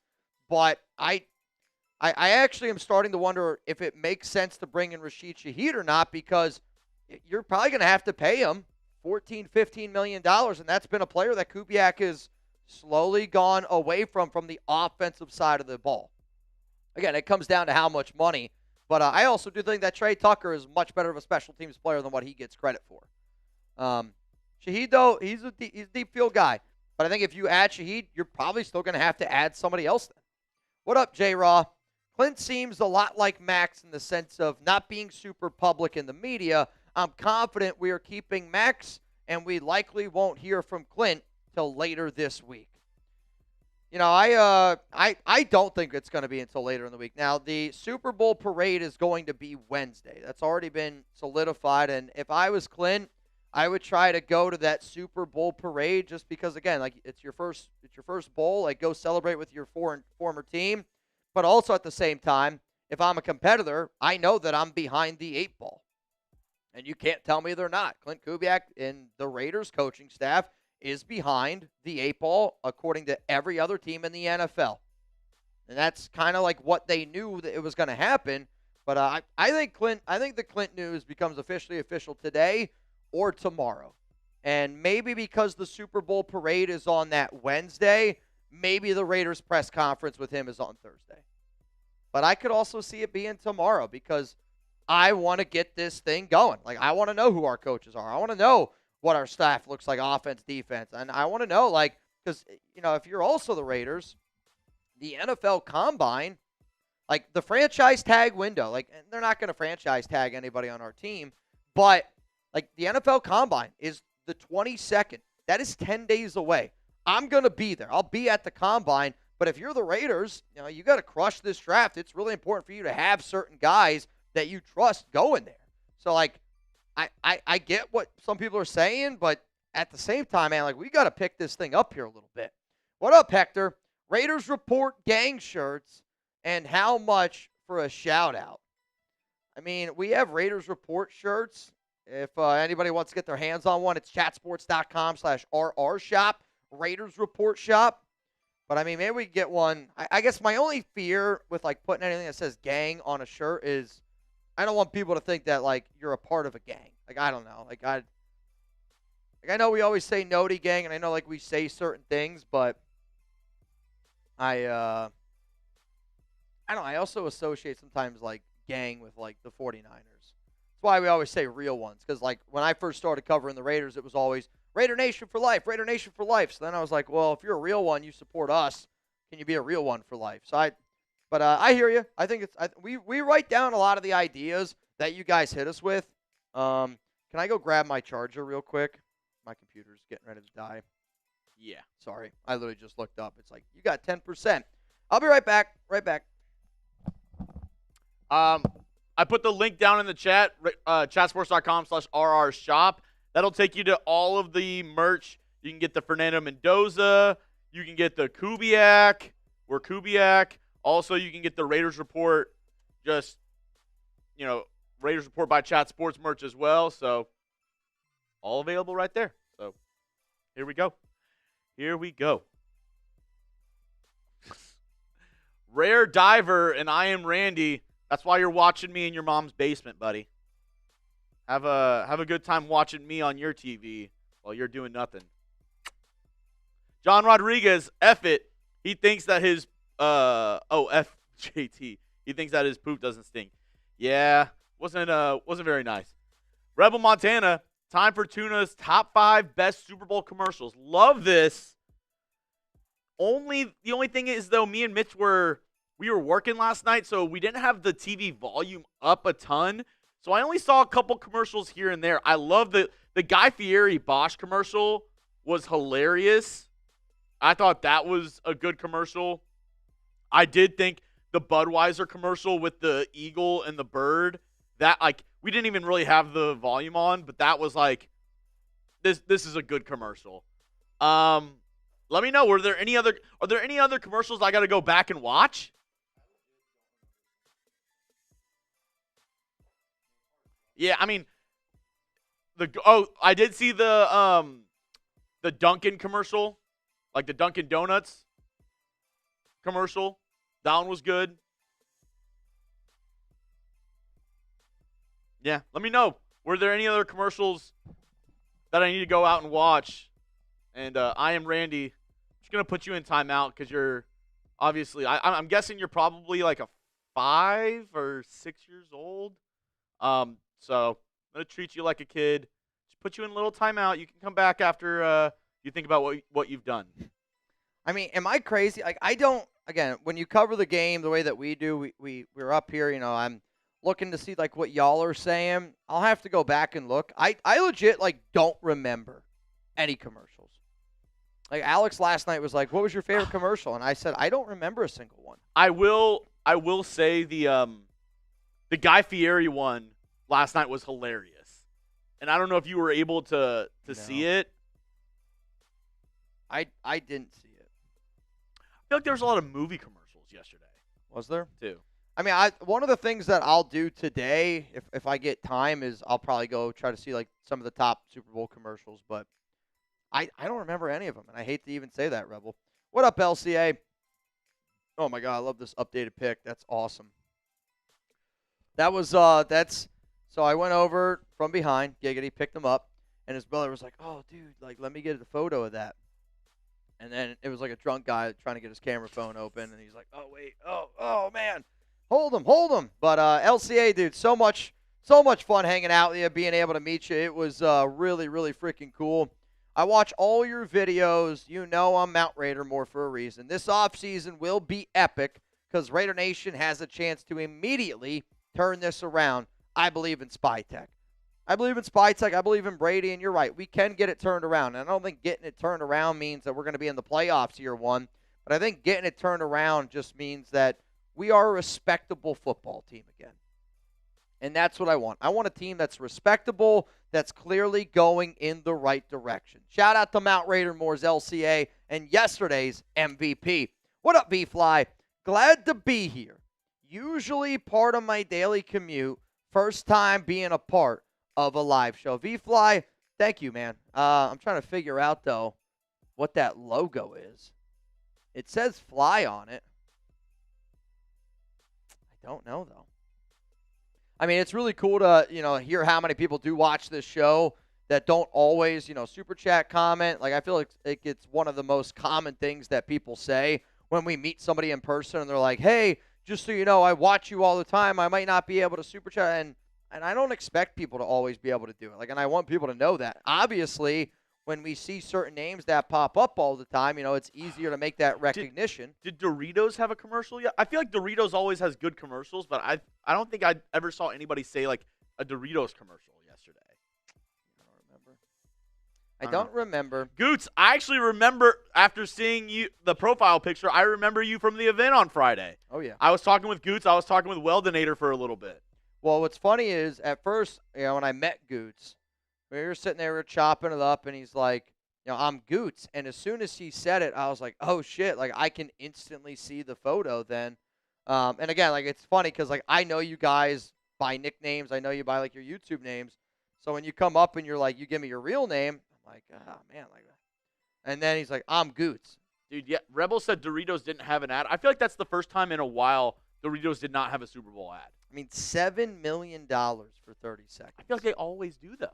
But I actually am starting to wonder if it makes sense to bring in Rashid Shaheed or not, because you're probably going to have to pay him $14, $15 million. And that's been a player that Kubiak has slowly gone away from the offensive side of the ball. Again, it comes down to how much money. But I also do think that Trey Tucker is much better of a special teams player than what he gets credit for. Shaheed, though, he's a deep field guy. But I think if you add Shaheed, you're probably still going to have to add somebody else then. What up, J-Raw? Clint seems a lot like Maxx in the sense of not being super public in the media. I'm confident we are keeping Maxx, and we likely won't hear from Clint till later this week. You know, I don't think it's going to be until later in the week. Now, the Super Bowl parade is going to be Wednesday. That's already been solidified. And if I was Clint, I would try to go to that Super Bowl parade just because, again, like it's your first bowl. Like, go celebrate with your former team. But also at the same time, if I'm a competitor, I know that I'm behind the 8 ball. And you can't tell me they're not. Klint Kubiak and the Raiders coaching staff is behind the 8 ball according to every other team in the NFL. And that's kind of like what they knew that it was going to happen. But I think the Klint news becomes officially official today or tomorrow. And maybe because the Super Bowl parade is on that Wednesday, maybe the Raiders press conference with him is on Thursday. But I could also see it being tomorrow because I want to get this thing going. Like, I want to know who our coaches are. I want to know what our staff looks like, offense, defense. And I want to know, like, because, you know, if you're also the Raiders, the NFL Combine, like, the franchise tag window, like, they're not going to franchise tag anybody on our team, but, like, the NFL Combine is the 22nd. That is 10 days away. I'm going to be there. I'll be at the Combine. But if you're the Raiders, you know, you got to crush this draft. It's really important for you to have certain guys that you trust going there. So, like, I get what some people are saying, but at the same time, man, like, we got to pick this thing up here a little bit. What up, Hector? Raiders Report gang shirts and how much for a shout-out? I mean, we have Raiders Report shirts. If anybody wants to get their hands on one, it's chatsports.com/RR shop, Raiders Report shop. But, I mean, maybe we can get one. I guess my only fear with, like, putting anything that says gang on a shirt is I don't want people to think that, like, you're a part of a gang. Like, I don't know. Like, I know we always say no to gang, and I know, like, we say certain things, but I don't know. I also associate sometimes, like, gang with, like, the 49ers. That's why we always say real ones. Because, like, when I first started covering the Raiders, it was always Raider Nation for life, Raider Nation for life. So then I was like, well, if you're a real one, you support us. Can you be a real one for life? So I hear you. I think we write down a lot of the ideas that you guys hit us with. Can I go grab my charger real quick? My computer's getting ready to die. Yeah. Sorry. I literally just looked up. It's like, you got 10%. I'll be right back. Right back. I put the link down in the chat, chatsports.com/RR shop. That'll take you to all of the merch. You can get the Fernando Mendoza. You can get the Kubiak. We're Kubiak. Also, you can get the Raiders Report. Just Raiders Report by Chat Sports merch as well. So all available right there. So here we go. Here we go. Rare Diver and I am Randy. That's why you're watching me in your mom's basement, buddy. Have a good time watching me on your TV while you're doing nothing. John Rodriguez, F it. He thinks that his FJT. He thinks that his poop doesn't stink. Yeah, wasn't very nice. Rebel Montana, time for Tuna's top 5 best Super Bowl commercials. Love this. The only thing is, though, me and Mitch we were working last night, so we didn't have the TV volume up a ton. So I only saw a couple commercials here and there. I love the Guy Fieri Bosch commercial was hilarious. I thought that was a good commercial. I did think the Budweiser commercial with the eagle and the bird, that, like, we didn't even really have the volume on, but that was like, this is a good commercial. Let me know, are there any other commercials I got to go back and watch? Yeah, I mean, I did see the Dunkin' commercial, like the Dunkin' Donuts commercial. That one was good. Yeah, let me know. Were there any other commercials that I need to go out and watch? And I am Randy. I'm just going to put you in timeout because you're obviously, I'm guessing you're probably like a 5 or 6 years old. So I'm going to treat you like a kid. Just put you in a little timeout. You can come back after you think about what you've done. I mean, am I crazy? Like, I don't, again, when you cover the game the way that we do, we're up here, I'm looking to see, like, what y'all are saying. I'll have to go back and look. I legit, like, don't remember any commercials. Like, Alex last night was like, what was your favorite commercial? And I said, I don't remember a single one. I will say the Guy Fieri one last night was hilarious. And I don't know if you were able to see it. I didn't see it. I feel like there was a lot of movie commercials yesterday. Was there? Too. I mean, one of the things that I'll do today, if I get time, is I'll probably go try to see, like, some of the top Super Bowl commercials. But I don't remember any of them, and I hate to even say that, Rebel. What up, LCA? Oh, my God, I love this updated pic. That's awesome. That was, so I went over from behind, Giggity, picked him up, and his brother was like, oh, dude, like, let me get a photo of that. And then it was like a drunk guy trying to get his camera phone open, and he's like, oh, wait, oh, man. Hold him. But LCA, dude, so much fun hanging out with you, being able to meet you. It was really, really freaking cool. I watch all your videos. You know I'm Mount Raider more for a reason. This offseason will be epic because Raider Nation has a chance to immediately turn this around. I believe in Spytech. I believe in Brady, and you're right. We can get it turned around. And I don't think getting it turned around means that we're going to be in the playoffs year one. But I think getting it turned around just means that we are a respectable football team again. And that's what I want. I want a team that's respectable, that's clearly going in the right direction. Shout out to Mount Raider Moore's LCA and yesterday's MVP. What up, B-Fly? Glad to be here. Usually part of my daily commute. First time being a part of a live show. V-Fly, thank you, man. I'm trying to figure out, though, what that logo is. It says fly on it. I don't know, though. I mean, it's really cool to, hear how many people do watch this show that don't always, super chat comment. Like, I feel like it's one of the most common things that people say when we meet somebody in person and they're like, hey, just so you know, I watch you all the time. I might not be able to super chat. And I don't expect people to always be able to do it. Like, and I want people to know that. Obviously, when we see certain names that pop up all the time, it's easier to make that recognition. Did Doritos have a commercial yet? I feel like Doritos always has good commercials, but I don't think I ever saw anybody say, like, a Doritos commercial yesterday. I don't remember. Goots, I actually remember after seeing the profile picture, I remember you from the event on Friday. Oh, yeah. I was talking with Goots. I was talking with Weldinator for a little bit. Well, what's funny is at first, when I met Goots, we were sitting there, we were chopping it up, and he's like, I'm Goots. And as soon as he said it, I was like, oh, shit. Like, I can instantly see the photo then. And again, like, it's funny because, like, I know you guys buy nicknames. I know you buy like your YouTube names. So when you come up and you're like, you give me your real name, I'm like, oh man, like that. And then he's like, I'm Goots. Dude, yeah. Rebel said Doritos didn't have an ad. I feel like that's the first time in a while Doritos did not have a Super Bowl ad. I mean, $7 million for 30 seconds. I feel like they always do, though.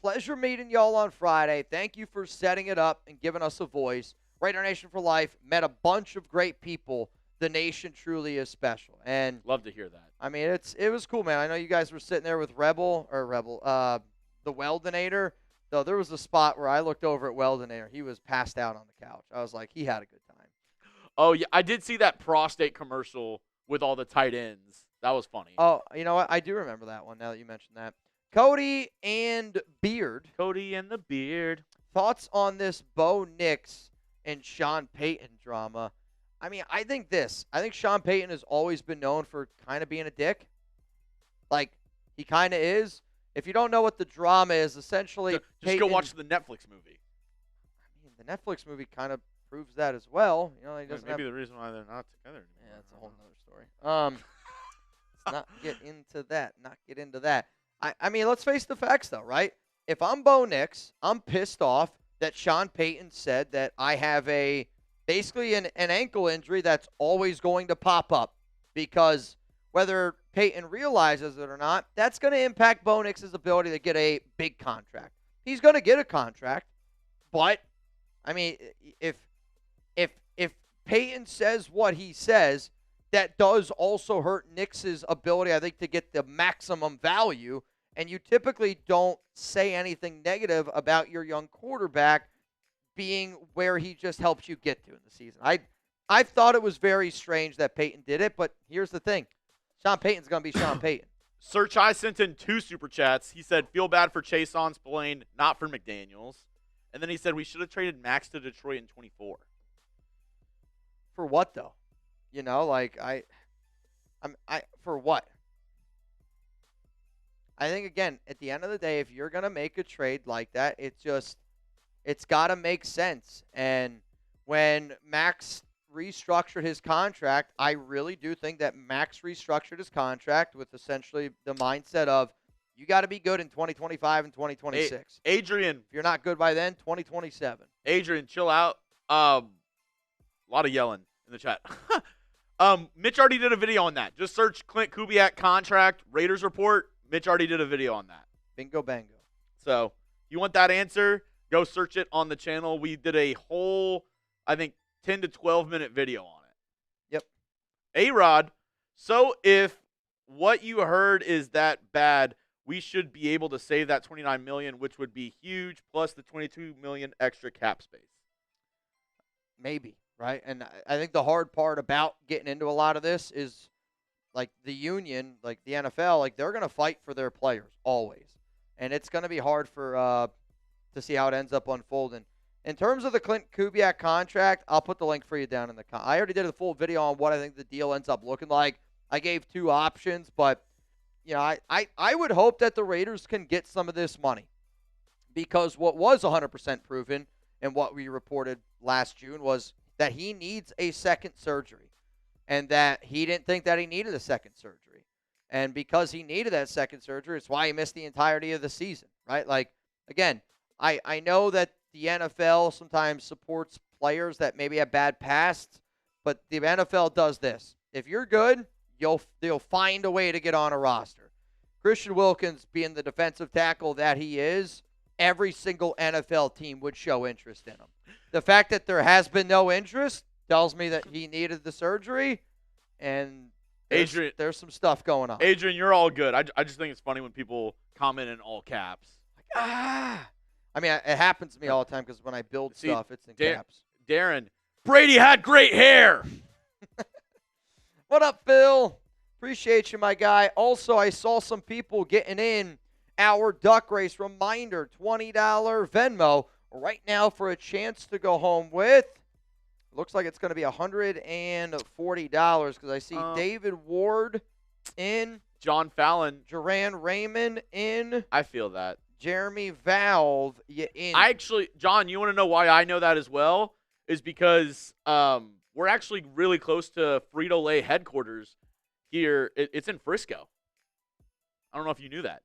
Pleasure meeting y'all on Friday. Thank you for setting it up and giving us a voice. Raider Nation for Life. Met a bunch of great people. The nation truly is special. And love to hear that. I mean, it was cool, man. I know you guys were sitting there with the Weldinator. Though there was a spot where I looked over at Weldinator. He was passed out on the couch. I was like, he had a good time. Oh, yeah. I did see that prostate commercial with all the tight ends. That was funny. Oh, you know what? I do remember that one now that you mentioned that. Cody and Beard. Cody and the Beard. Thoughts on this Bo Nix and Sean Payton drama? I mean, I think Sean Payton has always been known for kind of being a dick. Like, he kind of is. If you don't know what the drama is, essentially, just go watch the Netflix movie. I mean, the Netflix movie kind of proves that as well. You know, he doesn't maybe the reason why they're not together anymore. Yeah, that's a whole nother story. Let's not get into that. Not get into that. I mean, let's face the facts, though, right? If I'm Bo Nix, I'm pissed off that Sean Payton said that I have basically an ankle injury that's always going to pop up, because whether Payton realizes it or not, that's going to impact Bo Nix's ability to get a big contract. He's going to get a contract, but I mean, if Payton says what he says, that does also hurt Nix's ability, I think, to get the maximum value. And you typically don't say anything negative about your young quarterback being where he just helps you get to in the season. I thought it was very strange that Payton did it, but here's the thing. Sean Payton's going to be Sean Payton. Search I sent in 2 super chats. He said, feel bad for Chase on Spillane, not for McDaniels. And then he said, we should have traded Maxx to Detroit in 24. For what, though? You know, like, for what? I think, again, at the end of the day, if you're going to make a trade like that, it's got to make sense. And when Maxx restructured his contract, I really do think that Maxx restructured his contract with essentially the mindset of, you got to be good in 2025 and 2026. Adrian. If you're not good by then, 2027. Adrian, chill out. A lot of yelling in the chat. Mitch already did a video on that. Just search Clint Kubiak contract, Raiders report. Mitch already did a video on that. Bingo bango. So, you want that answer? Go search it on the channel. We did a whole, I think, 10 to 12-minute video on it. Yep. A-Rod, so if what you heard is that bad, we should be able to save that $29 million, which would be huge, plus the $22 million extra cap space. Maybe, right? And I think the hard part about getting into a lot of this is, like, the union, like the NFL, like, they're going to fight for their players always. And it's going to be hard for to see how it ends up unfolding. In terms of the Klint Kubiak contract, I'll put the link for you down in the I already did a full video on what I think the deal ends up looking like. I gave 2 options, but you know, I would hope that the Raiders can get some of this money, because what was 100% proven and what we reported last June was that he needs a second surgery, and that he didn't think that he needed a second surgery. And because he needed that second surgery, it's why he missed the entirety of the season, right? Like, again, I know that the NFL sometimes supports players that maybe have bad pasts, but the NFL does this. If you're good, they'll find a way to get on a roster. Christian Wilkins, being the defensive tackle that he is, every single NFL team would show interest in him. The fact that there has been no interest tells me that he needed the surgery, and there's some stuff going on. Adrian, you're all good. I just think it's funny when people comment in all caps. Like, I mean, it happens to me all the time, because when I build stuff, it's in caps. Darren, Brady had great hair. What up, Phil? Appreciate you, my guy. Also, I saw some people getting in our duck race. Reminder, $20 Venmo right now for a chance to go home with, looks like it's going to be $140, because I see David Ward in. John Fallon. Duran Raymond in. I feel that. Jeremy Valve, you in. John, you want to know why I know that as well? Is because we're actually really close to Frito-Lay headquarters here. It's in Frisco. I don't know if you knew that.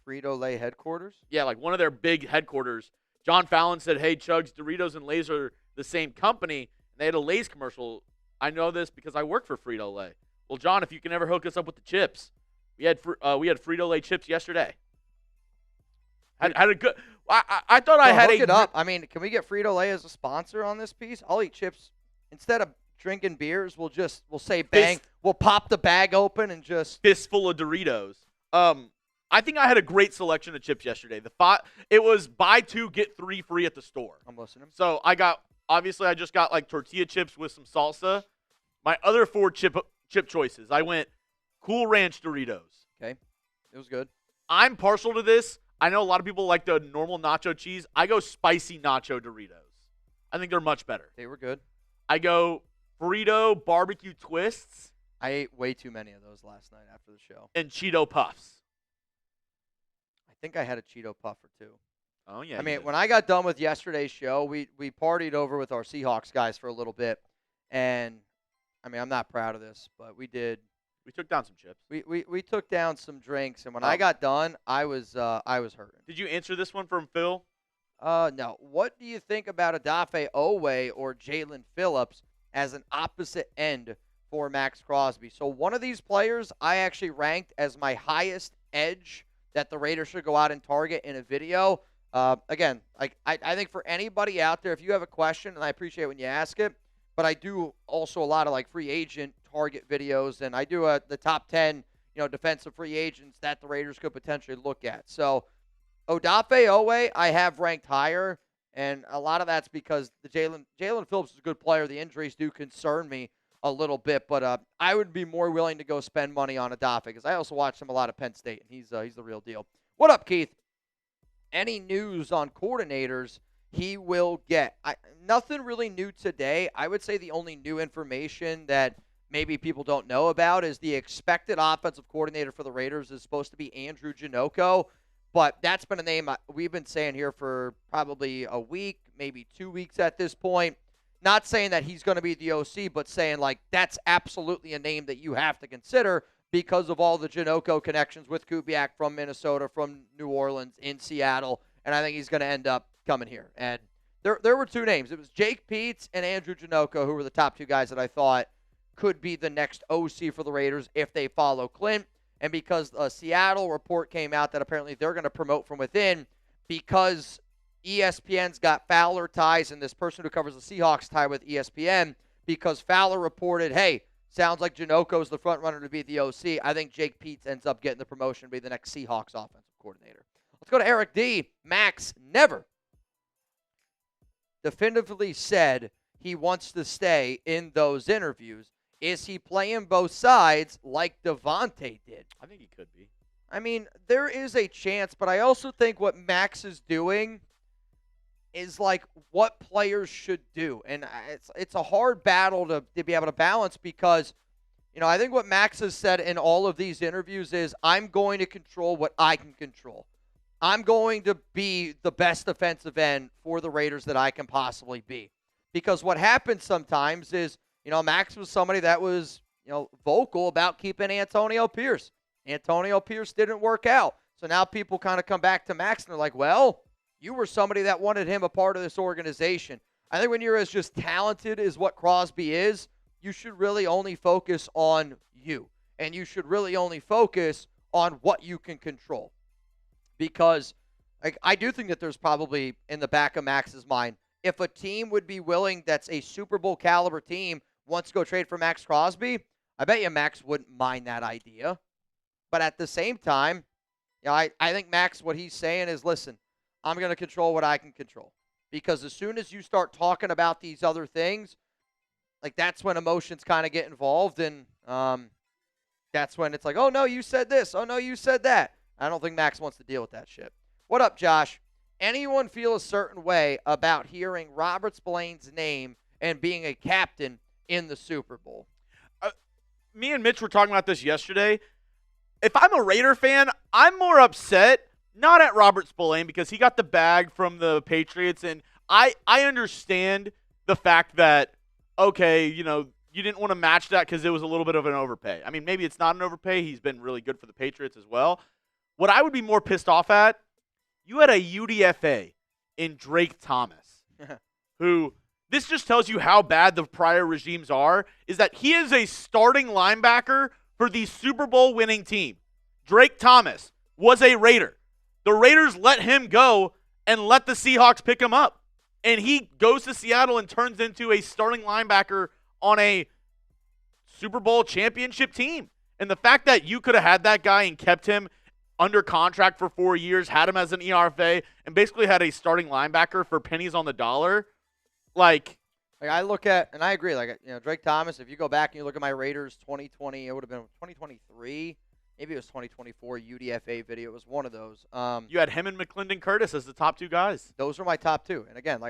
Frito-Lay headquarters? Yeah, like one of their big headquarters. John Fallon said, hey, Chugs, Doritos and Lay's are the same company. And they had a Lay's commercial. I know this because I work for Frito-Lay. Well, John, if you can ever hook us up with the chips. We had Frito-Lay chips yesterday. Had a good – I thought I had hook it up. I mean, can we get Frito-Lay as a sponsor on this piece? I'll eat chips. Instead of drinking beers, we'll say bang. We'll pop the bag open and just – fistful of Doritos. I think I had a great selection of chips yesterday. It was buy 2, get 3 free at the store. I'm listening. So I just got like tortilla chips with some salsa. My other 4 chip choices, I went Cool Ranch Doritos. Okay. It was good. I'm partial to this. I know a lot of people like the normal nacho cheese. I go spicy nacho Doritos. I think they're much better. They were good. I go Burrito barbecue twists. I ate way too many of those last night after the show. And Cheeto puffs. I think I had a Cheeto puff or 2. Oh, yeah. I mean, when I got done with yesterday's show, we partied over with our Seahawks guys for a little bit. And, I mean, I'm not proud of this, but we did. We took down some chips. We took down some drinks, and when I got done, I was hurting. Did you answer this one from Phil? No. What do you think about Odafe Oweh or Jalen Phillips as an opposite end for Maxx Crosby? So one of these players I actually ranked as my highest edge that the Raiders should go out and target in a video. Again, I think for anybody out there, if you have a question, and I appreciate when you ask it, but I do also a lot of free agent target videos, and I do the top 10, defensive free agents that the Raiders could potentially look at. So Odafe Oweh I have ranked higher, and a lot of that's because the Jalen Phillips is a good player. The injuries do concern me a little bit, but I would be more willing to go spend money on Odafe because I also watched him a lot at Penn State, and he's the real deal. What up, Keith? Any news on coordinators he will get? Nothing really new today. I would say the only new information that maybe people don't know about is the expected offensive coordinator for the Raiders is supposed to be Andrew Janocko, but that's been a name we've been saying here for probably a week, maybe 2 weeks at this point. Not saying that he's going to be the OC, but saying that's absolutely a name that you have to consider because of all the Janocko connections with Kubiak from Minnesota, from New Orleans, in Seattle, and I think he's going to end up coming here. And there were 2 names. It was Jake Peetz and Andrew Janocko, who were the top 2 guys that I thought could be the next OC for the Raiders if they follow Clint. And because a Seattle report came out that apparently they're going to promote from within because ESPN's got Fowler ties, and this person who covers the Seahawks tie with ESPN because Fowler reported, hey, sounds like Janocko's the front runner to be the OC. I think Jake Peetz ends up getting the promotion to be the next Seahawks offensive coordinator. Let's go to Eric D. Max never definitively said he wants to stay in those interviews. Is he playing both sides like Devontae did? I think he could be. I mean, there is a chance, but I also think what Max is doing is what players should do. And it's a hard battle to be able to balance because, I think what Max has said in all of these interviews is I'm going to control what I can control. I'm going to be the best defensive end for the Raiders that I can possibly be. Because what happens sometimes is, Max was somebody that was, vocal about keeping Antonio Pierce. Antonio Pierce didn't work out. So now people kind of come back to Max and they're like, well, you were somebody that wanted him a part of this organization. I think when you're as just talented as what Crosby is, you should really only focus on you. And you should really only focus on what you can control. Because I do think that there's probably in the back of Max's mind, if a team would be willing that's a Super Bowl caliber team wants to go trade for Maxx Crosby, I bet you Max wouldn't mind that idea. But at the same time, I think Max, what he's saying is, listen, I'm going to control what I can control. Because as soon as you start talking about these other things, that's when emotions kind of get involved. And that's when it's oh, no, you said this. Oh, no, you said that. I don't think Max wants to deal with that shit. What up, Josh? Anyone feel a certain way about hearing Robert Spillane's name and being a captain in the Super Bowl? Me and Mitch were talking about this yesterday. If I'm a Raider fan, I'm more upset, not at Robert Spillane because he got the bag from the Patriots, and I understand the fact that, okay, you didn't want to match that because it was a little bit of an overpay. I mean, maybe it's not an overpay. He's been really good for the Patriots as well. What I would be more pissed off at, you had a UDFA in Drake Thomas, who this just tells you how bad the prior regimes are, is that he is a starting linebacker for the Super Bowl winning team. Drake Thomas was a Raider. The Raiders let him go and let the Seahawks pick him up. And he goes to Seattle and turns into a starting linebacker on a Super Bowl championship team. And the fact that you could have had that guy and kept him under contract for 4 years, had him as an ERFA, and basically had a starting linebacker for pennies on the dollar, like I look at, and I agree, Drake Thomas, if you go back and you look at my Raiders 2020, it would have been 2023, maybe it was 2024 UDFA video. It was one of those. You had him and McClendon Curtis as the top two guys. Those were my top two. And again,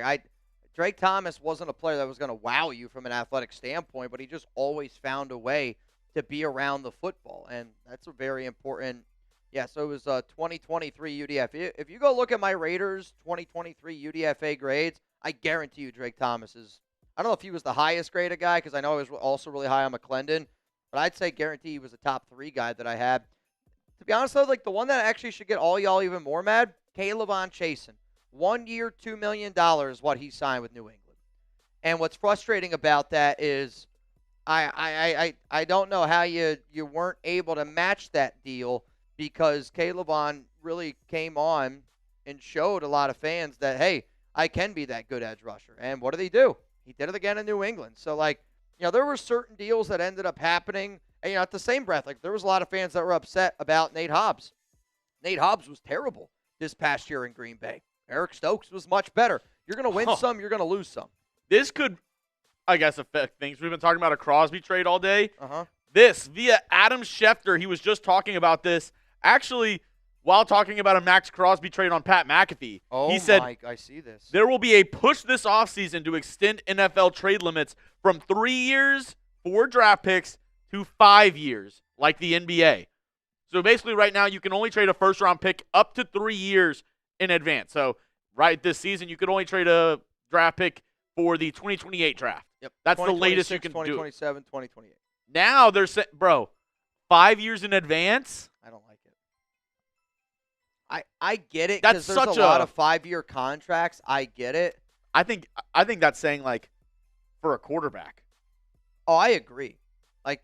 Drake Thomas wasn't a player that was going to wow you from an athletic standpoint, but he just always found a way to be around the football, and that's a very important. Yeah, so it was 2023 UDFA. If you go look at my Raiders 2023 UDFA grades, I guarantee you Drake Thomas is, I don't know if he was the highest graded guy because I know he was also really high on McClendon, but I'd say guarantee he was a top 3 guy that I had. To be honest, though, the one that actually should get all y'all even more mad, K'Lavon Chasen. 1 year, $2 million is what he signed with New England. And what's frustrating about that is I don't know how you weren't able to match that deal, because K'Lavon really came on and showed a lot of fans that, hey, I can be that good edge rusher. And what did he do? He did it again in New England. So, there were certain deals that ended up happening. And, at the same breath, there was a lot of fans that were upset about Nate Hobbs. Nate Hobbs was terrible this past year in Green Bay. Eric Stokes was much better. You're going to win some, you're going to lose some. This could, I guess, affect things. We've been talking about a Crosby trade all day. Uh-huh. This, via Adam Schefter, he was just talking about this. Actually, while talking about a Maxx Crosby trade on Pat McAfee, he said, I see this. There will be a push this offseason to extend NFL trade limits from 3 years for draft picks to 5 years, like the NBA. So basically right now you can only trade a first-round pick up to 3 years in advance. So right this season you could only trade a draft pick for the 2028 draft. Yep. That's the latest you can 2027, 2028. Now they're saying, 5 years in advance? I don't like it. I get it That's because there's such a lot of 5-year contracts. I get it. I think that's saying for a quarterback. Oh, I agree. Like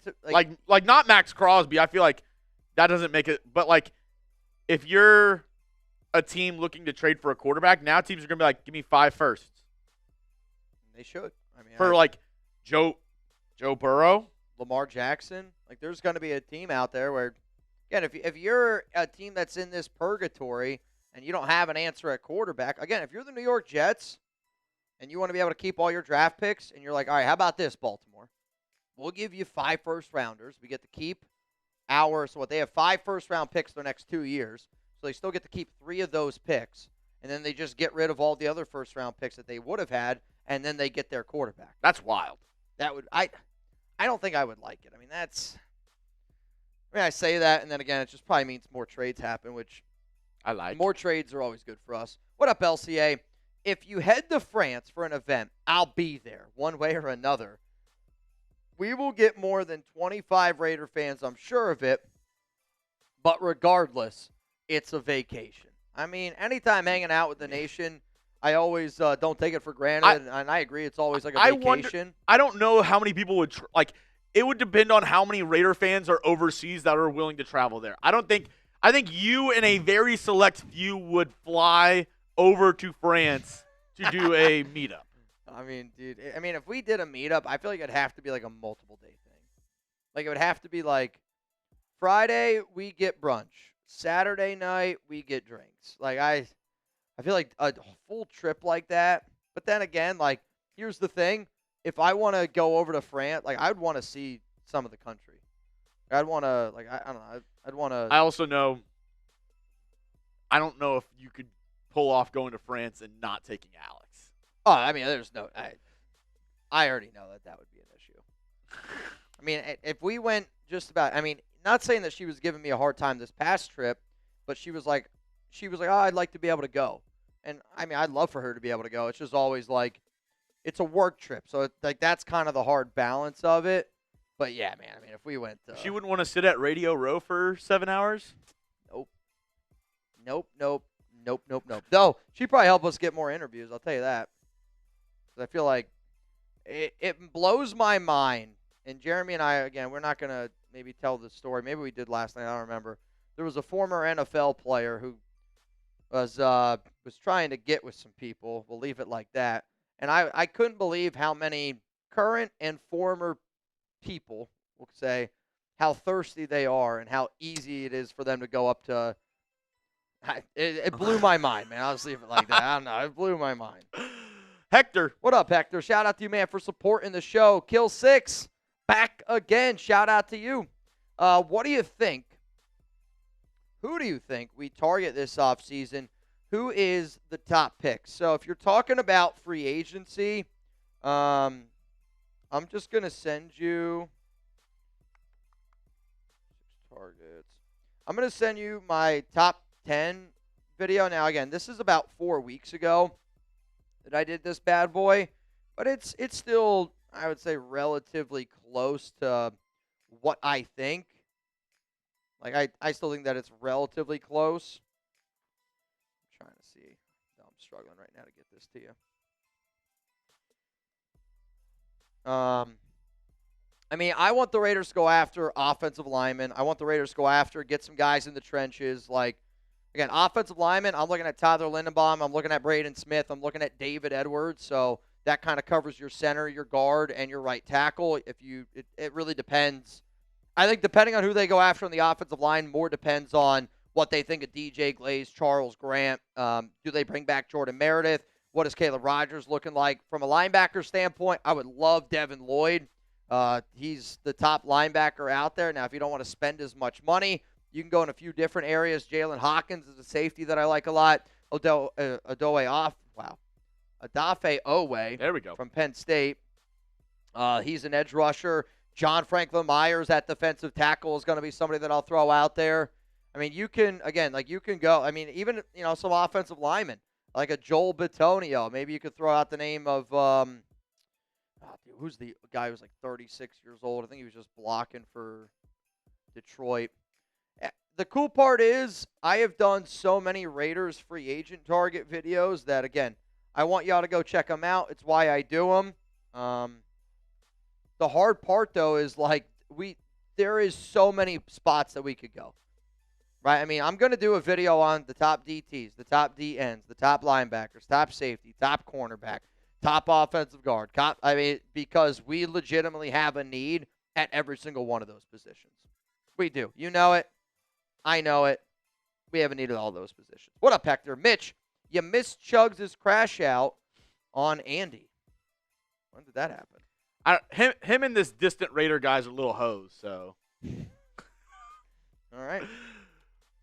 not Maxx Crosby. I feel like that doesn't make it. But if you're a team looking to trade for a quarterback, now teams are gonna be like, give me 5 firsts. They should. I mean, for Joe Burrow, Lamar Jackson. There's going to be a team out there where, again, if you're a team that's in this purgatory and you don't have an answer at quarterback, again, if you're the New York Jets and you want to be able to keep all your draft picks and you're like, all right, how about this, Baltimore? We'll give you 5 first-rounders. We get to keep so they have 5 first-round picks their next 2 years. So they still get to keep 3 of those picks. And then they just get rid of all the other first-round picks that they would have had, and then they get their quarterback. That's wild. I don't think I would like it. I mean, I say that, and then again, it just probably means more trades happen, which I like. More trades are always good for us. What up, LCA? If you head to France for an event, I'll be there one way or another. We will get more than 25 Raider fans, I'm sure of it. But regardless, it's a vacation. I mean, anytime hanging out with the nation, I always don't take it for granted, and I agree it's always like a vacation. I don't know how many people would it would depend on how many Raider fans are overseas that are willing to travel there. I think you and a very select few would fly over to France to do a meetup. I mean, dude, if we did a meetup, I feel like it'd have to be a multiple day thing. It would have to be Friday we get brunch, Saturday night we get drinks. I feel like a full trip like that. But then again, here's the thing. If I want to go over to France, I'd want to see some of the country. I'd want to, I don't know. I'd want to. I also know, I don't know if you could pull off going to France and not taking Alex. Oh, I mean, there's no, I already know that would be an issue. I mean, if we went not saying that she was giving me a hard time this past trip, but she was like, oh, I'd like to be able to go. And, I mean, I'd love for her to be able to go. It's just always it's a work trip. So like that's kind of the hard balance of it. But yeah, man, I mean, if we went She wouldn't want to sit at Radio Row for 7 hours? Nope. No, she'd probably help us get more interviews, I'll tell you that. 'Cause I feel like it blows my mind. And Jeremy and I, again, we're not going to maybe tell the story. Maybe we did last night. I don't remember. There was a former NFL player who was trying to get with some people. We'll leave it like that. And I couldn't believe how many current and former people, we'll say, how thirsty they are and how easy it is for them to go up to. It blew my mind, man. I'll just leave it like that. I don't know. It blew my mind. Hector. What up, Hector? Shout out to you, man, for supporting the show. Kill 6, back again. Shout out to you. What do you think? Who do you think we target this offseason? Who is the top pick? So if you're talking about free agency, I'm just going to send you targets. I'm going to send you my top 10 video. Now, again, this is about 4 weeks ago that I did this bad boy, but it's still, I would say, relatively close to what I think. Like, I still think that it's relatively close. I'm trying to see. No, I'm struggling right now to get this to you. I mean, I want the Raiders to go after offensive linemen. I want the Raiders to go after, get some guys in the trenches. Like, again, offensive linemen, I'm looking at Tyler Lindenbaum. I'm looking at Braden Smith. I'm looking at David Edwards. So that kind of covers your center, your guard, and your right tackle. It really depends. I think depending on who they go after on the offensive line, more depends on what they think of DJ Glaze, Charles Grant. Do they bring back Jordan Meredith? What is Caleb Rogers looking like? From a linebacker standpoint, I would love Devin Lloyd. He's the top linebacker out there. Now, if you don't want to spend as much money, you can go in a few different areas. Jalen Hawkins is a safety that I like a lot. Adafe Owe. There we go. From Penn State. He's an edge rusher. John Franklin Myers at defensive tackle is going to be somebody that I'll throw out there. I mean, you can go. I mean, even, some offensive linemen, like a Joel Bitonio. Maybe you could throw out the name of, who's the guy who's like 36 years old? I think he was just blocking for Detroit. The cool part is I have done so many Raiders free agent target videos that, again, I want y'all to go check them out. It's why I do them. The hard part, though, is there is so many spots that we could go. Right? I mean, I'm going to do a video on the top DTs, the top D ends, the top linebackers, top safety, top cornerback, top offensive guard. Because we legitimately have a need at every single one of those positions. We do. You know it. I know it. We have a need at all those positions. What up, Hector? Mitch, you missed Chugs' crash out on Andy. When did that happen? Him and this distant Raider guy's a little hoes, so. All right.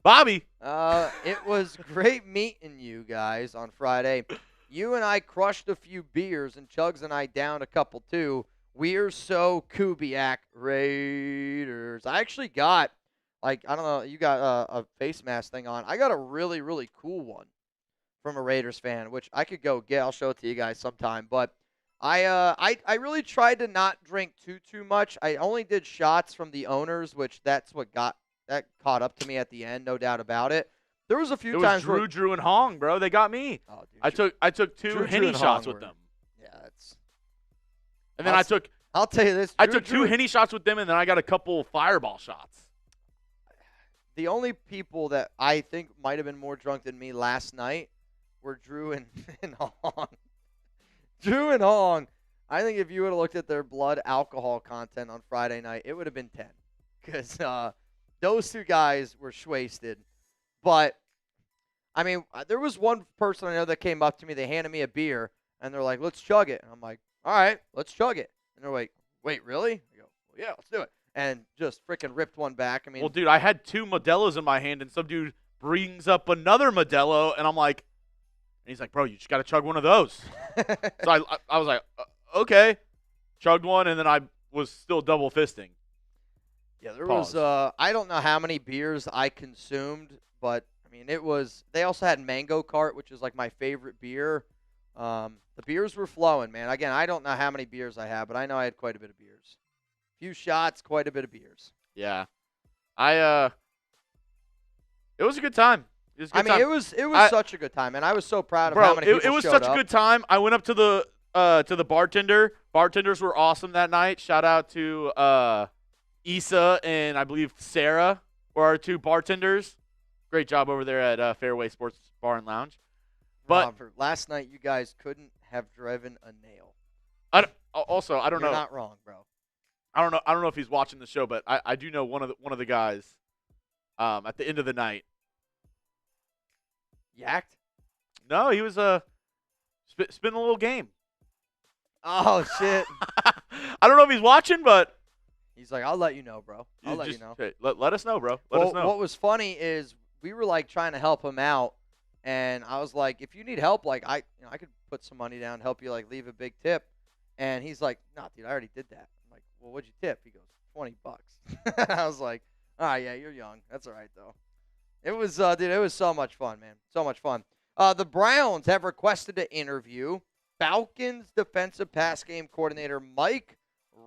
Bobby. It was great meeting you guys on Friday. You and I crushed a few beers, and Chugs and I downed a couple too. We're so Kubiak Raiders. I actually got, I don't know, you got a face mask thing on. I got a really, really cool one from a Raiders fan, which I could go get. I'll show it to you guys sometime. But I really tried to not drink too much. I only did shots from the owners, which that's what caught up to me at the end, no doubt about it. There was a few times Drew, and Hong, bro. They got me. Oh, dude, I took two Henny shots with them. Yeah, that's. And then I'll tell you this. I took two Henny shots with them, and then I got a couple Fireball shots. The only people that I think might have been more drunk than me last night were Drew and Hong. Drew and Hong. I think if you would have looked at their blood alcohol content on Friday night, it would have been 10. Because those two guys were wasted. But, I mean, there was one person I know that came up to me. They handed me a beer, and they're like, let's chug it. And I'm like, all right, let's chug it. And they're like, wait, really? I go, well, yeah, let's do it. And just freaking ripped one back. I mean, well, dude, I had two Modelo's in my hand, and some dude brings up another Modelo, and I'm like, and he's like, bro, you just got to chug one of those. So I was like, okay. Chugged one, and then I was still double fisting. Yeah, there was, I don't know how many beers I consumed, but, I mean, it was, they also had Mango Cart, which is like my favorite beer. The beers were flowing, man. Again, I don't know how many beers I had, but I know I had quite a bit of beers. Few shots, quite a bit of beers. Yeah. It was a good time. It was a good I mean, time. it was such a good time, and I was so proud of how many people it was showed such up. a good time. I went up to the bartender. Bartenders were awesome that night. Shout out to Issa and I believe Sarah were our 2 bartenders. Great job over there at Fairway Sports Bar and Lounge. But Robert, last night you guys couldn't have driven a nail. I don't know. You're not wrong, bro. I don't know if he's watching the show, but I do know one of the guys at the end of the night. Yacked? No, he was spinning a little game. Oh, shit. I don't know if he's watching, but He's like, I'll let you know, bro. I'll let you know. Hey, let us know, bro. Let us know. What was funny is we were, like, trying to help him out, and I was like, if you need help, like, I could put some money down, help you, like, leave a big tip. And he's like, nah, dude, I already did that. I'm like, well, what'd you tip? He goes, $20. I was like, all right, yeah, you're young. That's all right, though. It was, dude, it was so much fun, man. So much fun. The Browns have requested to interview Falcons defensive pass game coordinator Mike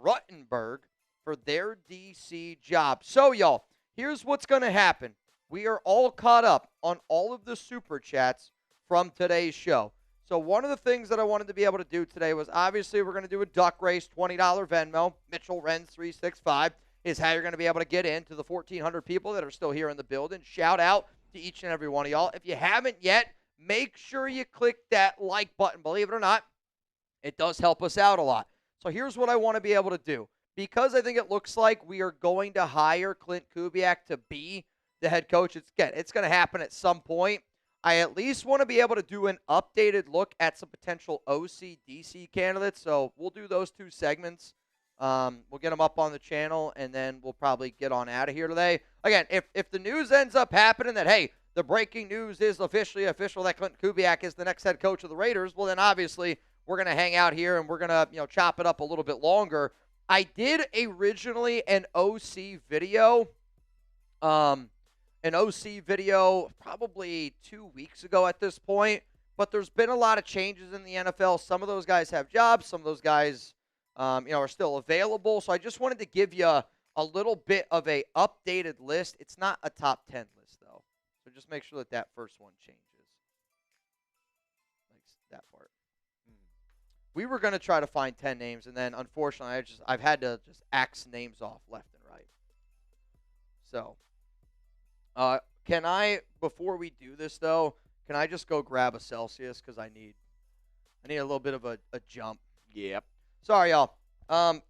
Ruttenberg for their DC job. So, y'all, here's what's going to happen. We are all caught up on all of the super chats from today's show. So one of the things that I wanted to be able to do today was obviously we're going to do a duck race, $20 Venmo. Mitchell Renz 365 is how you're going to be able to get into the 1,400 people that are still here in the building. Shout out to each and every one of y'all. If you haven't yet, make sure you click that like button. Believe it or not, it does help us out a lot. So here's what I want to be able to do. Because I think it looks like we are going to hire Klint Kubiak to be the head coach. It's going to happen at some point. I at least want to be able to do an updated look at some potential OC DC candidates. So we'll do those 2 segments. We'll get them up on the channel, and then we'll probably get on out of here today. Again, if the news ends up happening that, hey, the breaking news is officially official that Klint Kubiak is the next head coach of the Raiders, well, then obviously we're going to hang out here and we're going to chop it up a little bit longer. I did originally an OC video. An OC video probably 2 weeks ago at this point, but there's been a lot of changes in the NFL. Some of those guys have jobs. Some of those guys, are still available. So I just wanted to give you a little bit of a updated list. It's not a top 10 list, though. So just make sure that first one changes. Like that part. We were going to try to find 10 names, and then unfortunately I've had to just axe names off left and right. So can I, before we do this, though, can I just go grab a Celsius? Because I need a little bit of a jump. Yep. Sorry, y'all.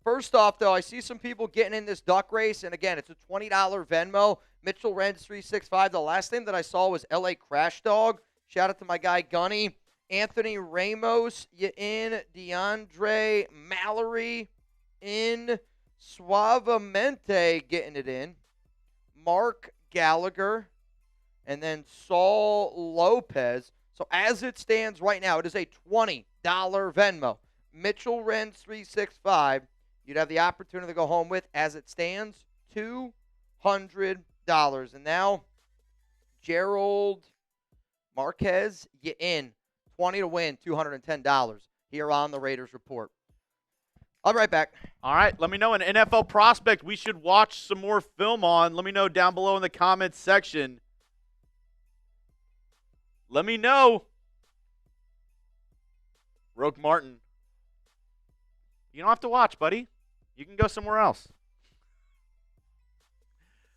First off, though, I see some people getting in this duck race. And, again, it's a $20 Venmo. Mitchell Renz 365. The last name that I saw was LA Crash Dog. Shout out to my guy, Gunny. Anthony Ramos, you in. DeAndre Mallory in. Suavemente getting it in. Mark Gallagher, and then Saul Lopez. So as it stands right now, it is a $20 Venmo. Mitchell Renz 365. You'd have the opportunity to go home with, as it stands, $200. And now, Gerald Marquez, you in. 20 to win, $210 here on the Raiders Report. I'll be right back. All right, let me know an NFL prospect we should watch some more film on. Let me know down below in the comments section. Let me know. Roque Martin. You don't have to watch, buddy. You can go somewhere else.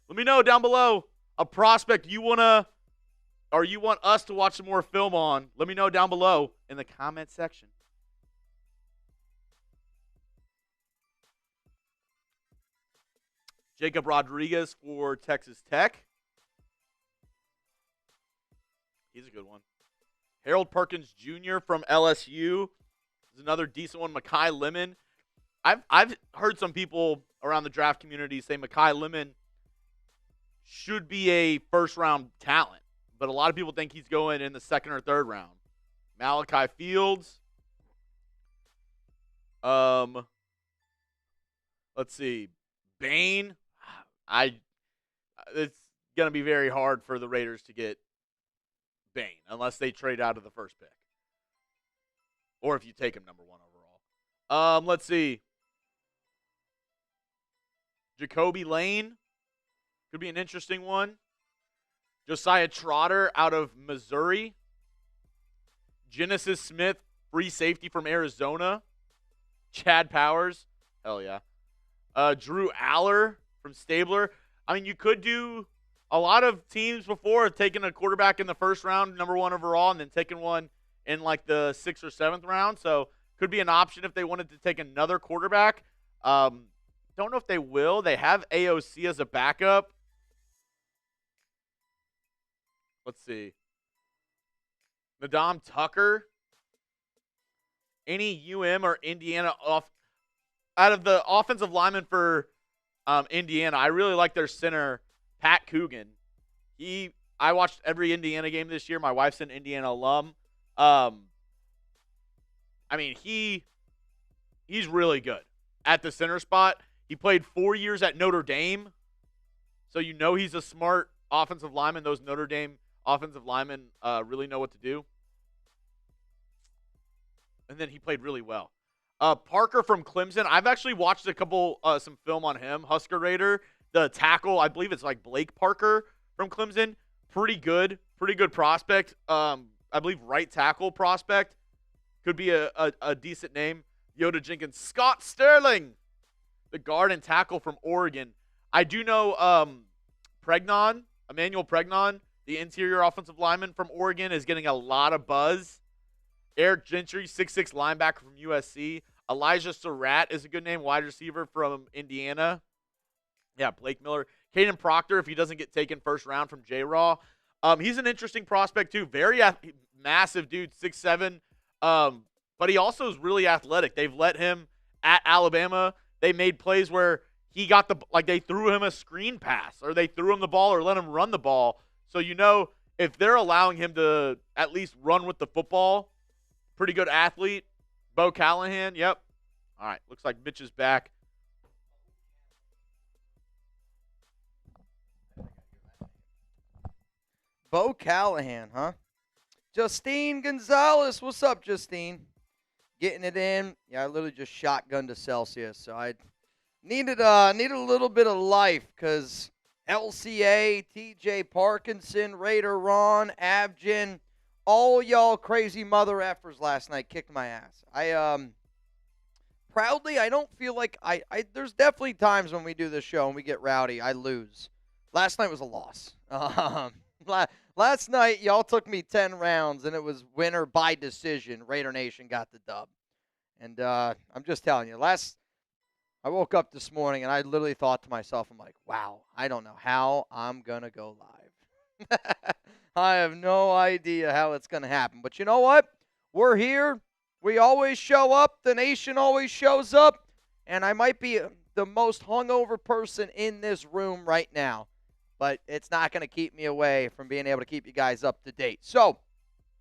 Let me know down below a prospect you want us to watch some more film on. Let me know down below in the comments section. Jacob Rodriguez for Texas Tech. He's a good one. Harold Perkins Jr. from LSU is another decent one. Mekhi Lemon. I've heard some people around the draft community say Mekhi Lemon should be a first-round talent, but a lot of people think he's going in the second or third round. Malachi Fields. Let's see. Bain. It's going to be very hard for the Raiders to get Bain unless they trade out of the first pick. or if you take him number 1 overall. Let's see. Jacoby Lane could be an interesting one. Josiah Trotter out of Missouri. Genesis Smith, free safety from Arizona. Chad Powers, hell yeah. Drew Aller from Stabler. I mean, you could do a lot of teams before taking a quarterback in the first round, number 1 overall, and then taking one in like the 6th or 7th round. So could be an option if they wanted to take another quarterback. Don't know if they will. They have AOC as a backup. Let's see. Nadam Tucker. Any UM or Indiana out of the offensive linemen for Indiana, I really like their center, Pat Coogan. I watched every Indiana game this year. My wife's an Indiana alum. I mean, he's really good at the center spot. He played 4 years at Notre Dame, so you know he's a smart offensive lineman. Those Notre Dame offensive linemen really know what to do. And then he played really well. Parker from Clemson. I've actually watched some film on him. Husker Raider, the tackle. I believe it's like Blake Parker from Clemson. Pretty good prospect. I believe right tackle prospect. Could be a decent name. Yoda Jenkins. Scott Sterling, the guard and tackle from Oregon. I do know Emmanuel Pregnon, the interior offensive lineman from Oregon, is getting a lot of buzz. Eric Gentry, 6'6" linebacker from USC. Elijah Surratt is a good name, wide receiver from Indiana. Yeah, Blake Miller. Caden Proctor, if he doesn't get taken first round from J-Raw. He's an interesting prospect, too. Very massive dude, 6'7". But he also is really athletic. They've let him at Alabama. They made plays where he got they threw him a screen pass, or they threw him the ball or let him run the ball. So, if they're allowing him to at least run with the football, pretty good athlete. Bo Callahan, yep. All right, looks like Mitch is back. Bo Callahan, huh? Justine Gonzalez, what's up, Justine? Getting it in. Yeah, I literally just shotgunned to Celsius, so I needed a little bit of life because LCA, TJ Parkinson, Raider Ron, Abjin, all y'all crazy mother effers last night kicked my ass. Proudly, I don't feel like there's definitely times when we do this show and we get rowdy, I lose. Last night was a loss. Last night, y'all took me 10 rounds, and it was winner by decision. Raider Nation got the dub. And I'm just telling you, I woke up this morning, and I literally thought to myself, I'm like, wow, I don't know how I'm going to go live. I have no idea how it's going to happen. But you know what? We're here. We always show up. The nation always shows up. And I might be the most hungover person in this room right now. But it's not going to keep me away from being able to keep you guys up to date. So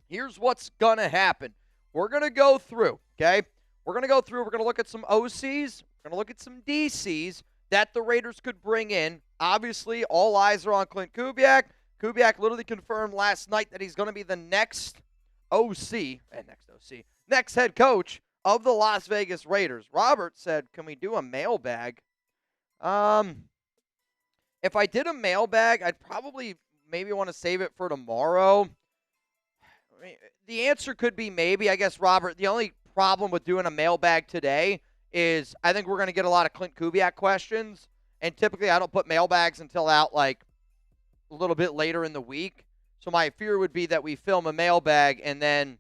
here's what's going to happen. We're going to go through, okay? We're going to look at some OCs. We're going to look at some DCs that the Raiders could bring in. Obviously, all eyes are on Klint Kubiak. Kubiak literally confirmed last night that he's going to be the next next head coach of the Las Vegas Raiders. Robert said, can we do a mailbag? If I did a mailbag, I'd probably maybe want to save it for tomorrow. I mean, the answer could be maybe. I guess, Robert, the only problem with doing a mailbag today is I think we're going to get a lot of Klint Kubiak questions. And typically I don't put mailbags until out like a little bit later in the week. So my fear would be that we film a mailbag and then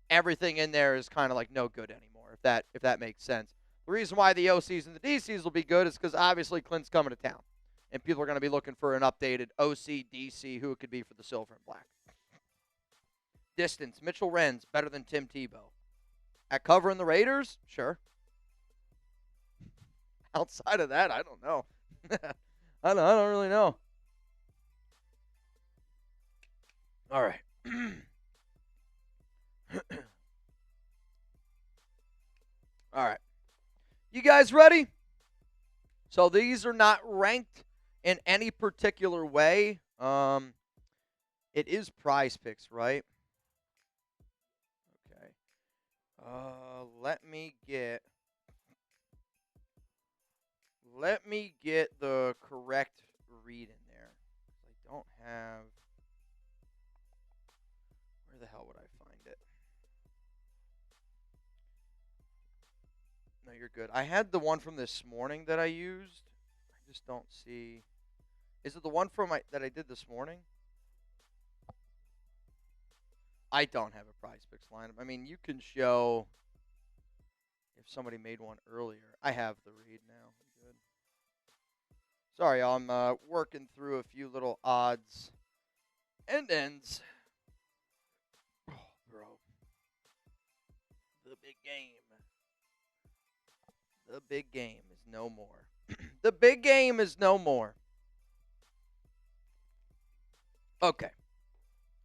everything in there is kind of like no good anymore, if that makes sense. The reason why the OCs and the DCs will be good is because obviously Clint's coming to town. And people are going to be looking for an updated OC, DC, who it could be for the silver and black. Distance, Mitchell Renz, better than Tim Tebow. At covering the Raiders? Sure. Outside of that, I don't know. I don't really know. All right. All right. You guys ready? So these are not ranked in any particular way. It is Prize Picks, right? Okay. me get the correct read in there. I don't have. Where the hell would I find it? No, you're good. I had the one from this morning that I used. I just don't see. Is it the one that I did this morning? I don't have a prize picks lineup. I mean, you can show if somebody made one earlier. I have the read now. I'm good. Sorry, I'm working through a few little odds and ends. Oh, bro. The big game. The big game is no more. The big game is no more. Okay.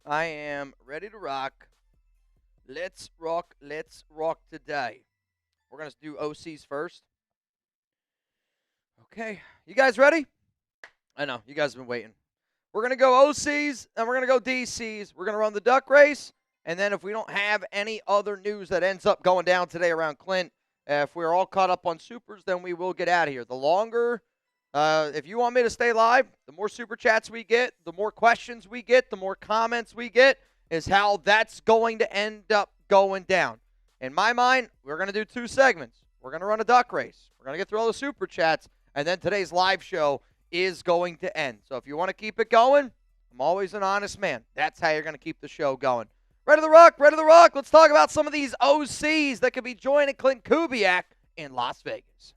I am ready to rock. Let's rock today. We're going to do OCs first. Okay. You guys ready? I know. You guys have been waiting. We're going to go OCs, and we're going to go DCs. We're going to run the duck race, and then if we don't have any other news that ends up going down today around Clint, if we're all caught up on supers, then we will get out of here. The longer, if you want me to stay live, the more super chats we get, the more questions we get, the more comments we get, is how that's going to end up going down. In my mind, we're going to do 2 segments. We're going to run a duck race. We're going to get through all the super chats, and then today's live show is going to end. So if you want to keep it going, I'm always an honest man. That's how you're going to keep the show going. Ready to rock, ready to rock. Let's talk about some of these OCs that could be joining Klint Kubiak in Las Vegas.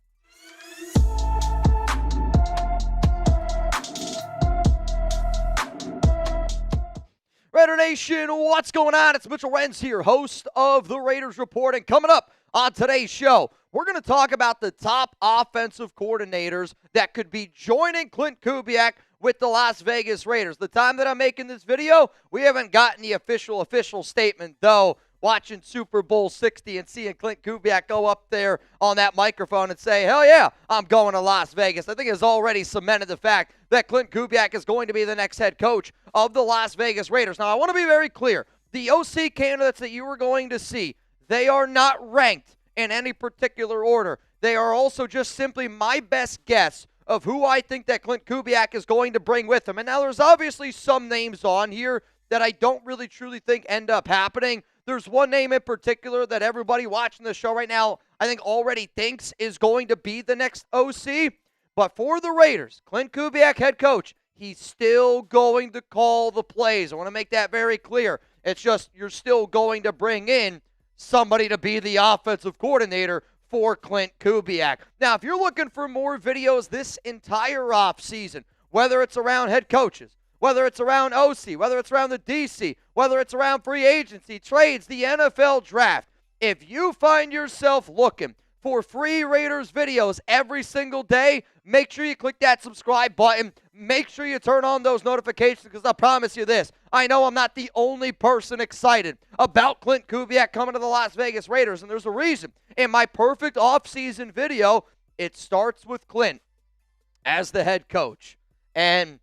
Raider Nation, what's going on? It's Mitchell Renz here, host of the Raiders Report. And coming up on today's show, we're going to talk about the top offensive coordinators that could be joining Klint Kubiak with the Las Vegas Raiders. The time that I'm making this video, we haven't gotten the official statement, though. Watching Super Bowl 60 and seeing Klint Kubiak go up there on that microphone and say, hell yeah, I'm going to Las Vegas, I think has already cemented the fact that Klint Kubiak is going to be the next head coach of the Las Vegas Raiders. Now, I want to be very clear. The OC candidates that you are going to see, they are not ranked in any particular order. They are also just simply my best guess of who I think that Klint Kubiak is going to bring with him. And now there's obviously some names on here that I don't really truly think end up happening. There's one name in particular that everybody watching the show right now I think already thinks is going to be the next OC. But for the Raiders, Klint Kubiak head coach, he's still going to call the plays. I want to make that very clear. It's just you're still going to bring in somebody to be the offensive coordinator for Klint Kubiak. Now, if you're looking for more videos this entire offseason, whether it's around head coaches, whether it's around OC, whether it's around the DC, whether it's around free agency, trades, the NFL draft, if you find yourself looking for free Raiders videos every single day, make sure you click that subscribe button. Make sure you turn on those notifications, because I promise you this, I know I'm not the only person excited about Klint Kubiak coming to the Las Vegas Raiders, and there's a reason. In my perfect offseason video, it starts with Klint as the head coach. And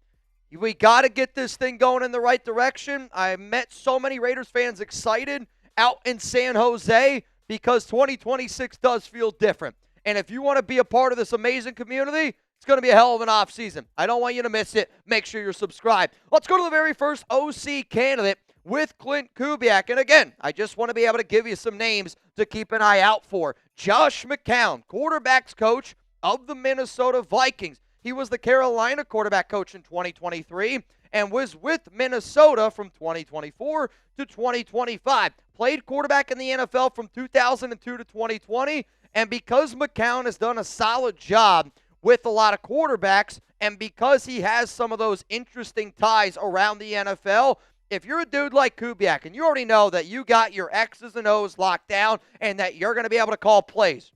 we got to get this thing going in the right direction. I met so many Raiders fans excited out in San Jose because 2026 does feel different. And if you want to be a part of this amazing community, it's going to be a hell of an offseason. I don't want you to miss it. Make sure you're subscribed. Let's go to the very first OC candidate with Klint Kubiak. And again, I just want to be able to give you some names to keep an eye out for. Josh McCown, quarterbacks coach of the Minnesota Vikings. He was the Carolina quarterback coach in 2023 and was with Minnesota from 2024 to 2025. Played quarterback in the NFL from 2002 to 2020. And because McCown has done a solid job with a lot of quarterbacks, and because he has some of those interesting ties around the NFL, if you're a dude like Kubiak and you already know that you got your X's and O's locked down and that you're going to be able to call plays,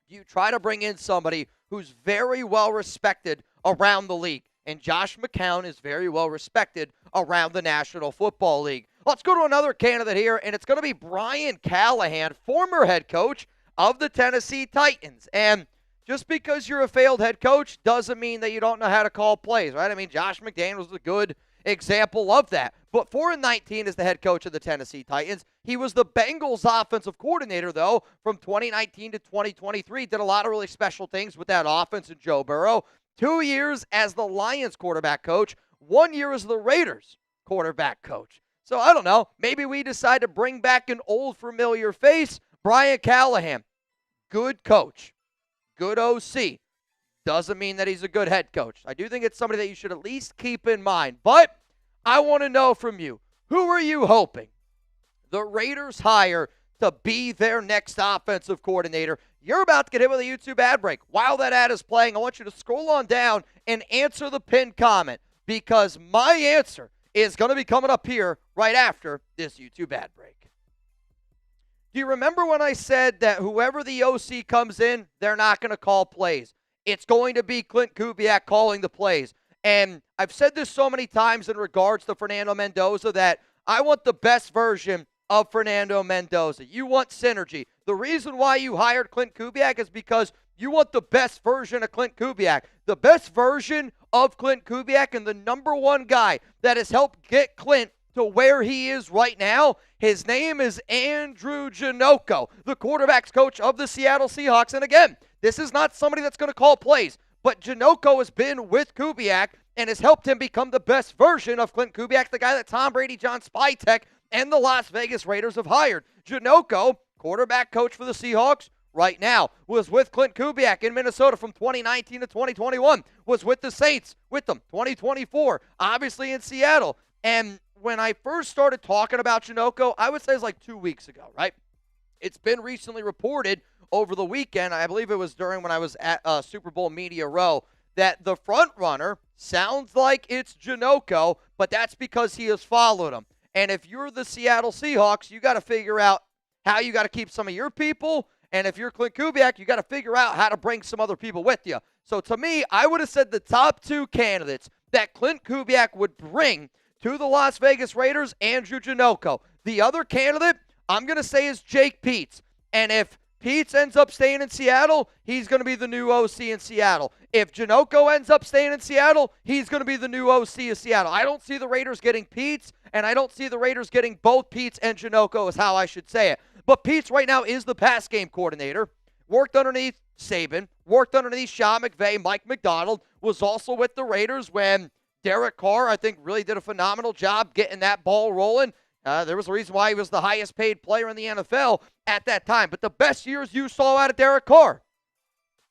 you try to bring in somebody who's very well respected around the league. And Josh McCown is very well respected around the National Football League. Let's go to another candidate here, and it's going to be Brian Callahan, former head coach of the Tennessee Titans. And just because you're a failed head coach doesn't mean that you don't know how to call plays, right? I mean, Josh McDaniels was a good example of that. But 4-19 as the head coach of the Tennessee Titans. He was the Bengals offensive coordinator, though, from 2019 to 2023. Did a lot of really special things with that offense and Joe Burrow. 2 years as the Lions quarterback coach, 1 year as the Raiders quarterback coach. So I don't know. Maybe we decide to bring back an old familiar face, Brian Callahan. Good coach, good OC. Doesn't mean that he's a good head coach. I do think it's somebody that you should at least keep in mind. But I want to know from you, who are you hoping the Raiders hire to be their next offensive coordinator? You're about to get hit with a YouTube ad break. While that ad is playing, I want you to scroll on down and answer the pinned comment, because my answer is going to be coming up here right after this YouTube ad break. Do you remember when I said that whoever the OC comes in, they're not going to call plays? It's going to be Klint Kubiak calling the plays. And I've said this so many times in regards to Fernando Mendoza that I want the best version of Fernando Mendoza. You want synergy. The reason why you hired Klint Kubiak is because you want the best version of Klint Kubiak. The best version of Klint Kubiak, and the number one guy that has helped get Klint to where he is right now, his name is Andrew Janocko, the quarterback's coach of the Seattle Seahawks. And again, this is not somebody that's going to call plays, but Janocko has been with Kubiak and has helped him become the best version of Klint Kubiak, the guy that Tom Brady, John Spytek, and the Las Vegas Raiders have hired. Janocko, quarterback coach for the Seahawks right now, was with Klint Kubiak in Minnesota from 2019 to 2021, was with the Saints, with them 2024, obviously in Seattle. And when I first started talking about Janocko, I would say it's like 2 weeks ago, right? It's been recently reported over the weekend, I believe it was during when I was at Super Bowl Media Row, that the front runner sounds like it's Janocko, but that's because he has followed him. And if you're the Seattle Seahawks, you got to figure out how you got to keep some of your people. And if you're Klint Kubiak, you got to figure out how to bring some other people with you. So to me, I would have said the top two candidates that Klint Kubiak would bring to the Las Vegas Raiders, Andrew Janocko. The other candidate, I'm going to say, is Jake Peetz. And if Peetz ends up staying in Seattle, he's going to be the new OC in Seattle. If Janocko ends up staying in Seattle, he's going to be the new OC of Seattle. I don't see the Raiders getting Peetz, and I don't see the Raiders getting both Peetz and Janocko, is how I should say it. But Peetz right now is the pass game coordinator. Worked underneath Saban, worked underneath Sean McVay, Mike McDonald, was also with the Raiders when Derek Carr, I think, really did a phenomenal job getting that ball rolling. There was a reason why he was the highest paid player in the NFL at that time. But the best years you saw out of Derek Carr,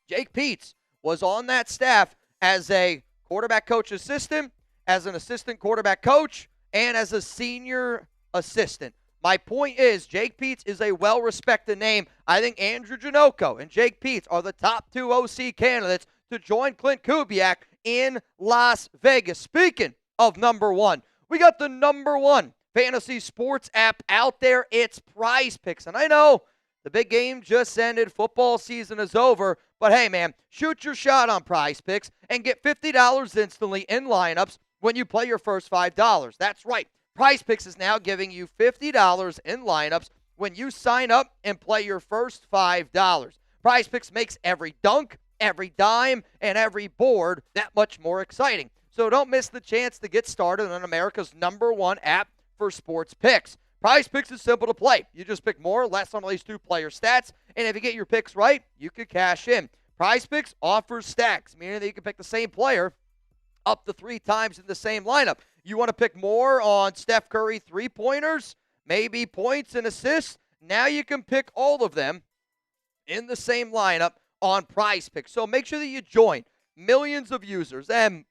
Jake Peetz was on that staff as a quarterback coach assistant, as an assistant quarterback coach, and as a senior assistant. My point is, Jake Peetz is a well-respected name. I think Andrew Janocko and Jake Peetz are the top two OC candidates to join Klint Kubiak in Las Vegas. Speaking of number one, we got the number one fantasy sports app out there. It's Prize Picks. And I know the big game just ended. Football season is over. But hey, man, shoot your shot on Prize Picks and get $50 instantly in lineups when you play your first $5. That's right. Prize Picks is now giving you $50 in lineups when you sign up and play your first $5. Prize Picks makes every dunk, every dime, and every board that much more exciting. So don't miss the chance to get started on America's number one app for sports picks. Prize Picks is simple to play. You just pick more or less on at least two player stats, and if you get your picks right, you could cash in. Prize Picks offers stacks, meaning that you can pick the same player up to 3 times in the same lineup. You want to pick more on Steph Curry three-pointers, maybe points and assists? Now you can pick all of them in the same lineup on Prize Picks. So make sure that you join millions of users. And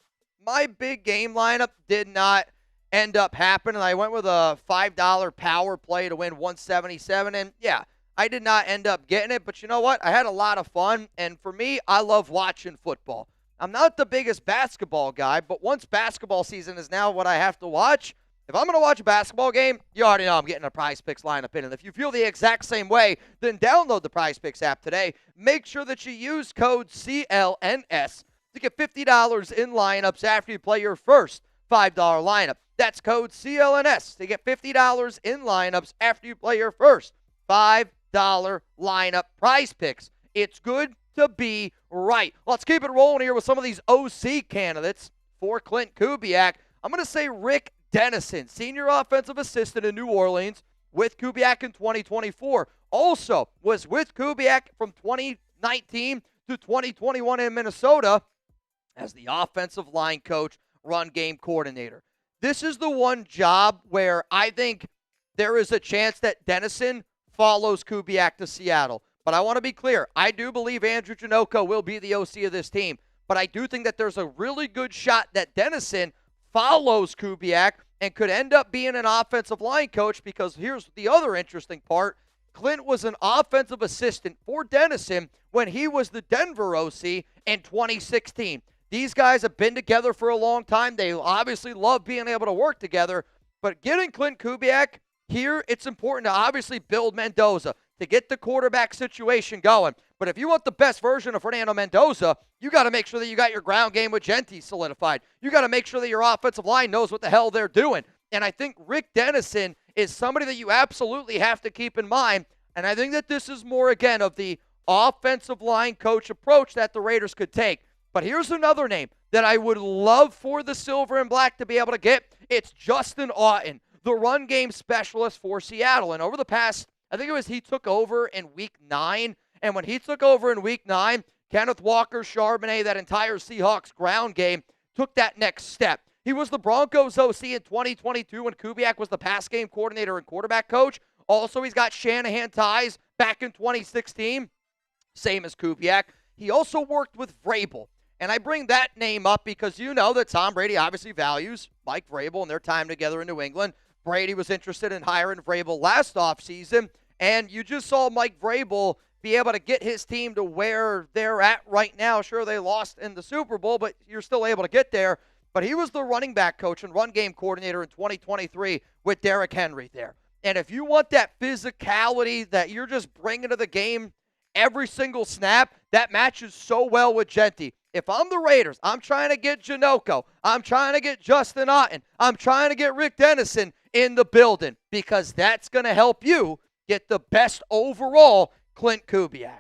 my big game lineup did not end up happening. I went with a $5 power play to win 177. And yeah, I did not end up getting it. But you know what? I had a lot of fun. And for me, I love watching football. I'm not the biggest basketball guy, but once basketball season is now what I have to watch, if I'm going to watch a basketball game, you already know I'm getting a Prize Picks lineup in. And if you feel the exact same way, then download the Prize Picks app today. Make sure that you use code CLNS to get $50 in lineups after you play your first $5 lineup. That's code CLNS to get $50 in lineups after you play your first $5 lineup. Prize Picks. It's good to be right. Let's keep it rolling here with some of these OC candidates for Klint Kubiak. I'm going to say Rick Dennison, senior offensive assistant in New Orleans with Kubiak in 2024. Also was with Kubiak from 2019 to 2021 in Minnesota as the offensive line coach, run game coordinator. This is the one job where I think there is a chance that Dennison follows Kubiak to Seattle. But I want to be clear. I do believe Andrew Janocko will be the OC of this team. But I do think that there's a really good shot that Dennison follows Kubiak and could end up being an offensive line coach, because here's the other interesting part. Clint was an offensive assistant for Dennison when he was the Denver OC in 2016. These guys have been together for a long time. They obviously love being able to work together. But getting Klint Kubiak here, it's important to obviously build Mendoza to get the quarterback situation going. But if you want the best version of Fernando Mendoza, you got to make sure that you got your ground game with Jeanty solidified. You got to make sure that your offensive line knows what the hell they're doing. And I think Rick Dennison is somebody that you absolutely have to keep in mind. And I think that this is more, again, of the offensive line coach approach that the Raiders could take. But here's another name that I would love for the Silver and Black to be able to get. It's Justin Oughton, the run game specialist for Seattle. And over the past, I think it was he took over in week 9. And when he took over in week 9, Kenneth Walker, Charbonnet, that entire Seahawks ground game, took that next step. He was the Broncos OC in 2022 when Kubiak was the pass game coordinator and quarterback coach. Also, he's got Shanahan ties back in 2016, same as Kubiak. He also worked with Vrabel. And I bring that name up because you know that Tom Brady obviously values Mike Vrabel and their time together in New England. Brady was interested in hiring Vrabel last offseason, and you just saw Mike Vrabel be able to get his team to where they're at right now. Sure, they lost in the Super Bowl, but you're still able to get there. But he was the running back coach and run game coordinator in 2023 with Derrick Henry there. And if you want that physicality that you're just bringing to the game every single snap, that matches so well with Jeanty. If I'm the Raiders, I'm trying to get Janocko. I'm trying to get Justin Oughton. I'm trying to get Rick Dennison in the building, because that's going to help you get the best overall Klint Kubiak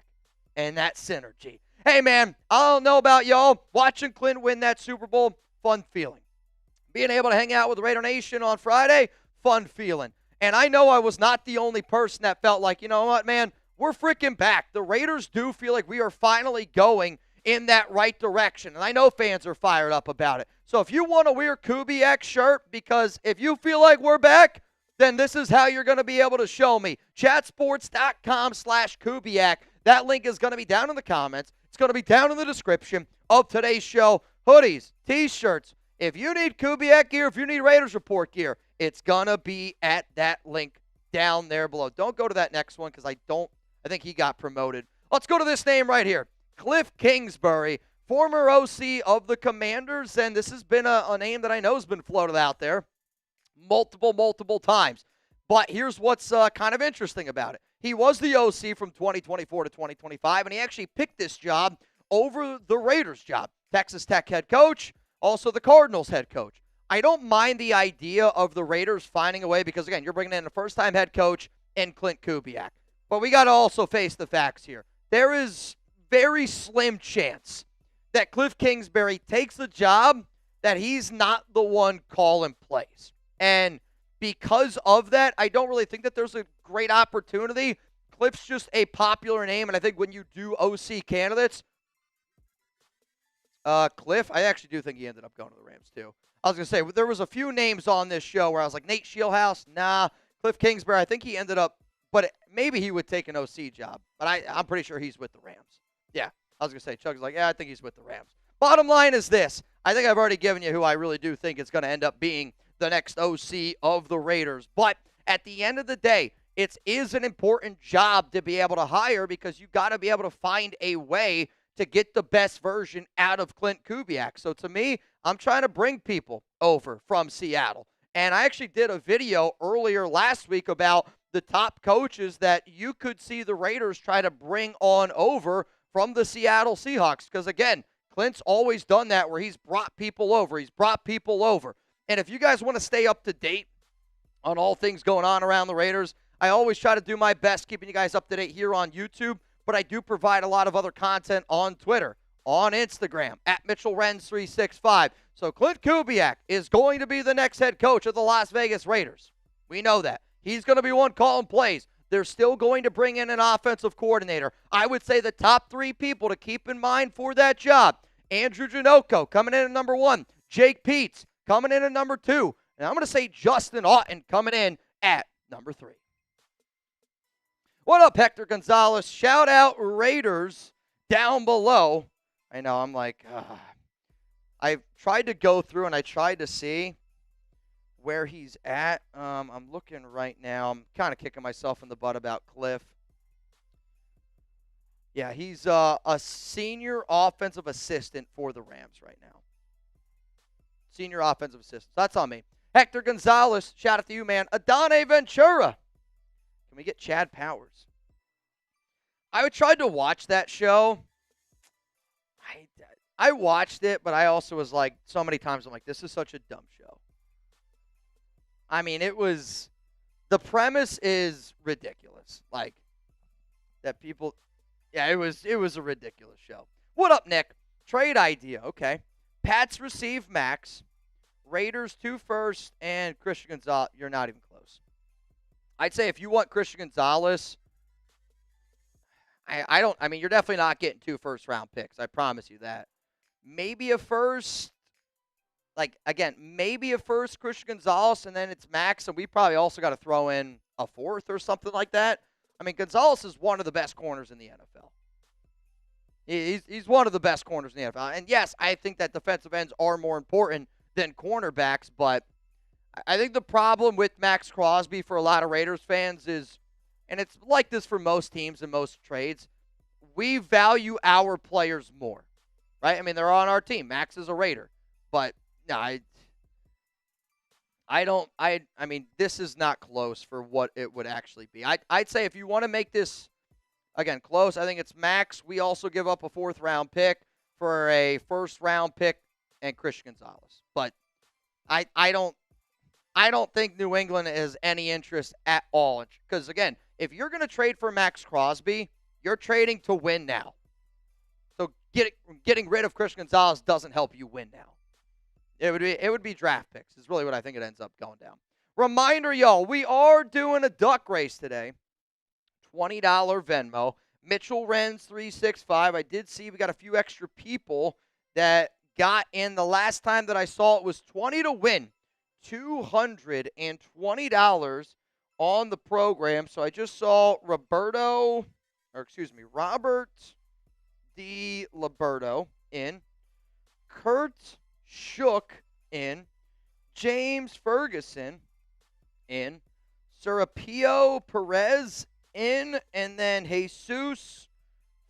and that synergy. Hey, man, I don't know about y'all. Watching Clint win that Super Bowl, fun feeling. Being able to hang out with Raider Nation on Friday, fun feeling. And I know I was not the only person that felt like, you know what, man, we're freaking back. The Raiders do feel like we are finally going in that right direction. And I know fans are fired up about it. So if you want to wear Kubiak shirt, because if you feel like we're back, then this is how you're going to be able to show me. Chatsports.com/Kubiak. That link is going to be down in the comments. It's going to be down in the description of today's show. Hoodies, T-shirts. If you need Kubiak gear, if you need Raiders Report gear, it's going to be at that link down there below. Don't go to that next one because I think he got promoted. Let's go to this name right here. Cliff Kingsbury, former OC of the Commanders, and this has been a name that I know has been floated out there multiple times. But here's what's kind of interesting about it. He was the OC from 2024 to 2025, and he actually picked this job over the Raiders job. Texas Tech head coach, also the Cardinals head coach. I don't mind the idea of the Raiders finding a way because, again, you're bringing in a first-time head coach in Klint Kubiak. But we got to also face the facts here. There is very slim chance that Cliff Kingsbury takes a job that he's not the one calling plays. And because of that, I don't really think that there's a great opportunity. Cliff's just a popular name, and I think when you do OC candidates, Cliff, I actually do think he ended up going to the Rams too. I was going to say, there was a few names on this show where I was like, Nate Shieldhouse, nah. Cliff Kingsbury, I think he ended up, but maybe he would take an OC job. But I'm pretty sure he's with the Rams. Yeah, I was going to say, Chuck's like, yeah, I think he's with the Rams. Bottom line is this. I think I've already given you who I really do think is going to end up being the next OC of the Raiders. But at the end of the day, it is an important job to be able to hire because you got to be able to find a way to get the best version out of Klint Kubiak. So to me, I'm trying to bring people over from Seattle. And I actually did a video earlier last week about the top coaches that you could see the Raiders try to bring on over from the Seattle Seahawks. Because, again, Clint's always done that where he's brought people over. And if you guys want to stay up to date on all things going on around the Raiders, I always try to do my best keeping you guys up to date here on YouTube. But I do provide a lot of other content on Twitter, on Instagram at MitchellRens365. So Klint Kubiak is going to be the next head coach of the Las Vegas Raiders. We know that. He's going to be one calling plays. They're still going to bring in an offensive coordinator. I would say the top 3 people to keep in mind for that job: Andrew Janocko coming in at number 1, Jake Peets coming in at number 2, and I'm going to say Justin Oughton coming in at number 3. What up, Hector Gonzalez? Shout out Raiders down below. I know, I'm like, I've tried to go through and I tried to see where he's at. I'm looking right now. I'm kind of kicking myself in the butt about Cliff. Yeah, he's a senior offensive assistant for the Rams right now. Senior offensive assistant. That's on me. Hector Gonzalez, shout out to you, man. Adane Ventura. Can we get Chad Powers? I tried to watch that show. I watched it, but I also was like, so many times, I'm like, this is such a dumb show. I mean, the premise is ridiculous. Like, that people, yeah, it was a ridiculous show. What up, Nick? Trade idea, okay. Pats receive Maxx, Raiders 2 first, and Christian Gonzalez. You're not even close. I'd say if you want Christian Gonzalez, I mean, you're definitely not getting 2 first-round picks. I promise you that. Maybe a first. Like, again, maybe a first Christian Gonzalez, and then it's Maxx, and we probably also got to throw in a 4th or something like that. I mean, Gonzalez is one of the best corners in the NFL. He's one of the best corners in the NFL. And, yes, I think that defensive ends are more important than cornerbacks, but I think the problem with Maxx Crosby for a lot of Raiders fans is, and it's like this for most teams and most trades, we value our players more, right? I mean, they're on our team. Maxx is a Raider, but no, I mean, this is not close for what it would actually be. I'd say if you want to make this, again, close, I think it's Maxx. We also give up a 4th-round pick for a 1st-round pick and Christian Gonzalez. But I don't think New England has any interest at all. Because, again, if you're going to trade for Maxx Crosby, you're trading to win now. So getting rid of Christian Gonzalez doesn't help you win now. It would be draft picks is really what I think it ends up going down. Reminder, y'all, we are doing a duck race today. $20 Venmo. Mitchell Renz 365. I did see we got a few extra people that got in. The last time that I saw it was 20 to win. $220 on the program. So I just saw Robert D. Liberto in. Kurt Shook in. James Ferguson in. Serapio Perez in. And then Jesus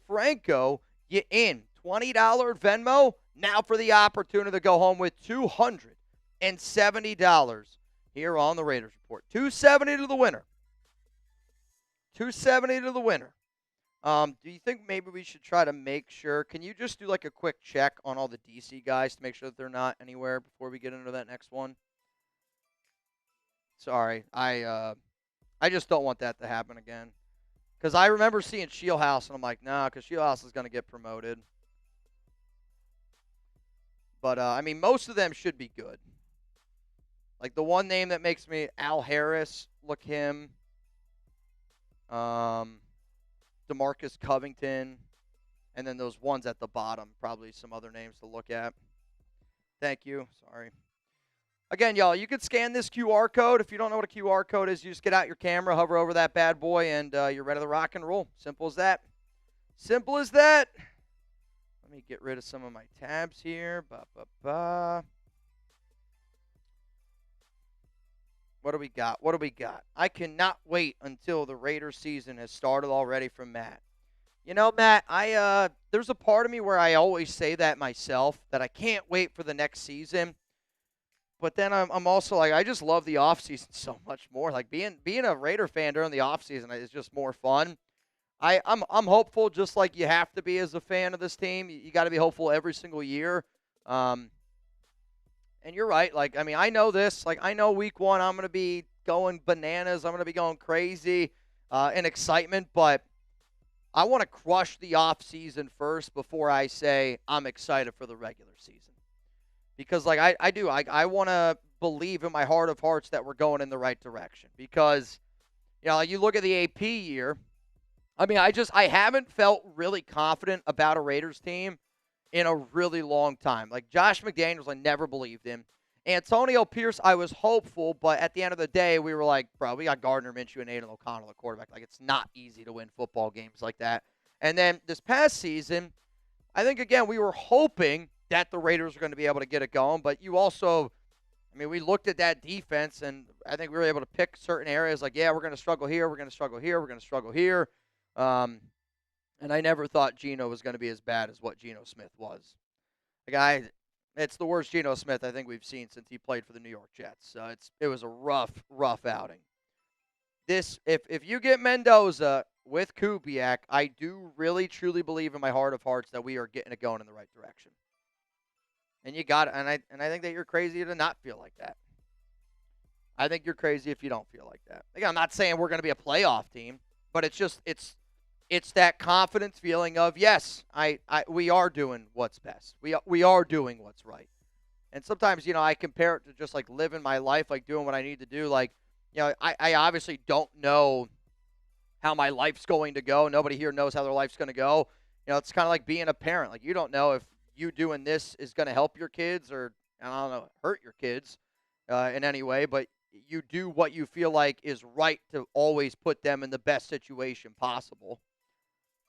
Franco, you in. $20 Venmo. Now for the opportunity to go home with $270 here on the Raiders Report. $270 to the winner. $270 to the winner. Do you think maybe we should try to make sure? Can you just do like a quick check on all the DC guys to make sure that they're not anywhere before we get into that next one? Sorry, I just don't want that to happen again. Because I remember seeing Shieldhouse, and I'm like, nah, because Shieldhouse is going to get promoted. But, I mean, most of them should be good. Like, the one name that makes me, Al Harris, look him. DeMarcus Covington, and then those ones at the bottom, probably some other names to look at. Thank you. Sorry. Again, y'all, you can scan this QR code. If you don't know what a QR code is, you just get out your camera, hover over that bad boy, and you're ready to rock and roll. Simple as that. Simple as that. Let me get rid of some of my tabs here. What do we got? What do we got? I cannot wait until the Raiders season has started already from Matt. You know, Matt, there's a part of me where I always say that myself, that I can't wait for the next season. But then I'm also like, I just love the offseason so much more. Like being a Raider fan during the offseason is just more fun. I'm hopeful, just like you have to be as a fan of this team. You got to be hopeful every single year. And you're right. Like, I mean, I know this. Like, I know week 1 I'm going to be going bananas. I'm going to be going crazy in excitement. But I want to crush the offseason first before I say I'm excited for the regular season. Because, like, I want to believe in my heart of hearts that we're going in the right direction. Because, you look at the AP year, I mean, I haven't felt really confident about a Raiders team in a really long time. Like, Josh McDaniels, I never believed in. Antonio Pierce, I was hopeful, but at the end of the day, we were like, bro, we got Gardner Minshew and Aiden O'Connell, the quarterback. Like, it's not easy to win football games like that. And then this past season, I think, again, we were hoping that the Raiders were going to be able to get it going, but you also, I mean, we looked at that defense, and I think we were able to pick certain areas like, yeah, we're going to struggle here, we're going to struggle here, we're going to struggle here. And I never thought Geno was going to be as bad as what Geno Smith was. It's the worst Geno Smith I think we've seen since he played for the New York Jets. So it was a rough outing. If you get Mendoza with Kubiak, I do really truly believe in my heart of hearts that we are getting it going in the right direction. And you got it, and I think that you're crazy to not feel like that. I think you're crazy if you don't feel like that. Again, I'm not saying we're going to be a playoff team, but it's that confidence feeling of, yes, we are doing what's best. We are doing what's right. And sometimes, I compare it to just like living my life, like doing what I need to do. Like, I obviously don't know how my life's going to go. Nobody here knows how their life's going to go. It's kind of like being a parent. Like, you don't know if you doing this is going to help your kids or, I don't know, hurt your kids in any way, but you do what you feel like is right to always put them in the best situation possible.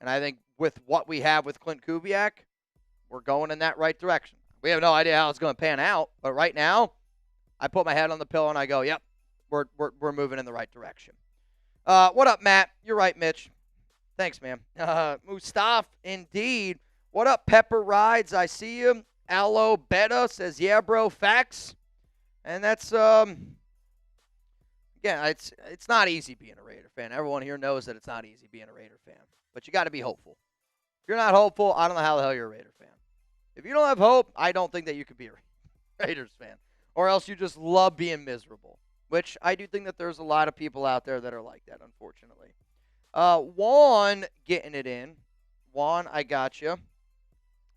And I think with what we have with Klint Kubiak, we're going in that right direction. We have no idea how it's going to pan out, but right now, I put my head on the pillow and I go, yep, we're moving in the right direction. What up, Matt? You're right, Mitch. Thanks, man. Mustaf, indeed. What up, Pepper Rides? I see you. Aloe Beta says, yeah, bro, facts. And that's, again, it's not easy being a Raider fan. Everyone here knows that it's not easy being a Raider fan. But you got to be hopeful. If you're not hopeful, I don't know how the hell you're a Raider fan. If you don't have hope, I don't think that you could be a Raiders fan. Or else you just love being miserable. Which I do think that there's a lot of people out there that are like that, unfortunately. Juan getting it in. Juan, I got you.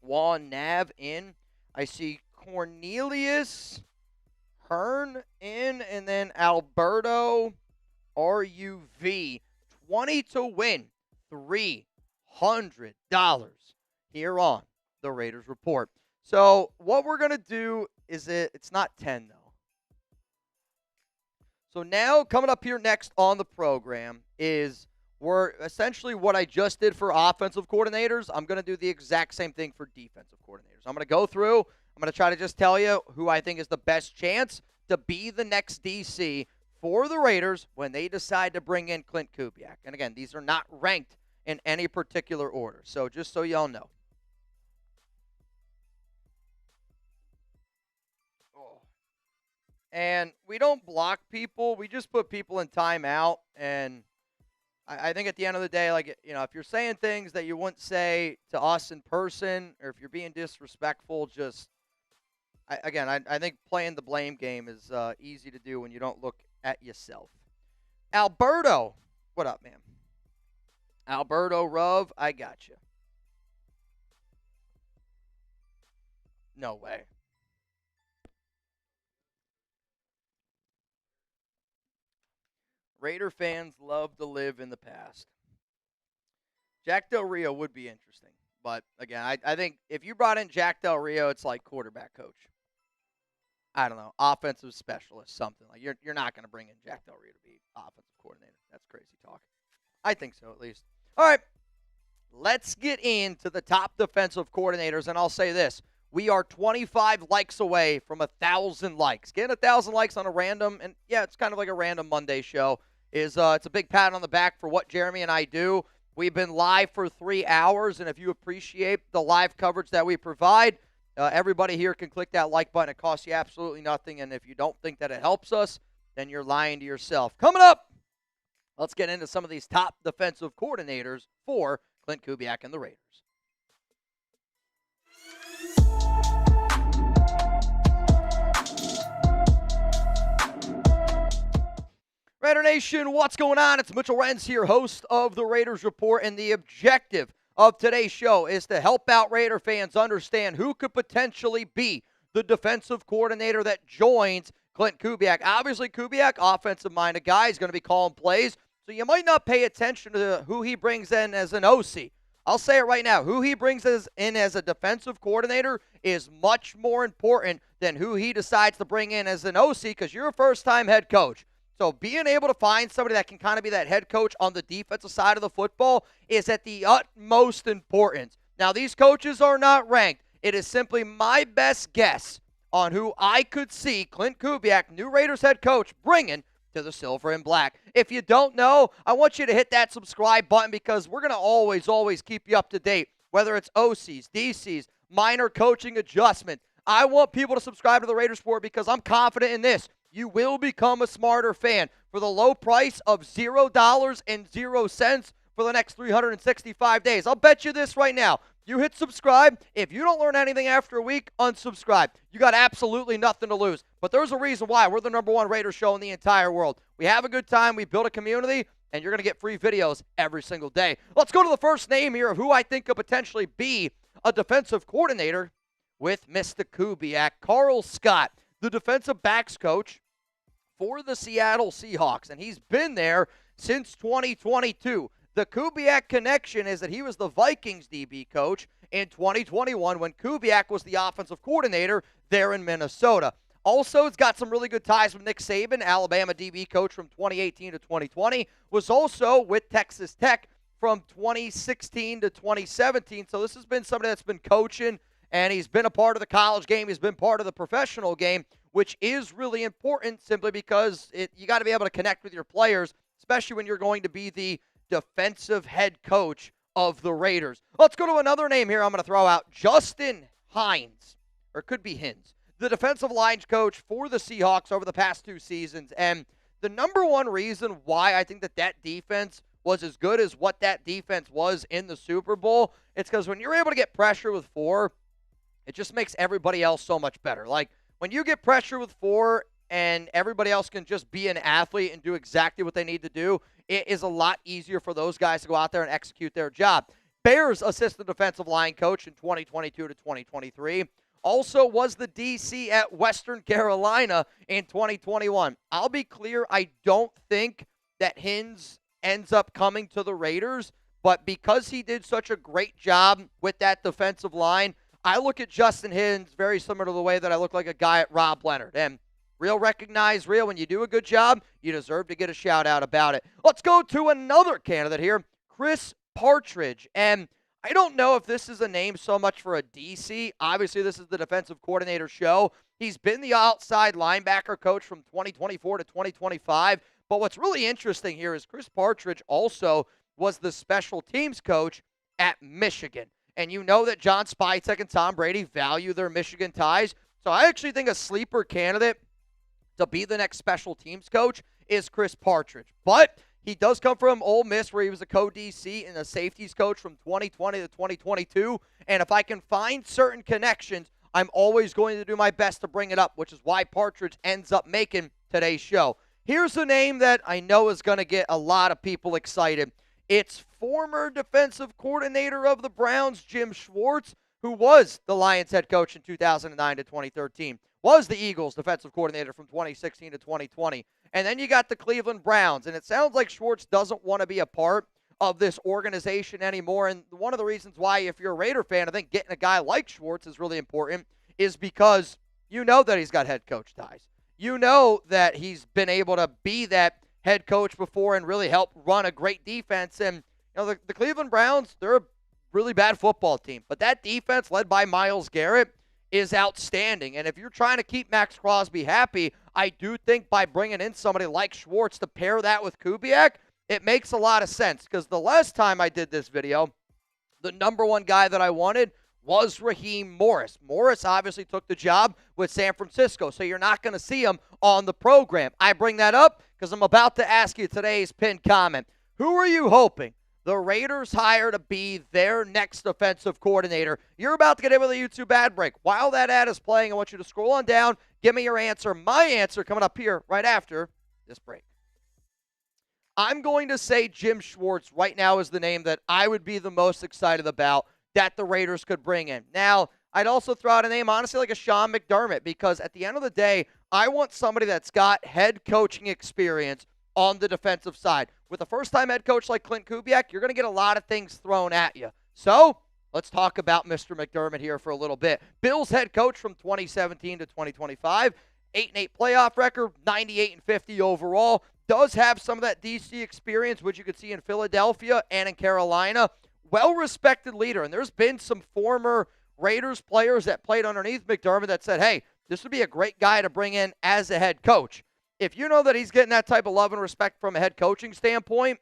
Juan Nav in. I see Cornelius Hearn in. And then Alberto RUV. 20 to win. $300 here on the Raiders Report. So what we're going to do is it's not 10, though. So now coming up here next on the program is we're essentially what I just did for offensive coordinators. I'm going to do the exact same thing for defensive coordinators. I'm going to go through. I'm going to try to just tell you who I think is the best chance to be the next DC for the Raiders when they decide to bring in Klint Kubiak. And again, these are not ranked in any particular order. So just so y'all know. And we don't block people. We just put people in timeout. And I think at the end of the day, like, if you're saying things that you wouldn't say to us in person, or if you're being disrespectful, just, I think playing the blame game is easy to do when you don't look at yourself. Alberto, what up, man? Alberto Rove, I got you. No way. Raider fans love to live in the past. Jack Del Rio would be interesting. But, again, I think if you brought in Jack Del Rio, it's like quarterback coach. I don't know, offensive specialist, something. Like you're not going to bring in Jack Del Rio to be offensive coordinator. That's crazy talk. I think so, at least. All right, let's get into the top defensive coordinators, and I'll say this. We are 25 likes away from 1,000 likes. Getting 1,000 likes on a random, and yeah, it's kind of like a random Monday show, it's a big pat on the back for what Jeremy and I do. We've been live for 3 hours, and if you appreciate the live coverage that we provide, everybody here can click that like button. It costs you absolutely nothing, and if you don't think that it helps us, then you're lying to yourself. Coming up, let's get into some of these top defensive coordinators for Klint Kubiak and the Raiders. Raider Nation, what's going on? It's Mitchell Renz here, host of the Raiders Report, and the objective of today's show is to help out Raider fans understand who could potentially be the defensive coordinator that joins Klint Kubiak. Obviously, Kubiak, offensive-minded guy, is going to be calling plays, so you might not pay attention to who he brings in as an OC. I'll say it right now. Who he brings in as a defensive coordinator is much more important than who he decides to bring in as an OC, because you're a first-time head coach. So being able to find somebody that can kind of be that head coach on the defensive side of the football is at the utmost importance. Now, these coaches are not ranked. It is simply my best guess on who I could see Klint Kubiak, new Raiders head coach, bringing to the silver and black. If you don't know, I want you to hit that subscribe button, because we're going to always keep you up to date, whether it's OCs, DCs, minor coaching adjustment. I want people to subscribe to the Raiders Report because I'm confident in this. You will become a smarter fan for the low price of $0.00 for the next 365 days. I'll bet you this right now. You hit subscribe. If you don't learn anything after a week, unsubscribe. You got absolutely nothing to lose. But there's a reason why. We're the #1 Raiders show in the entire world. We have a good time. We build a community, and you're going to get free videos every single day. Let's go to the first name here of who I think could potentially be a defensive coordinator with Mr. Kubiak. Carl Scott, the defensive backs coach for the Seattle Seahawks, and he's been there since 2022. The Kubiak connection is that he was the Vikings DB coach in 2021 when Kubiak was the offensive coordinator there in Minnesota. Also, it's got some really good ties with Nick Saban, Alabama DB coach from 2018 to 2020, was also with Texas Tech from 2016 to 2017. So this has been somebody that's been coaching, and he's been a part of the college game. He's been part of the professional game, which is really important simply because you got to be able to connect with your players, especially when you're going to be the defensive head coach of the Raiders. Let's go to another name here I'm going to throw out, Justin Hines, or it could be Hines, the defensive lines coach for the Seahawks over the past 2 seasons. And the #1 reason why I think that defense was as good as what that defense was in the Super Bowl, it's because when you're able to get pressure with 4, it just makes everybody else so much better. Like, when you get pressure with 4 and everybody else can just be an athlete and do exactly what they need to do, it is a lot easier for those guys to go out there and execute their job. Bears assistant defensive line coach in 2022 to 2023. Also was the DC at Western Carolina in 2021. I'll be clear, I don't think that Hines ends up coming to the Raiders, but because he did such a great job with that defensive line, I look at Justin Hines very similar to the way that I look like a guy at Rob Leonard. And real recognize real. When you do a good job, you deserve to get a shout-out about it. Let's go to another candidate here, Chris Partridge. And I don't know if this is a name so much for a DC. Obviously, this is the defensive coordinator show. He's been the outside linebacker coach from 2024 to 2025. But what's really interesting here is Chris Partridge also was the special teams coach at Michigan. And you know that John Spytek and Tom Brady value their Michigan ties. So I actually think a sleeper candidate to be the next special teams coach is Chris Partridge. But he does come from Ole Miss, where he was a co-DC and a safeties coach from 2020 to 2022. And if I can find certain connections, I'm always going to do my best to bring it up, which is why Partridge ends up making today's show. Here's a name that I know is going to get a lot of people excited. It's former defensive coordinator of the Browns, Jim Schwartz, who was the Lions head coach in 2009 to 2013, was the Eagles defensive coordinator from 2016 to 2020. And then you got the Cleveland Browns, and it sounds like Schwartz doesn't want to be a part of this organization anymore. And one of the reasons why, if you're a Raider fan, I think getting a guy like Schwartz is really important, is because you know that he's got head coach ties. You know that he's been able to be that head coach before and really help run a great defense. And the Cleveland Browns, they're a really bad football team, but that defense led by Myles Garrett is outstanding. And if you're trying to keep Maxx Crosby happy, I do think by bringing in somebody like Schwartz to pair that with Kubiak, it makes a lot of sense. Because the last time I did this video, the #1 guy that I wanted was Raheem Morris. Morris obviously took the job with San Francisco, so you're not going to see him on the program. I bring that up because I'm about to ask you today's pinned comment. Who are you hoping the Raiders hire to be their next defensive coordinator? You're about to get in with a YouTube ad break. While that ad is playing, I want you to scroll on down, give me your answer. My answer coming up here right after this break. I'm going to say Jim Schwartz right now is the name that I would be the most excited about that the Raiders could bring in. Now, I'd also throw out a name, honestly, like a Sean McDermott, because at the end of the day, I want somebody that's got head coaching experience on the defensive side. With a first-time head coach like Klint Kubiak, you're going to get a lot of things thrown at you. So, let's talk about Mr. McDermott here for a little bit. Bills head coach from 2017 to 2025, 8-8 playoff record, 98-50 overall. Does have some of that DC experience, which you could see in Philadelphia and in Carolina. Well-respected leader, and there's been some former Raiders players that played underneath McDermott that said, hey, this would be a great guy to bring in as a head coach. If you know that he's getting that type of love and respect from a head coaching standpoint,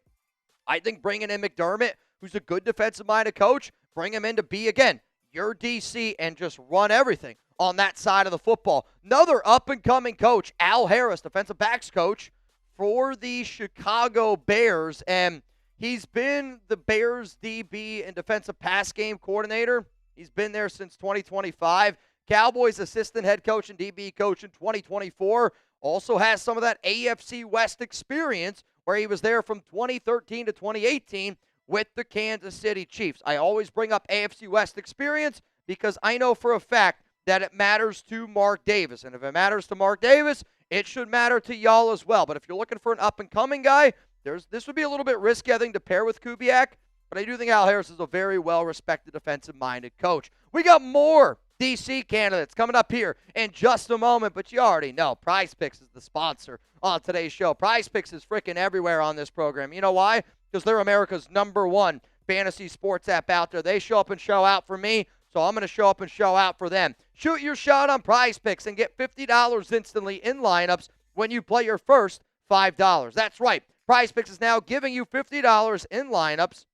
I think bringing in McDermott, who's a good defensive-minded coach, bring him in to be, again, your DC and just run everything on that side of the football. Another up-and-coming coach, Al Harris, defensive backs coach for the Chicago Bears, and he's been the Bears DB and defensive pass game coordinator. He's been there since 2025. Cowboys assistant head coach and DB coach in 2024. Also has some of that AFC West experience where he was there from 2013 to 2018 with the Kansas City Chiefs. I always bring up AFC West experience because I know for a fact that it matters to Mark Davis. And if it matters to Mark Davis, it should matter to y'all as well. But if you're looking for an up-and-coming guy, this would be a little bit risky, I think, to pair with Kubiak. But I do think Al Harris is a very well-respected defensive-minded coach. We got more DC candidates coming up here in just a moment, but you already know Prize Picks is the sponsor on today's show. Prize Picks is freaking everywhere on this program. You know why? Because they're America's #1 fantasy sports app out there. They show up and show out for me, so I'm going to show up and show out for them. Shoot your shot on Prize Picks and get $50 instantly in lineups when you play your first $5. That's right. Prize Picks is now giving you $50 in lineups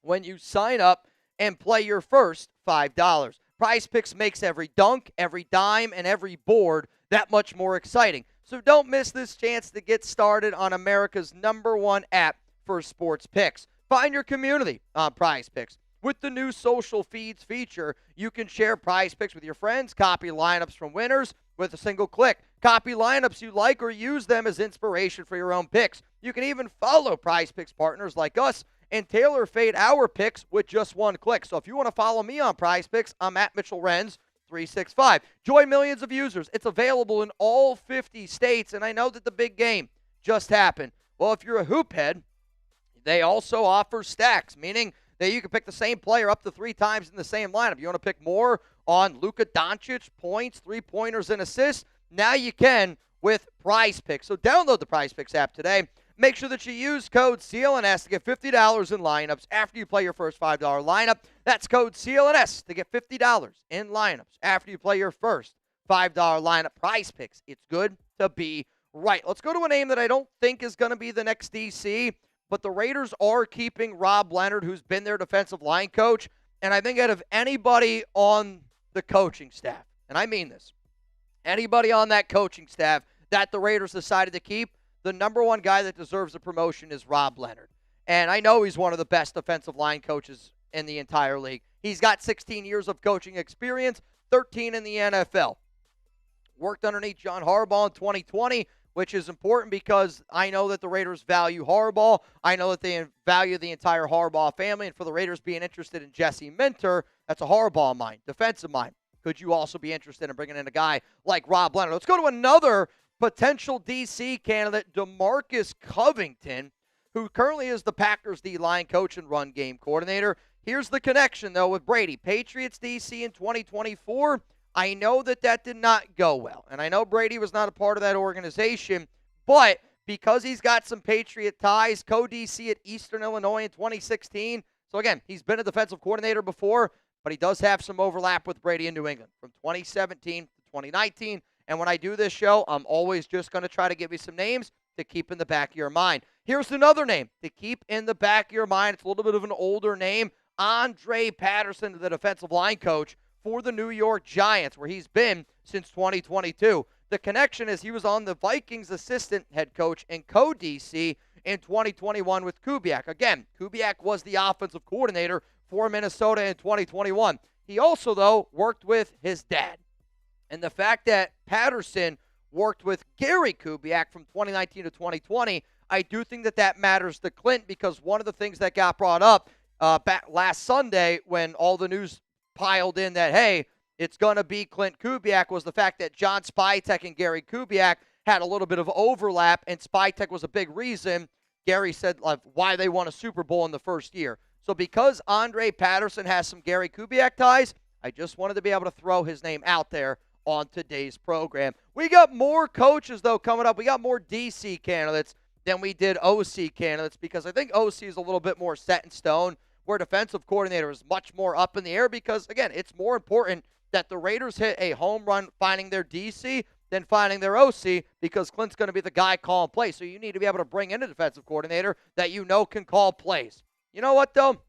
when you sign up and play your first $5. Prize Picks makes every dunk, every dime, and every board that much more exciting. So don't miss this chance to get started on America's #1 app for sports picks. Find your community on Prize Picks. With the new social feeds feature, you can share Prize Picks with your friends, copy lineups from winners with a single click. Copy lineups you like or use them as inspiration for your own picks. You can even follow Prize Picks partners like us and tailor fade our picks with just one click. So if you want to follow me on Prize Picks, I'm at Mitchell Renz 365. Join millions of users. It's available in all 50 states, and I know that the big game just happened. Well, if you're a hoop head, they also offer stacks, meaning that you can pick the same player up to 3 times in the same lineup. You want to pick more on Luka Doncic, points, 3-pointers, and assists? Now you can with Prize Picks. So download the Prize Picks app today. Make sure that you use code CLNS to get $50 in lineups after you play your first $5 lineup. That's code CLNS to get $50 in lineups after you play your first $5 lineup. Prize Picks. It's good to be right. Let's go to a name that I don't think is going to be the next DC, but the Raiders are keeping Rob Leonard, who's been their defensive line coach. And I think out of anybody on the coaching staff, and I mean this, anybody on that coaching staff that the Raiders decided to keep, the #1 guy that deserves a promotion is Rob Leonard. And I know he's one of the best defensive line coaches in the entire league. He's got 16 years of coaching experience, 13 in the NFL. Worked underneath John Harbaugh in 2020, which is important because I know that the Raiders value Harbaugh. I know that they value the entire Harbaugh family. And for the Raiders being interested in Jesse Minter, that's a Harbaugh mind, defensive mind. Could you also be interested in bringing in a guy like Rob Leonard? Let's go to another potential DC candidate, DeMarcus Covington, who currently is the Packers D-line coach and run game coordinator. Here's the connection, though, with Brady. Patriots DC in 2024. I know that did not go well, and I know Brady was not a part of that organization, but because he's got some Patriot ties, co-DC at Eastern Illinois in 2016. So, again, he's been a defensive coordinator before, but he does have some overlap with Brady in New England from 2017 to 2019. And when I do this show, I'm always just going to try to give you some names to keep in the back of your mind. Here's another name to keep in the back of your mind. It's a little bit of an older name. Andre Patterson, the defensive line coach for the New York Giants, where he's been since 2022. The connection is he was on the Vikings assistant head coach and co-DC in 2021 with Kubiak. Again, Kubiak was the offensive coordinator for Minnesota in 2021. He also, though, worked with his dad. And the fact that Patterson worked with Gary Kubiak from 2019 to 2020, I do think that matters to Clint, because one of the things that got brought up back last Sunday when all the news piled in that, hey, it's going to be Klint Kubiak, was the fact that John Spytek and Gary Kubiak had a little bit of overlap, and Spytek was a big reason Gary said why they won a Super Bowl in the first year. So because Andre Patterson has some Gary Kubiak ties, I just wanted to be able to throw his name out there on today's program. We got more coaches, though, coming up. We got more DC candidates than we did OC candidates, because I think OC is a little bit more set in stone, where defensive coordinator is much more up in the air, because, again, it's more important that the Raiders hit a home run finding their DC than finding their OC, because Clint's going to be the guy calling plays. So you need to be able to bring in a defensive coordinator that you know can call plays. You know what, though?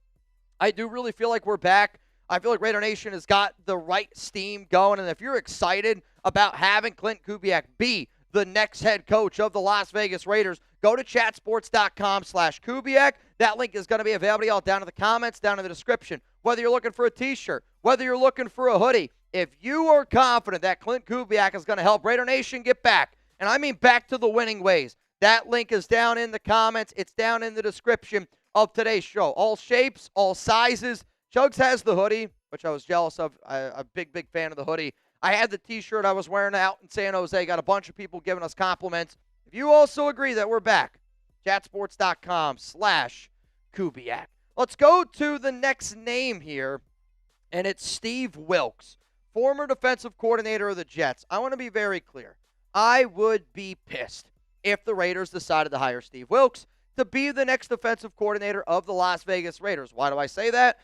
I do really feel like we're back. I feel like Raider Nation has got the right steam going, and if you're excited about having Klint Kubiak be the next head coach of the Las Vegas Raiders, go to chatsports.com/Kubiak. That link is going to be available to y'all down in the comments, down in the description. Whether you're looking for a t-shirt, whether you're looking for a hoodie, if you are confident that Klint Kubiak is going to help Raider Nation get back, and I mean back to the winning ways, that link is down in the comments. It's down in the description of today's show. All shapes, all sizes. Chugs has the hoodie, which I was jealous of. I'm a big fan of the hoodie. I had the t-shirt I was wearing out in San Jose. Got a bunch of people giving us compliments. If you also agree that we're back, chatsports.com/Kubiak. Let's go to the next name here, and it's Steve Wilks, former defensive coordinator of the Jets. I want to be very clear. I would be pissed if the Raiders decided to hire Steve Wilks to be the next defensive coordinator of the Las Vegas Raiders. Why do I say that?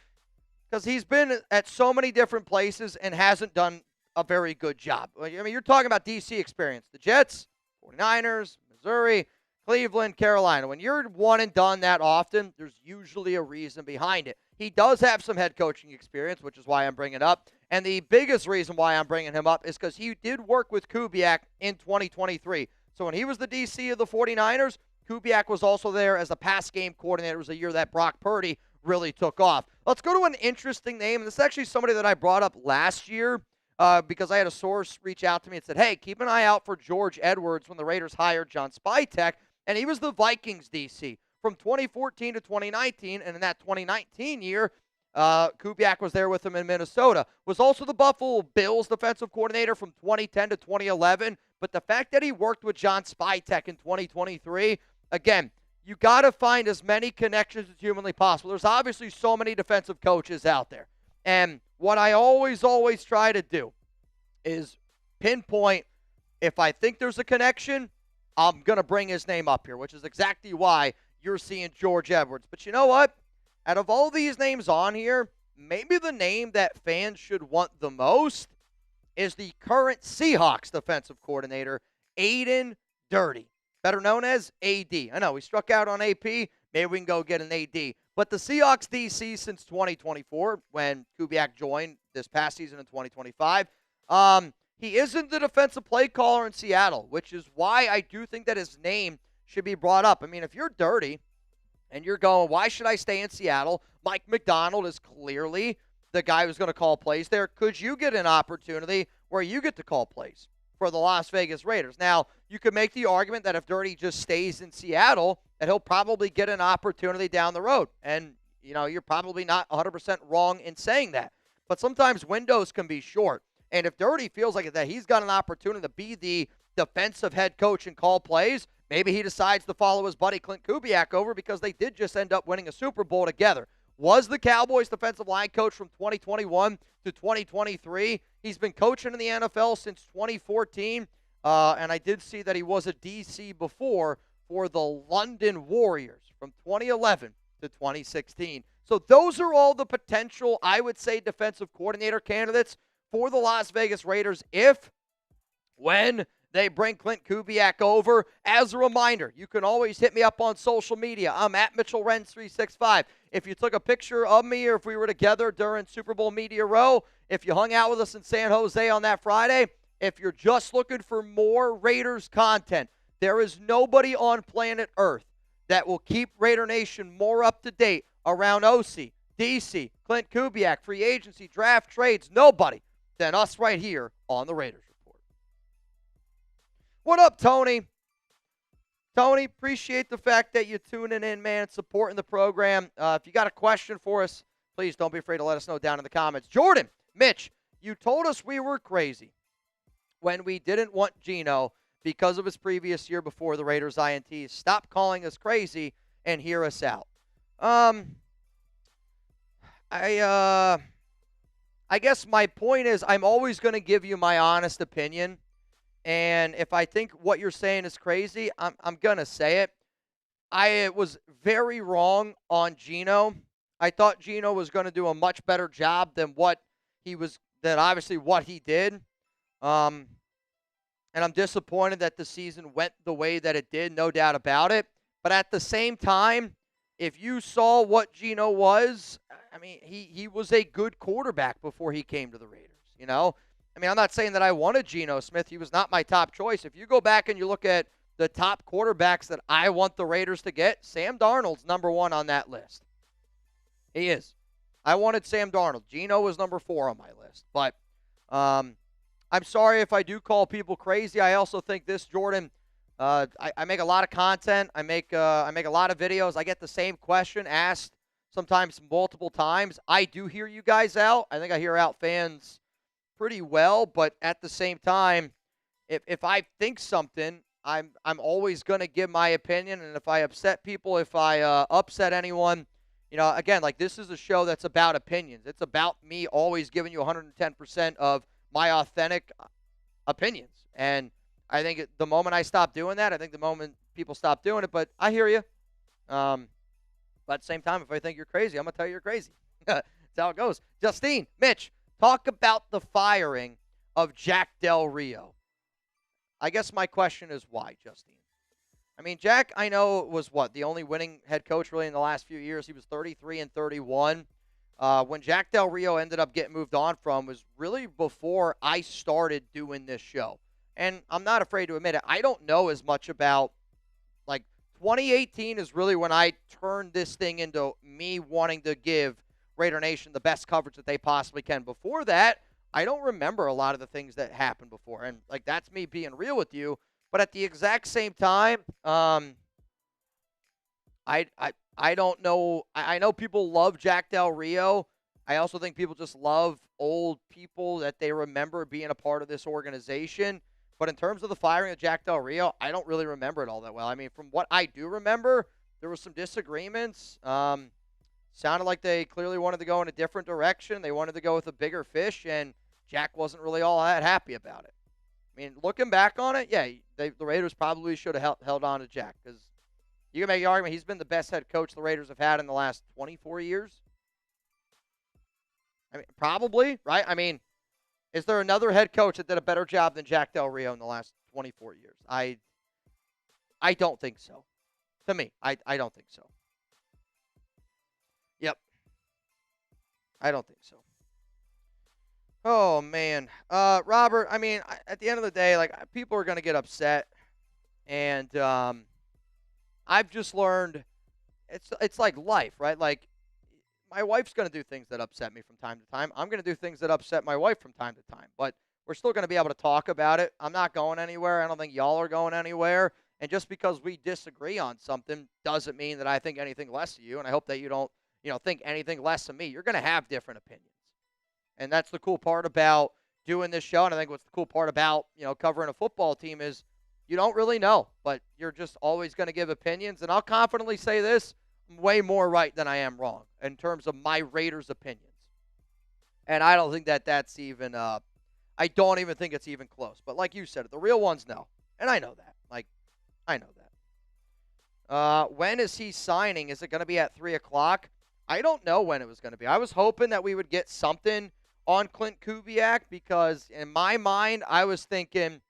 Because he's been at so many different places and hasn't done a very good job. I mean, you're talking about DC experience. The Jets, 49ers, Missouri, Cleveland, Carolina. When you're one and done that often, there's usually a reason behind it. He does have some head coaching experience, which is why I'm bringing it up. And the biggest reason why I'm bringing him up is because he did work with Kubiak in 2023. So when he was the DC of the 49ers, Kubiak was also there as a pass game coordinator. It was a year that Brock Purdy really took off. Let's go to an interesting name. And this is actually somebody that I brought up last year because I had a source reach out to me and said, hey, keep an eye out for George Edwards when the Raiders hired John Spytek. And he was the Vikings DC from 2014 to 2019. And in that 2019 year, Kubiak was there with him in Minnesota. Was also the Buffalo Bills defensive coordinator from 2010 to 2011. But the fact that he worked with John Spytek in 2023, again, you got to find as many connections as humanly possible. There's obviously so many defensive coaches out there. And what I always try to do is pinpoint, if I think there's a connection, I'm going to bring his name up here, which is exactly why you're seeing George Edwards. But you know what? Out of all these names on here, maybe the name that fans should want the most is the current Seahawks defensive coordinator, Aiden Dirty, better known as AD. I know, we struck out on AP. Maybe we can go get an AD. But the Seahawks DC since 2024, when Kubiak joined this past season in 2025, he isn't the defensive play caller in Seattle, which is why I do think that his name should be brought up. I mean, if you're Dirty and you're going, why should I stay in Seattle? Mike McDonald is clearly the guy who's going to call plays there. Could you get an opportunity where you get to call plays for the Las Vegas Raiders? Now, you could make the argument that if Dirty just stays in Seattle, that he'll probably get an opportunity down the road. And, you know, you're probably not 100% wrong in saying that. But sometimes windows can be short. And if Dirty feels like that he's got an opportunity to be the defensive head coach and call plays, maybe he decides to follow his buddy Klint Kubiak over, because they did just end up winning a Super Bowl together. Was the Cowboys defensive line coach from 2021 to 2023. He's been coaching in the NFL since 2014. And I did see that he was a DC before for the London Warriors from 2011 to 2016. So those are all the potential, I would say, defensive coordinator candidates for the Las Vegas Raiders when they bring Klint Kubiak over. As a reminder, you can always hit me up on social media. I'm at MitchellRens365. If you took a picture of me, or if we were together during Super Bowl Media Row, if you hung out with us in San Jose on that Friday, if you're just looking for more Raiders content, there is nobody on planet Earth that will keep Raider Nation more up to date around OC, DC, Klint Kubiak, free agency, draft, trades, nobody than us right here on the Raiders Report. What up, Tony? Tony, appreciate the fact that you're tuning in, man, supporting the program. If you got a question for us, please don't be afraid to let us know down in the comments. Jordan, Mitch, you told us we were crazy when we didn't want Geno because of his previous year before the Raiders INTs. Stop calling us crazy and hear us out. I guess my point is I'm always going to give you my honest opinion. And if I think what you're saying is crazy, I'm going to say it. I was very wrong on Geno. I thought Geno was going to do a much better job than what he did. And I'm disappointed that the season went the way that it did, no doubt about it. But at the same time, if you saw what Geno was, I mean, he was a good quarterback before he came to the Raiders, you know? I mean, I'm not saying that I wanted Geno Smith. He was not my top choice. If you go back and you look at the top quarterbacks that I want the Raiders to get, Sam Darnold's number one on that list. He is. I wanted Sam Darnold. Geno was number 4 on my list. But I'm sorry if I do call people crazy. I also think this, Jordan, I make a lot of content. I make a lot of videos. I get the same question asked sometimes multiple times. I do hear you guys out. I think I hear out fans pretty well, but at the same time, if I think something, I'm always going to give my opinion, and if I upset people, if I upset anyone, you know, again, like this is a show that's about opinions. It's about me always giving you 110% of my authentic opinions, and I think the moment I stop doing that, I think the moment people stop doing it, but I hear you. But at the same time, if I think you're crazy, I'm going to tell you you're crazy. That's how it goes. Justine, Mitch, talk about the firing of Jack Del Rio. I guess my question is why, Justine? I mean, Jack, I know was the only winning head coach really in the last few years. He was 33-31. When Jack Del Rio ended up getting moved on from was really before I started doing this show. And I'm not afraid to admit it. I don't know as much about, 2018 is really when I turned this thing into me wanting to give Raider Nation the best coverage that they possibly can. Before that, I don't remember a lot of the things that happened before. And, that's me being real with you. But at the exact same time, I don't know. I know people love Jack Del Rio. I also think people just love old people that they remember being a part of this organization. But in terms of the firing of Jack Del Rio, I don't really remember it all that well. I mean, from what I do remember, there were some disagreements. Sounded like they clearly wanted to go in a different direction. They wanted to go with a bigger fish, and Jack wasn't really all that happy about it. I mean, looking back on it, yeah, the Raiders probably should have held on to Jack because you can make the argument he's been the best head coach the Raiders have had in the last 24 years. I mean, probably, right? I mean, is there another head coach that did a better job than Jack Del Rio in the last 24 years? I don't think so. To me, I don't think so. Yep. I don't think so. Oh, man. Robert, I mean, at the end of the day, people are going to get upset. And I've just learned it's like life, right? Like, my wife's going to do things that upset me from time to time. I'm going to do things that upset my wife from time to time. But we're still going to be able to talk about it. I'm not going anywhere. I don't think y'all are going anywhere. And just because we disagree on something doesn't mean that I think anything less of you. And I hope that you don't, think anything less of me. You're going to have different opinions. And that's the cool part about doing this show. And I think what's the cool part about, covering a football team is you don't really know. But you're just always going to give opinions. And I'll confidently say this. I'm way more right than I am wrong in terms of my Raiders' opinions. And I don't think that that's even, I don't even think it's even close. But like you said, the real ones know. And I know that. I know that. When is he signing? Is it going to be at 3 o'clock? I don't know when it was going to be. I was hoping that we would get something on Klint Kubiak because in my mind, I was thinking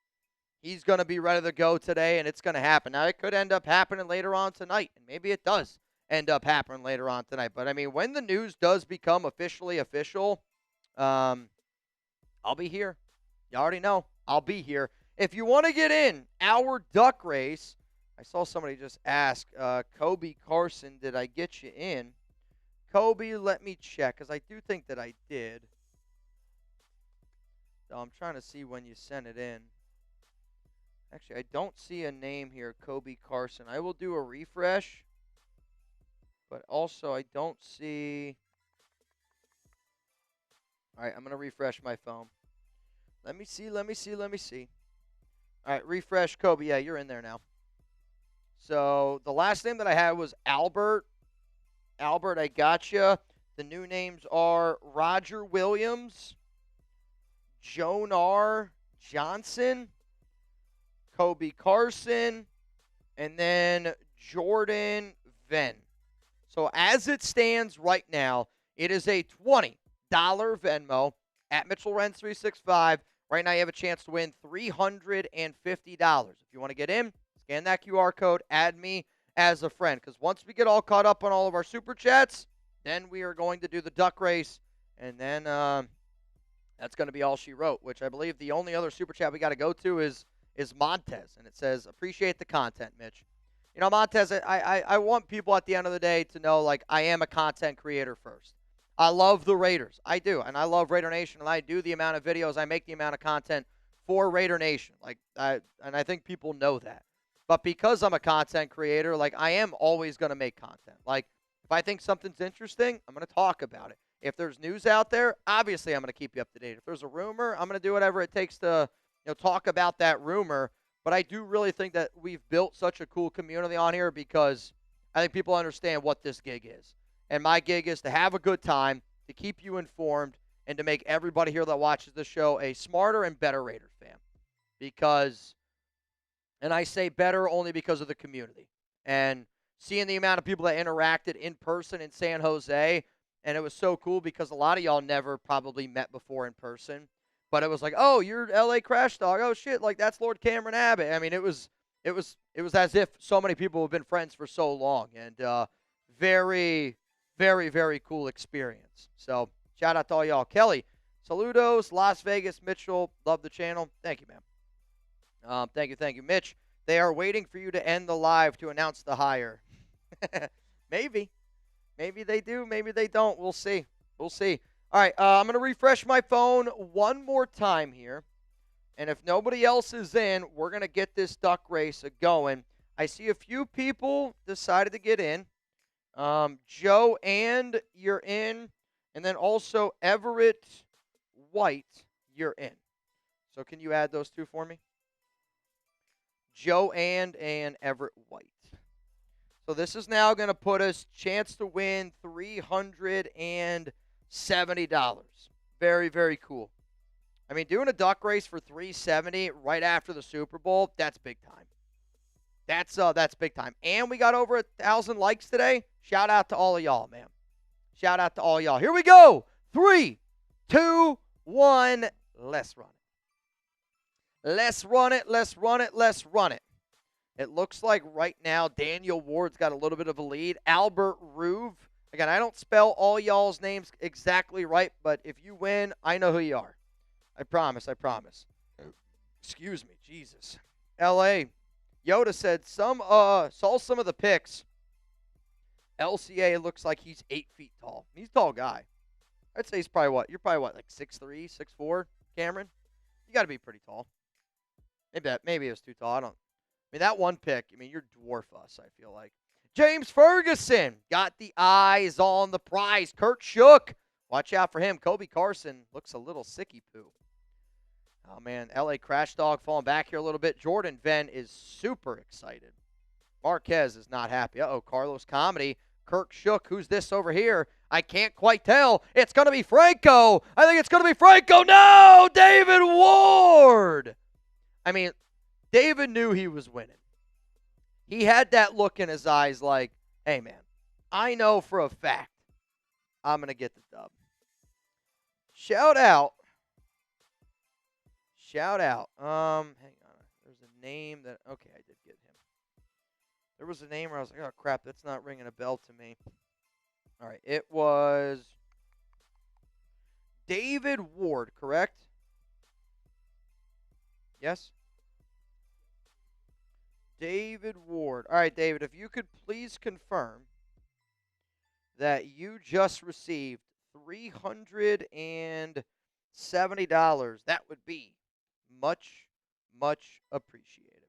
he's going to be ready to go today and it's going to happen. Now, it could end up happening later on tonight, and maybe it does end up happening later on tonight. But, I mean, when the news does become officially official, I'll be here. You already know. I'll be here. If you want to get in our duck race, I saw somebody just ask, Kobe Carson, did I get you in? Kobe, let me check, because I do think that I did. So I'm trying to see when you sent it in. Actually, I don't see a name here, Kobe Carson. I will do a refresh. But also, I don't see. All right, I'm going to refresh my phone. Let me see. All right, refresh, Kobe. Yeah, you're in there now. So the last name that I had was Albert. Albert, I gotcha. The new names are Roger Williams, Jonar Johnson, Kobe Carson, and then Jordan Venn. So as it stands right now, it is a $20 Venmo at Mitchell Renz 365. Right now you have a chance to win $350. If you want to get in, scan that QR code, add me as a friend. Because once we get all caught up on all of our super chats, then we are going to do the duck race. And then that's going to be all she wrote, which I believe the only other super chat we got to go to is Montez. And it says, appreciate the content, Mitch. You know, Montez, I want people at the end of the day to know, like, I am a content creator first. I love the Raiders. I do. And I love Raider Nation. And I do the amount of videos. I make the amount of content for Raider Nation. And I think people know that. But because I'm a content creator, like, I am always going to make content. Like, if I think something's interesting, I'm going to talk about it. If there's news out there, obviously I'm going to keep you up to date. If there's a rumor, I'm going to do whatever it takes to, talk about that rumor. But I do really think that we've built such a cool community on here because I think people understand what this gig is. And my gig is to have a good time, to keep you informed, and to make everybody here that watches the show a smarter and better Raiders fan. Because, and I say better only because of the community. And seeing the amount of people that interacted in person in San Jose, and it was so cool because a lot of y'all never probably met before in person. But it was like, oh, you're LA Crash Dog. Oh, shit, like that's Lord Cameron Abbott. I mean, it was as if so many people have been friends for so long. And very, very, very cool experience. So shout out to all y'all. Kelly, saludos, Las Vegas, Mitchell. Love the channel. Thank you, man. Thank you. Mitch, they are waiting for you to end the live to announce the hire. Maybe. Maybe they do. Maybe they don't. We'll see. All right, I'm going to refresh my phone one more time here. And if nobody else is in, we're going to get this duck race going. I see a few people decided to get in. Joe, and you're in. And then also Everett White, you're in. So can you add those two for me? Joe and Everett White. So this is now going to put us chance to win $370. Very, very cool. I mean, doing a duck race for $370 right after the Super Bowl, that's big time. That's big time. And we got over 1,000 likes today. Shout out to all of y'all, man. Shout out to all y'all. Here we go. 3, 2, 1. Let's run it. Let's run it. It looks like right now Daniel Ward's got a little bit of a lead. Albert Ruve. Again, I don't spell all y'all's names exactly right, but if you win, I know who you are. I promise. Excuse me, Jesus. L.A. Yoda said saw some of the pics. LCA looks like he's 8 feet tall. He's a tall guy. I'd say he's probably what? You're probably what, like 6'3", 6'4", Cameron? You got to be pretty tall. Maybe it was too tall. I mean, that one pick, you dwarf us, I feel like. James Ferguson got the eyes on the prize. Kurt Shook. Watch out for him. Kobe Carson looks a little sicky poo. Oh, man. LA Crash Dog falling back here a little bit. Jordan Venn is super excited. Marquez is not happy. Uh-oh, Carlos Comedy. Kirk Shook. Who's this over here? I can't quite tell. It's going to be Franco. I think it's going to be Franco. No! David Ward! David knew he was winning. He had that look in his eyes like, hey, man, I know for a fact I'm going to get the dub. Shout out. Hang on. There's a name that, okay, I did get him. There was a name where I was like, oh, crap, that's not ringing a bell to me. All right, it was David Ward, correct? Yes? David Ward. All right, David, if you could please confirm that you just received $370, that would be much, much appreciated.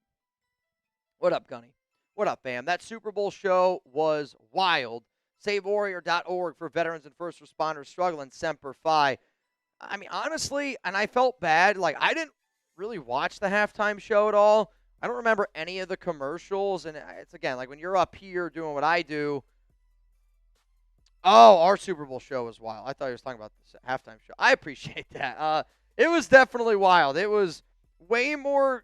What up, Gunny? What up, fam? That Super Bowl show was wild. SaveWarrior.org for veterans and first responders struggling. Semper Fi. I mean, honestly, and I felt bad. Like, I didn't really watch the halftime show at all. I don't remember any of the commercials. And it's, again, like when you're up here doing what I do. Oh, our Super Bowl show was wild. I thought he was talking about the halftime show. I appreciate that. It was definitely wild. It was way more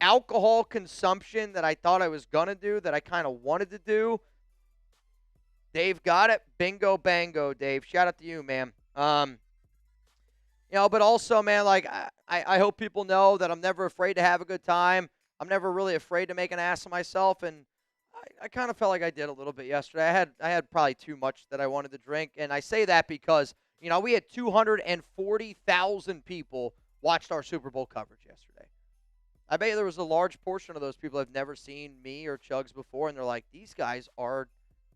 alcohol consumption that I thought I was going to do, that I kind of wanted to do. Dave got it. Bingo, bango, Dave. Shout out to you, man. But also, man, like, I hope people know that I'm never afraid to have a good time. I'm never really afraid to make an ass of myself, and I kind of felt like I did a little bit yesterday. I had probably too much that I wanted to drink, and I say that because, we had 240,000 people watched our Super Bowl coverage yesterday. I bet you there was a large portion of those people have never seen me or Chugs before, and they're like, these guys are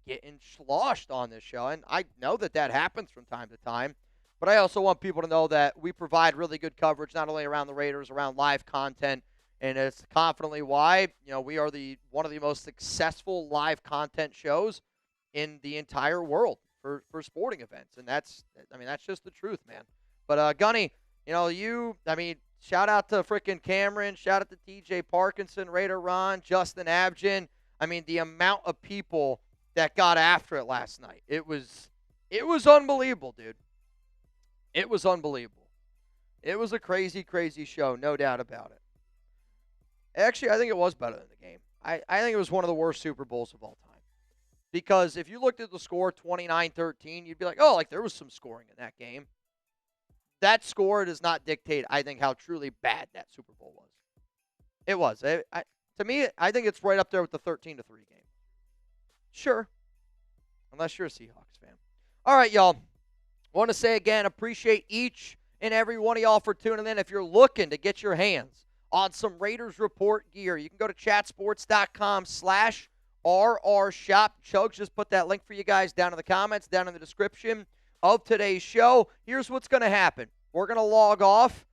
getting sloshed on this show. And I know that happens from time to time, but I also want people to know that we provide really good coverage, not only around the Raiders, around live content, and it's confidently why, we are one of the most successful live content shows in the entire world for sporting events. And that's just the truth, man. But, Gunny, shout out to freaking Cameron. Shout out to TJ Parkinson, Raider Ron, Justin Abgen. The amount of people that got after it last night. It was unbelievable, dude. It was unbelievable. It was a crazy, crazy show, no doubt about it. Actually, I think it was better than the game. I think it was one of the worst Super Bowls of all time. Because if you looked at the score, 29-13, you'd be like, oh, like there was some scoring in that game. That score does not dictate, I think, how truly bad that Super Bowl was. It was. To me, I think it's right up there with the 13-3 game. Sure. Unless you're a Seahawks fan. All right, y'all. Want to say again, appreciate each and every one of y'all for tuning in. If you're looking to get your hands on some Raiders Report gear, you can go to chatsports.com/RR Shop. Chugs just put that link for you guys down in the comments, down in the description of today's show. Here's what's going to happen. We're going to log off.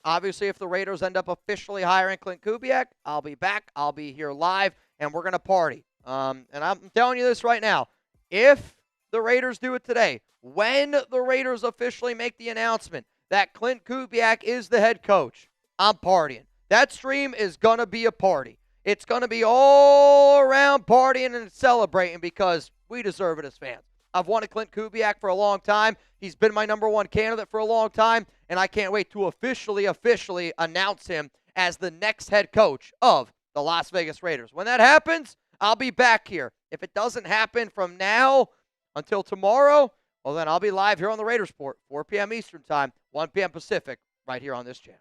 Obviously, if the Raiders end up officially hiring Klint Kubiak, I'll be back. I'll be here live, and we're going to party. And I'm telling you this right now. If the Raiders do it today, when the Raiders officially make the announcement that Klint Kubiak is the head coach, I'm partying. That stream is going to be a party. It's going to be all around partying and celebrating because we deserve it as fans. I've wanted Klint Kubiak for a long time. He's been my number one candidate for a long time, and I can't wait to officially announce him as the next head coach of the Las Vegas Raiders. When that happens, I'll be back here. If it doesn't happen from now until tomorrow, well, then I'll be live here on the Raiders Report, 4 p.m. Eastern Time, 1 p.m. Pacific, right here on this channel.